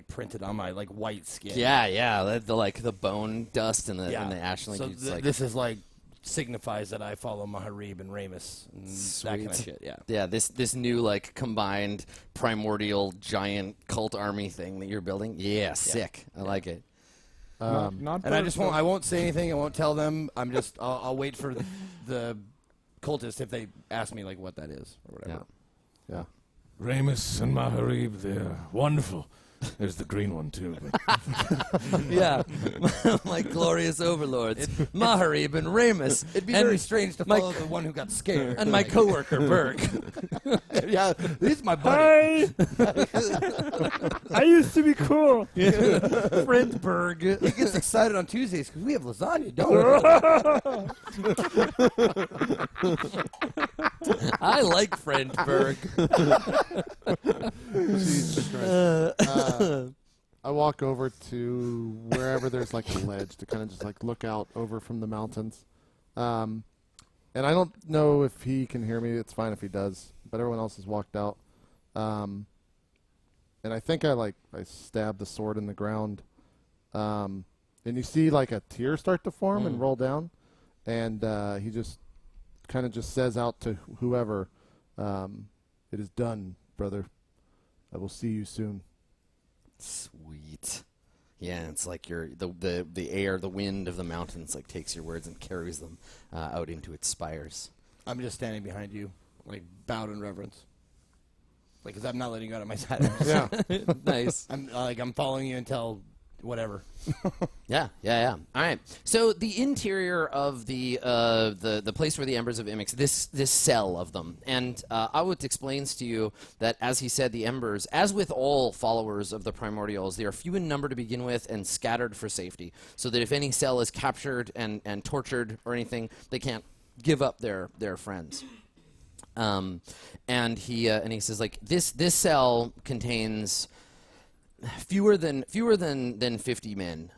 Speaker 4: print it on my like white skin.
Speaker 1: Yeah. The bone dust and the ash. Like,
Speaker 4: So this is like signifies that I follow Maharib and Ramus and that kind of shit. Yeah.
Speaker 1: Yeah, this new like combined primordial giant cult army thing that you're building. Yeah, sick. I like it.
Speaker 2: Not
Speaker 4: And I won't say anything. I won't tell them. I'll wait for the cultists if they ask me like what that is or whatever.
Speaker 5: Yeah.
Speaker 6: Ramus and Maharib, they're wonderful. There's the green one, too.
Speaker 1: Yeah, my glorious overlords, Maharib and Ramus.
Speaker 4: It'd be very strange to follow the one who got scared.
Speaker 1: And my coworker, Burke.
Speaker 4: Yeah, he's my buddy.
Speaker 7: I used to be cool.
Speaker 1: Friend Berg.
Speaker 4: He gets excited on Tuesdays because we have lasagna, don't we?
Speaker 1: I like Friend Berg.
Speaker 5: Jesus Christ. I walk over to wherever there's like a ledge to kind of just like look out over from the mountains. And I don't know if he can hear me. It's fine if he does. But everyone else has walked out. And I think I stab the sword in the ground. And you see like a tear start to form and roll down. And he just kind of just says out to whoever, "It is done, brother. I will see you soon."
Speaker 1: Sweet. Yeah, it's like the air, the wind of the mountains like takes your words and carries them out into its spires.
Speaker 4: I'm just standing behind you, like bowed in reverence. Like, because I'm not letting you out of my sight.
Speaker 5: Yeah.
Speaker 1: Nice.
Speaker 4: I'm following you until whatever.
Speaker 1: Yeah. All right. So the interior of the place where the embers of Imix, this cell of them, and Awit explains to you that, as he said, the embers, as with all followers of the primordials, they are few in number to begin with and scattered for safety, so that if any cell is captured and tortured or anything, they can't give up their friends. And he says, like, this cell contains fewer than 50 men,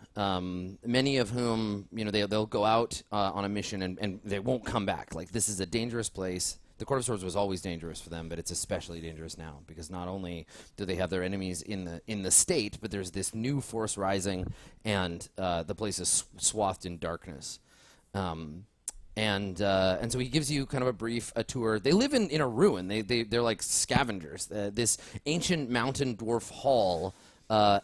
Speaker 1: many of whom, they'll go out on a mission and they won't come back. Like, this is a dangerous place. The Court of Swords was always dangerous for them, but it's especially dangerous now because not only do they have their enemies in the state, but there's this new force rising, and the place is swathed in darkness. And so he gives you kind of a tour. They live in a ruin. They're like scavengers. This ancient mountain dwarf hall,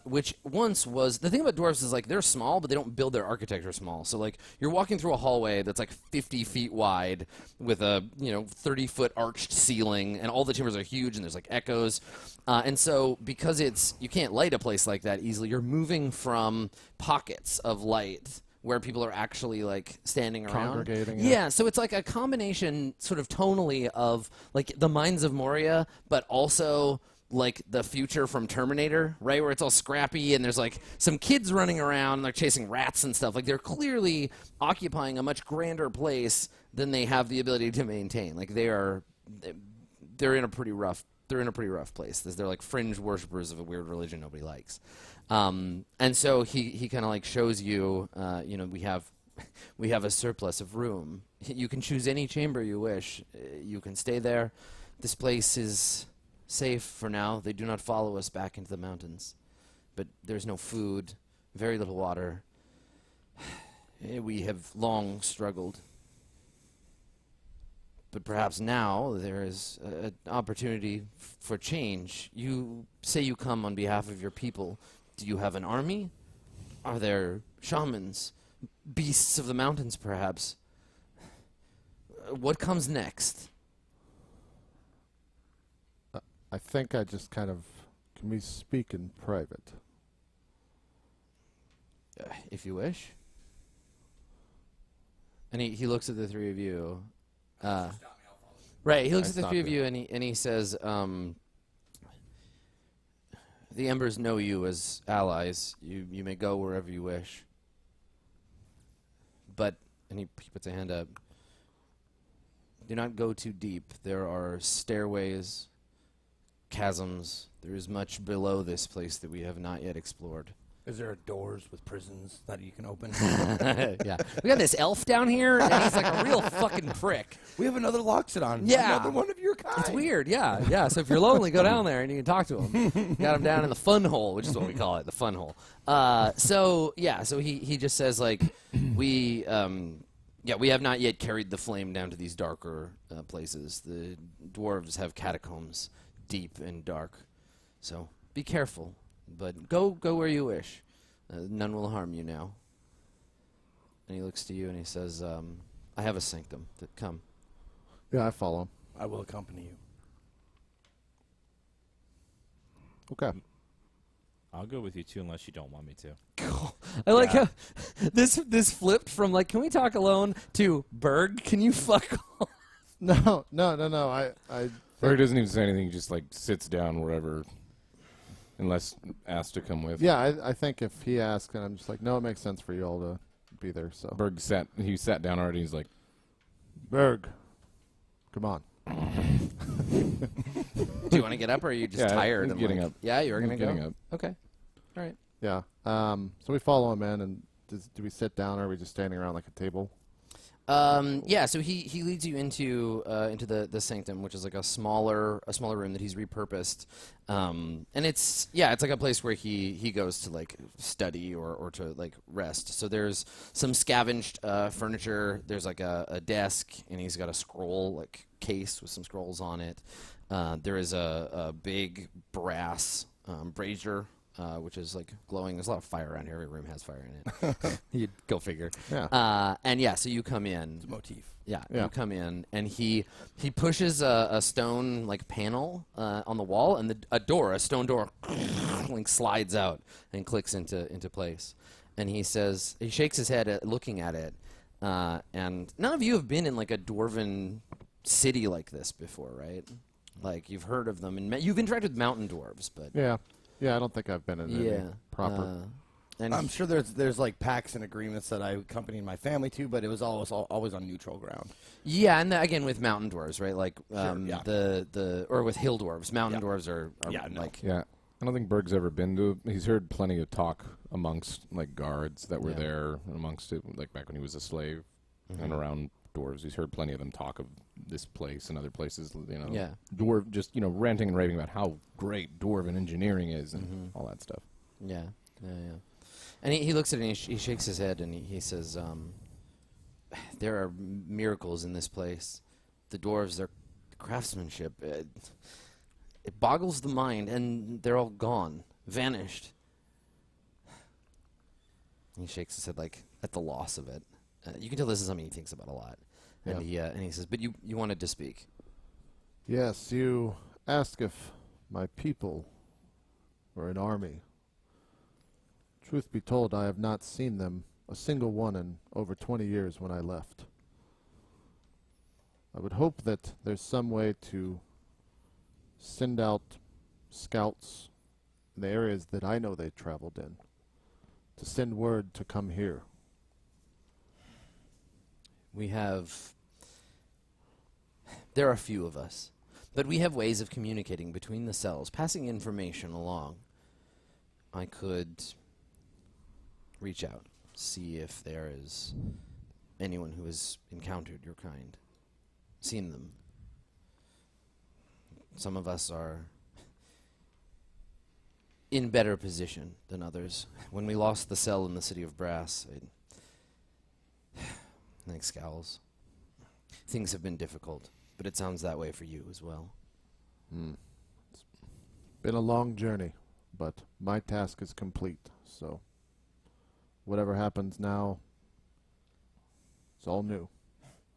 Speaker 1: which once was, the thing about dwarves is like they're small, but they don't build their architecture small. So like you're walking through a hallway that's like 50 feet wide with a 30-foot arched ceiling, and all the timbers are huge, and there's like echoes. And so because you can't light a place like that easily, you're moving from pockets of light where people are actually like standing around,
Speaker 5: congregating.
Speaker 1: Yeah, so it's like a combination, sort of tonally, of like the Mines of Moria, but also like the future from Terminator, right? Where it's all scrappy and there's like some kids running around and they're chasing rats and stuff. Like they're clearly occupying a much grander place than they have the ability to maintain. Like they're in a pretty rough place. They're like fringe worshippers of a weird religion nobody likes. And so he kind of like shows you, we have a surplus of room. You can choose any chamber you wish. You can stay there. This place is safe for now. They do not follow us back into the mountains. But there's no food, very little water. We have long struggled. But perhaps now there is an opportunity for change. You say you come on behalf of your people. Do you have an army? Are there shamans? Beasts of the mountains, perhaps? What comes next?
Speaker 5: I think I just kind of, can we speak in private?
Speaker 1: If you wish. And he looks at the three of you. Right, he looks at the three of you and he says, the Embers know you as allies. You may go wherever you wish. But, and he puts a hand up, do not go too deep. There are stairways, chasms. There is much below this place that we have not yet explored.
Speaker 4: Is there doors with prisons that you can open?
Speaker 1: Yeah. We got this elf down here, and he's like a real fucking prick.
Speaker 4: We have another Loxodon.
Speaker 1: Yeah.
Speaker 4: Another one of your kind.
Speaker 1: It's weird, yeah. Yeah, so if you're lonely, go down there and you can talk to him. Got him down in the fun hole, which is what we call it, the fun hole. So he just says, like, we have not yet carried the flame down to these darker places. The dwarves have catacombs deep and dark. So be careful, but go where you wish. None will harm you now. And he looks to you and he says, I have a sanctum. Come.
Speaker 5: Yeah, I follow him.
Speaker 4: I will accompany you.
Speaker 5: Okay.
Speaker 3: I'll go with you too, unless you don't want me to.
Speaker 1: I like how this flipped from like, can we talk alone to Berg? Can you fuck off?
Speaker 5: No.
Speaker 2: Berg doesn't even say anything. He just like sits down wherever, unless asked to come with.
Speaker 5: Yeah, I think if he asks, and I'm just like, no, it makes sense for you all to be there. So
Speaker 2: Berg sat down already. He's like,
Speaker 5: Berg, come on.
Speaker 1: Do you want to get up, or are you just
Speaker 2: Yeah,
Speaker 1: tired?
Speaker 2: he's
Speaker 1: and
Speaker 2: getting
Speaker 1: like-
Speaker 2: up.
Speaker 1: Yeah, you're
Speaker 2: He's
Speaker 1: gonna go.
Speaker 2: getting up.
Speaker 1: Okay, all right.
Speaker 5: Yeah. So we follow him in, and do we sit down, or are we just standing around like a table?
Speaker 1: Yeah, so he leads you into the sanctum, which is like a smaller room that he's repurposed, and it's like a place where he goes to like study or to like rest. So there's some scavenged furniture. There's like a desk, and he's got a scroll like case with some scrolls on it. There is a big brass brazier. Which is like glowing. There's a lot of fire around here. Every room has fire in it. You'd go figure.
Speaker 5: Yeah.
Speaker 1: And yeah, so you come in.
Speaker 4: It's a motif.
Speaker 1: Yeah,
Speaker 5: Yeah.
Speaker 1: you come in, and he pushes a stone like panel on the wall, and a stone door, like slides out and clicks into place. And he says, he shakes his head looking at it, and none of you have been in like a dwarven city like this before, right? Like you've heard of them, and you've interacted with mountain dwarves, but
Speaker 5: Yeah. Yeah, I don't think I've been in any proper.
Speaker 1: and
Speaker 4: I'm sure there's like pacts and agreements that I accompanied my family to, but it was always on neutral ground.
Speaker 1: yeah, and again with mountain dwarves, right? Like
Speaker 4: yeah.
Speaker 1: or with hill dwarves. Mountain
Speaker 4: Yeah.
Speaker 1: dwarves are
Speaker 4: Yeah, no.
Speaker 1: like
Speaker 2: yeah. I don't think Berg's ever been to. He's heard plenty of talk amongst like guards that were
Speaker 1: Yeah.
Speaker 2: there amongst it, like back when he was a slave and around dwarves. He's heard plenty of them talk of this place and other places. You know,
Speaker 1: Yeah.
Speaker 2: dwarf just ranting and raving about how great dwarven engineering is and all that stuff.
Speaker 1: Yeah. And he looks at it and he shakes his head and he says, there are miracles in this place. The dwarves, their craftsmanship, it boggles the mind, and they're all gone, vanished. And he shakes his head like at the loss of it. You can tell this is something he thinks about a lot. And he says, but you wanted to speak.
Speaker 5: Yes, you asked if my people were an army. Truth be told, I have not seen them, a single one, in over 20 years when I left. I would hope that there's some way to send out scouts in the areas that I know they traveled in, to send word to come here.
Speaker 1: There are a few of us, but we have ways of communicating between the cells, passing information along. I could reach out, see if there is anyone who has encountered your kind, seen them. Some of us are in better position than others. When we lost the cell in the city of Brass, Nick scowls. Things have been difficult, but it sounds that way for you as well.
Speaker 5: It's been a long journey, but my task is complete, so whatever happens now, it's all new.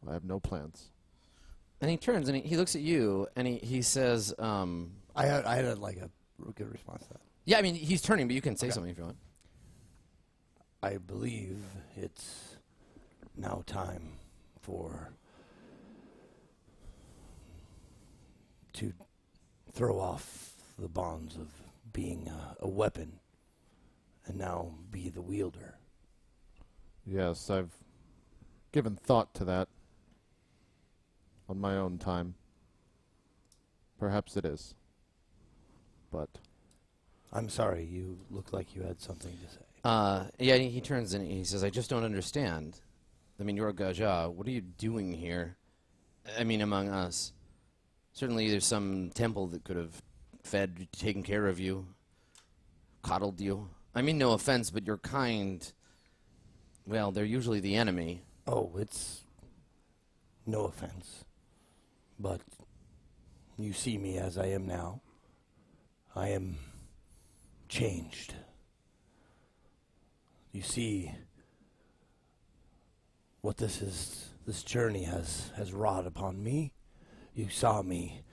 Speaker 5: I have no plans.
Speaker 1: And he turns and he looks at you and he says,
Speaker 4: I had like a good response to that.
Speaker 1: yeah, I mean, he's turning, but you can say something if you want.
Speaker 4: I believe it's now time to throw off the bonds of being a weapon and now be the wielder.
Speaker 5: Yes, I've given thought to that on my own time. Perhaps it is. But
Speaker 4: I'm sorry. You look like you had something to say.
Speaker 1: Yeah, he turns and he says, I just don't understand. I mean, you're a Gaja. What are you doing here? I mean, among us. Certainly there's some temple that could have fed, taken care of you, coddled you. I mean, no offense, but your kind, well, they're usually the enemy.
Speaker 4: Oh, it's no offense, but you see me as I am now. I am changed. You see what this journey has wrought upon me. You saw me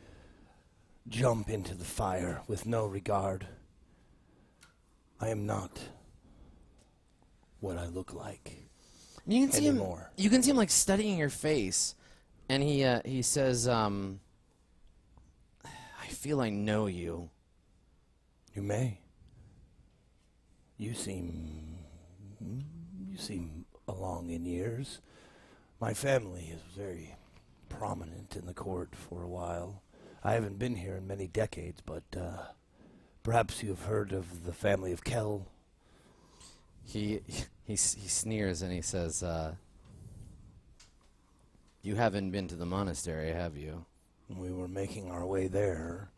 Speaker 4: jump into the fire with no regard. I am not what I look like.
Speaker 1: You can see
Speaker 4: anymore.
Speaker 1: him. You can see him like studying your face, and he says, "I feel I know you."
Speaker 4: You may. You seem along in years. My family is very prominent in the court for a while. I haven't been here in many decades, but perhaps you have heard of the family of Kell.
Speaker 1: He sneers and he says, "You haven't been to the monastery, have you?"
Speaker 4: We were making our way there,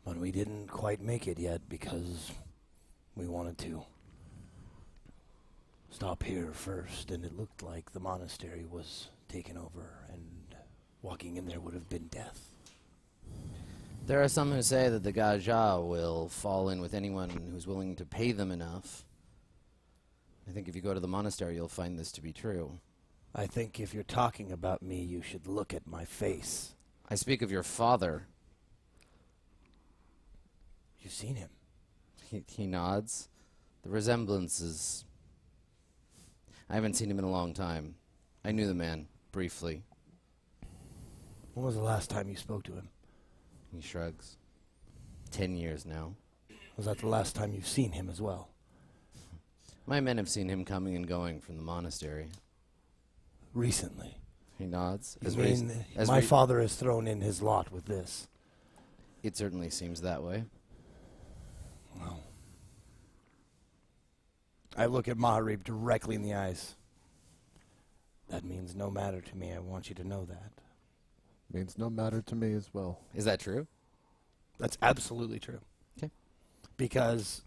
Speaker 4: but we didn't quite make it yet because we wanted to stop here first, and it looked like the monastery was taken over, and walking in there would have been death.
Speaker 1: There are some who say that the Gaja will fall in with anyone who's willing to pay them enough. I think if you go to the monastery, you'll find this to be true.
Speaker 4: I think if you're talking about me, you should look at my face.
Speaker 1: I speak of your father.
Speaker 4: You've seen him.
Speaker 1: He nods. The resemblance is... I haven't seen him in a long time. I knew the man, briefly.
Speaker 4: When was the last time you spoke to him?
Speaker 1: He shrugs. 10 years now.
Speaker 4: Was that the last time you've seen him as well?
Speaker 1: My men have seen him coming and going from the monastery.
Speaker 4: Recently.
Speaker 1: He nods.
Speaker 4: You mean my father has thrown in his lot with this?
Speaker 1: It certainly seems that way.
Speaker 4: Well, I look at Maharib directly in the eyes. That means no matter to me. I want you to know that.
Speaker 5: Means no matter to me as well.
Speaker 1: Is that true?
Speaker 4: That's absolutely true.
Speaker 1: Okay.
Speaker 4: Because,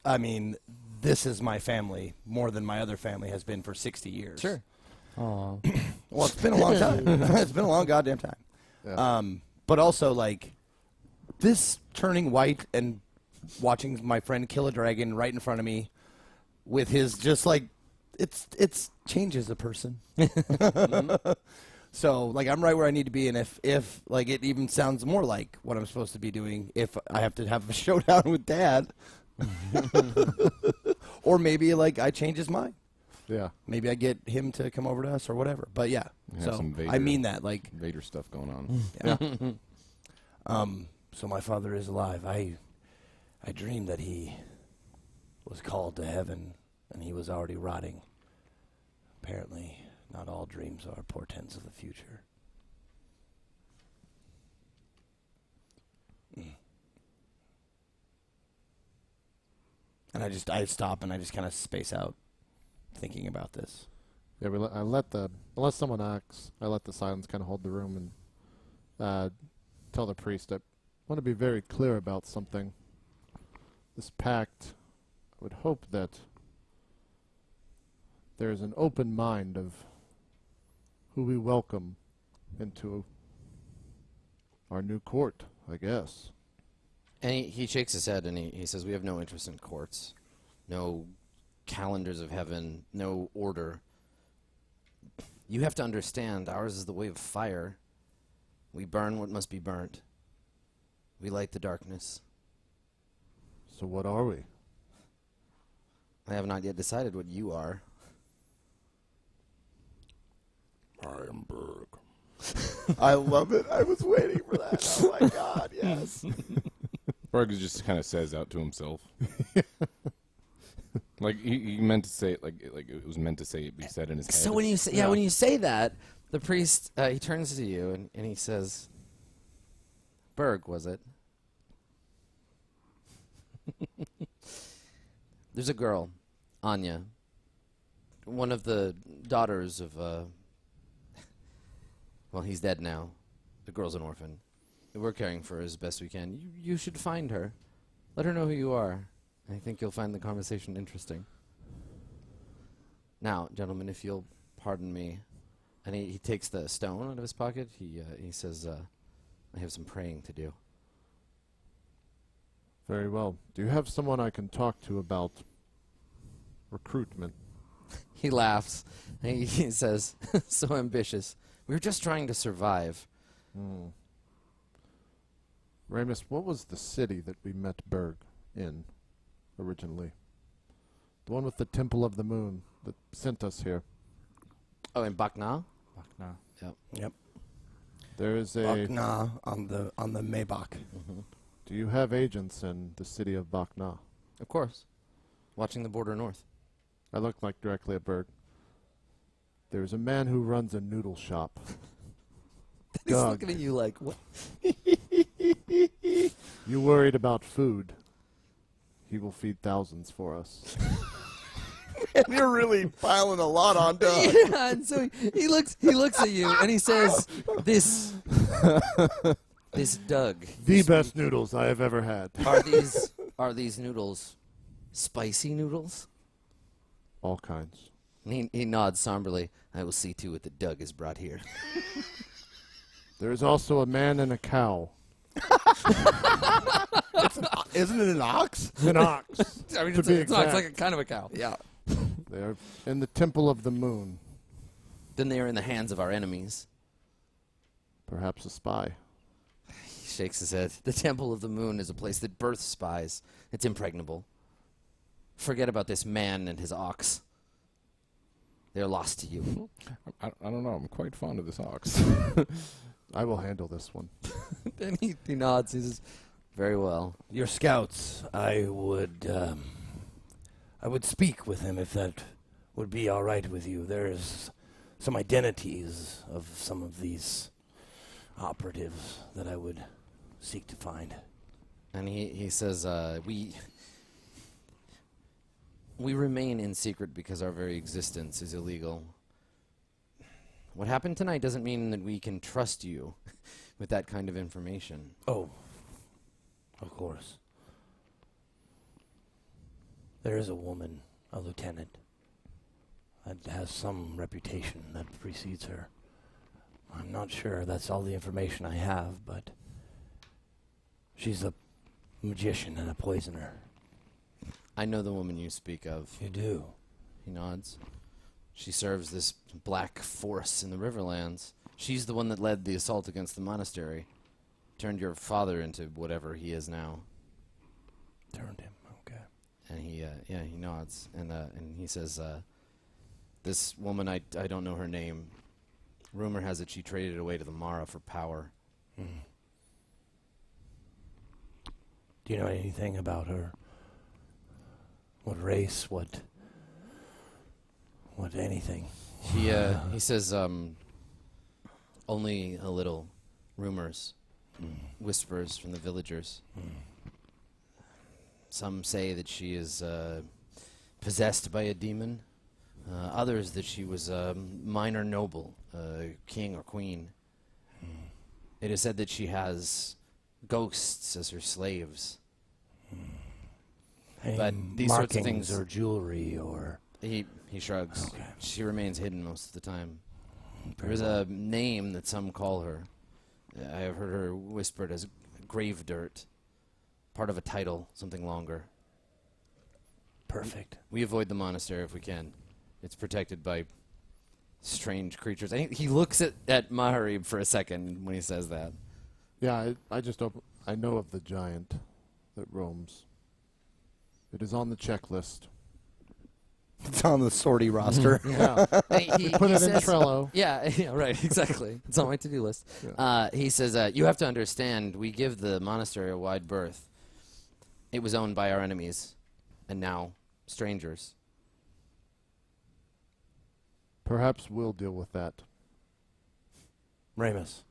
Speaker 4: I mean, this is my family more than my other family has been for 60 years.
Speaker 1: Sure.
Speaker 7: Aw.
Speaker 4: Well, it's been a long time. It's been a long goddamn time.
Speaker 5: Yeah.
Speaker 4: But also, like, this turning white and watching my friend kill a dragon right in front of me with his just, like, it's changes a person. So, like, I'm right where I need to be, and if like, it even sounds more like what I'm supposed to be doing if I have to have a showdown with Dad. Or maybe, like, I change his mind.
Speaker 5: Yeah.
Speaker 4: Maybe I get him to come over to us or whatever. But, yeah.
Speaker 2: You have
Speaker 4: So,
Speaker 2: some
Speaker 4: I mean that, like...
Speaker 2: Vader stuff going on.
Speaker 4: Yeah. So my father is alive. I dreamed that he was called to heaven, and he was already rotting. Apparently, not all dreams are portents of the future. And I stop and I just kind of space out, thinking about this.
Speaker 5: Yeah, unless someone acts, I let the silence kind of hold the room and tell the priest I want to be very clear about something. This pact, I would hope that there is an open mind of who we welcome into our new court, I guess.
Speaker 1: And he shakes his head and he says, we have no interest in courts, no calendars of heaven, no order. You have to understand, ours is the way of fire. We burn what must be burnt. We light the darkness.
Speaker 5: So what are we?
Speaker 1: I have not yet decided what you are.
Speaker 2: I am Berg.
Speaker 4: I love it. I was waiting for that. Oh my God, yes.
Speaker 2: Berg just kind of says out to himself. Like he meant to say it, like it was meant to say be said in his head.
Speaker 1: So when you say, when you say that, the priest he turns to you and he says, "Berg, was it?" There's a girl, Anya, one of the daughters of, well, he's dead now. The girl's an orphan. We're caring for her as best we can. You should find her. Let her know who you are. I think you'll find the conversation interesting. Now, gentlemen, if you'll pardon me. And he takes the stone out of his pocket. He says, I have some praying to do.
Speaker 5: Very well. Do you have someone I can talk to about recruitment?
Speaker 1: He laughs. And he says, so ambitious. We were just trying to survive.
Speaker 5: Ramus, what was the city that we met Berg in originally? The one with the Temple of the Moon that sent us here.
Speaker 1: Oh, in Bakna?
Speaker 3: Bakna.
Speaker 4: Yep.
Speaker 5: There is a...
Speaker 4: Bakna on the Maybach.
Speaker 5: Do you have agents in the city of Bakna?
Speaker 1: Of course. Watching the border north.
Speaker 5: I look like directly at Berg. There's a man who runs a noodle shop.
Speaker 1: He's
Speaker 5: Doug,
Speaker 1: looking at you like, what?
Speaker 5: you worried about food. He will feed thousands for us.
Speaker 4: You're really piling a lot on Doug.
Speaker 1: Yeah, and so he looks at you and he says, this Doug.
Speaker 5: The best noodles I have ever had.
Speaker 1: Are these noodles spicy noodles?
Speaker 5: All kinds.
Speaker 1: And he nods somberly. I will see to it that Doug is brought here.
Speaker 5: There is also a man and a cow.
Speaker 4: Isn't it an ox?
Speaker 5: An ox.
Speaker 1: I mean,
Speaker 5: To be
Speaker 1: it's like a
Speaker 5: exact.
Speaker 1: kind of a cow.
Speaker 4: Yeah.
Speaker 5: They are in the Temple of the Moon.
Speaker 1: Then they are in the hands of our enemies.
Speaker 5: Perhaps a spy.
Speaker 1: He shakes his head. The Temple of the Moon is a place that births spies. It's impregnable. Forget about this man and his ox. They're lost to you.
Speaker 2: I don't know. I'm quite fond of this ox.
Speaker 5: I will handle this one.
Speaker 1: Then he nods. He says, very well.
Speaker 4: Your scouts, I would speak with him if that would be all right with you. There's some identities of some of these operatives that I would seek to find.
Speaker 1: And he says, we remain in secret because our very existence is illegal. What happened tonight doesn't mean that we can trust you with that kind of information.
Speaker 4: Oh, of course. There is a woman, a lieutenant, that has some reputation that precedes her. I'm not sure that's all the information I have, but she's a magician and a poisoner.
Speaker 1: I know the woman you speak of.
Speaker 4: You do?
Speaker 1: He nods. She serves this black force in the Riverlands. She's the one that led the assault against the monastery. Turned your father into whatever he is now.
Speaker 4: Turned him, okay.
Speaker 1: And he nods. And he says, this woman, I don't know her name. Rumor has it she traded away to the Mara for power.
Speaker 4: Do you know anything about her? What race? What anything?
Speaker 1: He says, only a little. Rumors. Whispers from the villagers. Some say that she is possessed by a demon. Others that she was a minor noble, king or queen. It is said that she has ghosts as her slaves.
Speaker 4: Any
Speaker 1: But these sorts of
Speaker 4: markings
Speaker 1: things-
Speaker 4: or jewelry or...
Speaker 1: He shrugs.
Speaker 4: Okay.
Speaker 1: She remains hidden most of the time.
Speaker 4: Very
Speaker 1: There's
Speaker 4: well.
Speaker 1: a name that some call her. I have heard her whispered as grave dirt. Part of a title, something longer.
Speaker 4: Perfect.
Speaker 1: We avoid the monastery if we can. It's protected by strange creatures. I think he looks at Maharib for a second when he says that.
Speaker 5: Yeah, I know of the giant that roams. It is on the checklist.
Speaker 4: It's on the sortie roster.
Speaker 5: Yeah.
Speaker 1: He
Speaker 5: Put it in
Speaker 1: says-
Speaker 5: Trello.
Speaker 1: Yeah, right, exactly. It's on my to-do list.
Speaker 5: Yeah.
Speaker 1: He says, you have to understand, we give the monastery a wide berth. It was owned by our enemies, and now strangers.
Speaker 5: Perhaps we'll deal with that.
Speaker 4: Ramus,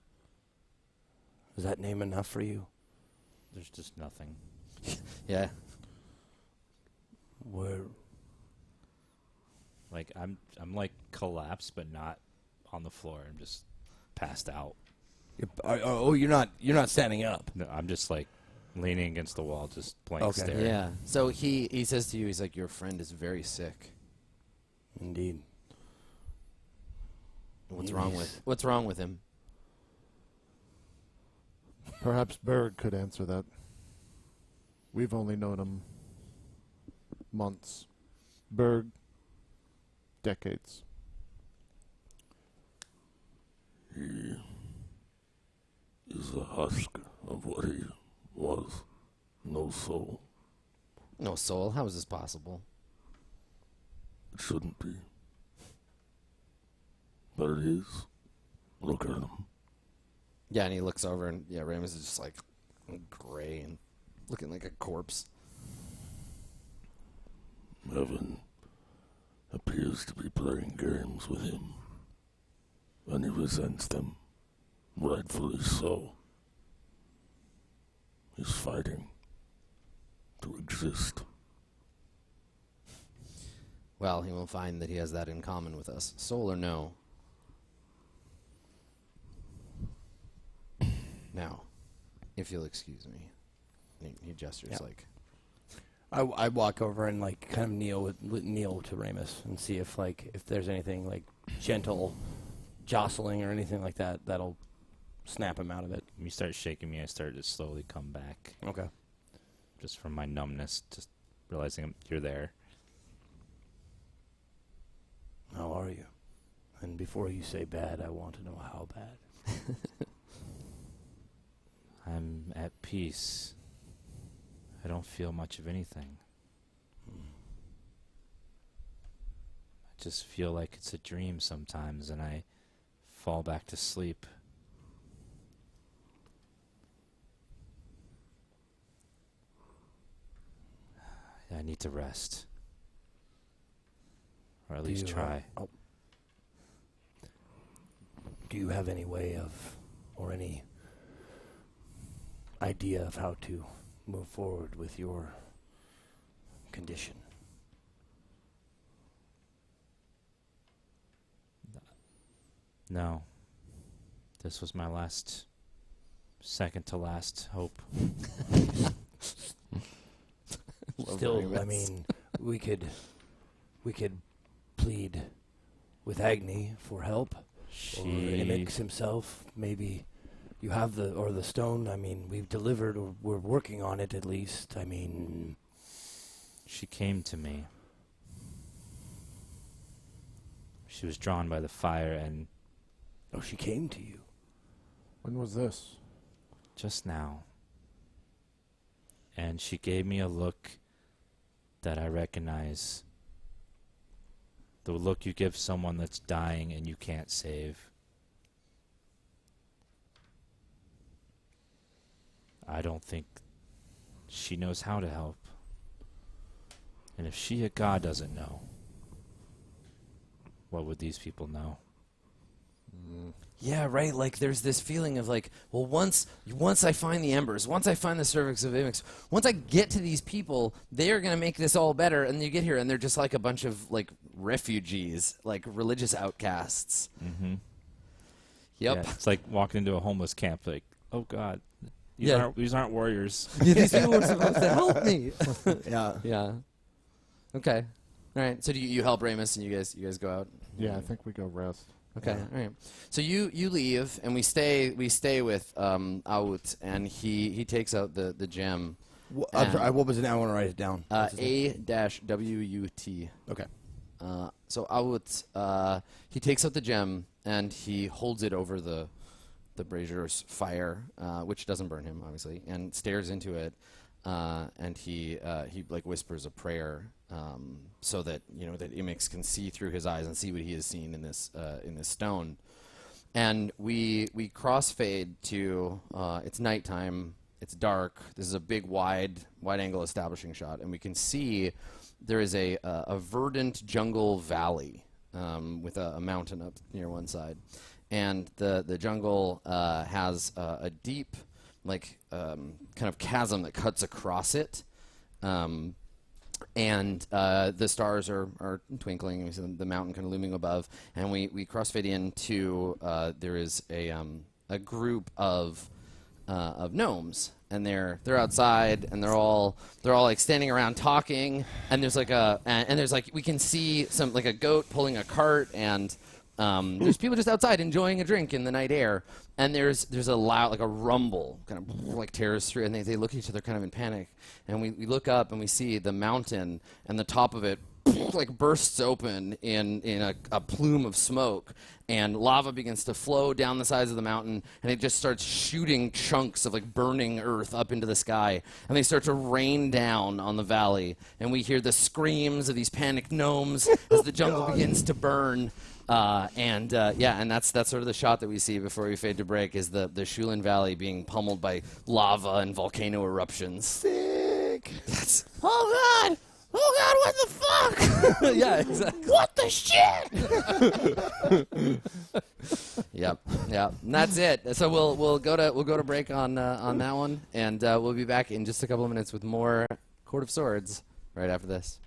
Speaker 4: is that name enough for you?
Speaker 3: There's just nothing.
Speaker 1: Yeah.
Speaker 4: Where?
Speaker 3: Like I'm like collapsed, but not on the floor. I'm just passed out.
Speaker 4: You're not standing up.
Speaker 3: No, I'm just like leaning against the wall, just blank
Speaker 4: Okay.
Speaker 3: stare.
Speaker 1: Yeah. So he says to you, he's like, your friend is very sick.
Speaker 4: Indeed.
Speaker 1: What's wrong with him?
Speaker 5: Perhaps Berg could answer that. We've only known him months. Berg, decades.
Speaker 6: He is a husk of what he was. No soul.
Speaker 1: No soul. How is this possible?
Speaker 6: It shouldn't be. But it is. Look at him.
Speaker 1: Yeah, and he looks over, and yeah, Ramus is just like gray and looking like a corpse.
Speaker 6: Heaven appears to be playing games with him. And he resents them. Rightfully so. He's fighting to exist.
Speaker 1: Well, he will find that he has that in common with us. Soul or no? Now, if you'll excuse me. He gestures
Speaker 4: Yeah.
Speaker 1: like...
Speaker 4: I walk over and like kind of kneel to Ramus and see if there's anything like gentle jostling or anything like that that'll snap him out of it.
Speaker 3: When you start shaking me, I start to slowly come back.
Speaker 4: Okay.
Speaker 3: Just from my numbness, just realizing you're there.
Speaker 4: How are you? And before you say bad, I want to know how bad.
Speaker 3: I'm at peace. I don't feel much of anything. I just feel like it's a dream sometimes, and I fall back to sleep. I need to rest. Or at least try.
Speaker 4: Do you have any way of, or any idea of how to move forward with your condition?
Speaker 3: No. This was my second to last hope.
Speaker 4: Still, I mean, we could plead with Agni for help, or Imix himself. Maybe you have the stone. I mean, we've delivered, or we're working on it at least. I mean,
Speaker 3: She came to me. She was drawn by the fire, and
Speaker 4: oh, she came to you.
Speaker 5: When was this?
Speaker 3: just now. And she gave me a look that I recognize. The look you give someone that's dying and you can't save. I don't think she knows how to help. And if she, a god, doesn't know, what would these people know?
Speaker 1: Yeah, right. Like, there's this feeling of like, well, once I find the embers, once I find the cervix of Imix, once I get to these people, they are going to make this all better. And you get here, and they're just like a bunch of like refugees, like religious outcasts.
Speaker 3: Mm-hmm.
Speaker 1: Yep.
Speaker 3: Yeah, it's like walking into a homeless camp. Like, oh God,
Speaker 1: Yeah.
Speaker 3: these aren't warriors.
Speaker 1: These people are supposed to help me.
Speaker 4: Yeah.
Speaker 1: Yeah. Okay. All right. So do you help Ramus, and you guys go out?
Speaker 5: Yeah, I think we go rest.
Speaker 1: Okay. All right. So you leave, and we stay with Aout, and he takes out the gem.
Speaker 4: I'm sorry, what was it? I want to write it down.
Speaker 1: A-WUT.
Speaker 4: Okay.
Speaker 1: So Aout, he takes out the gem and he holds it over the brazier's fire, which doesn't burn him, obviously, and stares into it. And he like whispers a prayer, so that that Imix can see through his eyes and see what he has seen in this stone. And we crossfade to it's nighttime. It's dark. This is a big wide angle establishing shot, and we can see there is a verdant jungle valley with a mountain up near one side, and the jungle has a deep kind of chasm that cuts across it, and the stars are twinkling. We see the mountain kind of looming above, and we crossfade into there is a group of gnomes, and they're outside, and they're all like standing around talking, and there's like we can see some like a goat pulling a cart, and there's people just outside enjoying a drink in the night air, and there's a loud like a rumble kind of like tears through, and they look at each other kind of in panic, and we look up and we see the mountain, and the top of it like bursts open in a plume of smoke, and lava begins to flow down the sides of the mountain, and it just starts shooting chunks of like burning earth up into the sky, and they start to rain down on the valley, and we hear the screams of these panicked gnomes as the jungle begins to burn. And that's sort of the shot that we see before we fade to break, is the Shulin Valley being pummeled by lava and volcano eruptions.
Speaker 5: Sick.
Speaker 1: Oh God! Oh God! What the fuck? Yeah, exactly. What the shit? Yep. And that's it. So we'll go to break on that one, and we'll be back in just a couple of minutes with more Court of Swords right after this.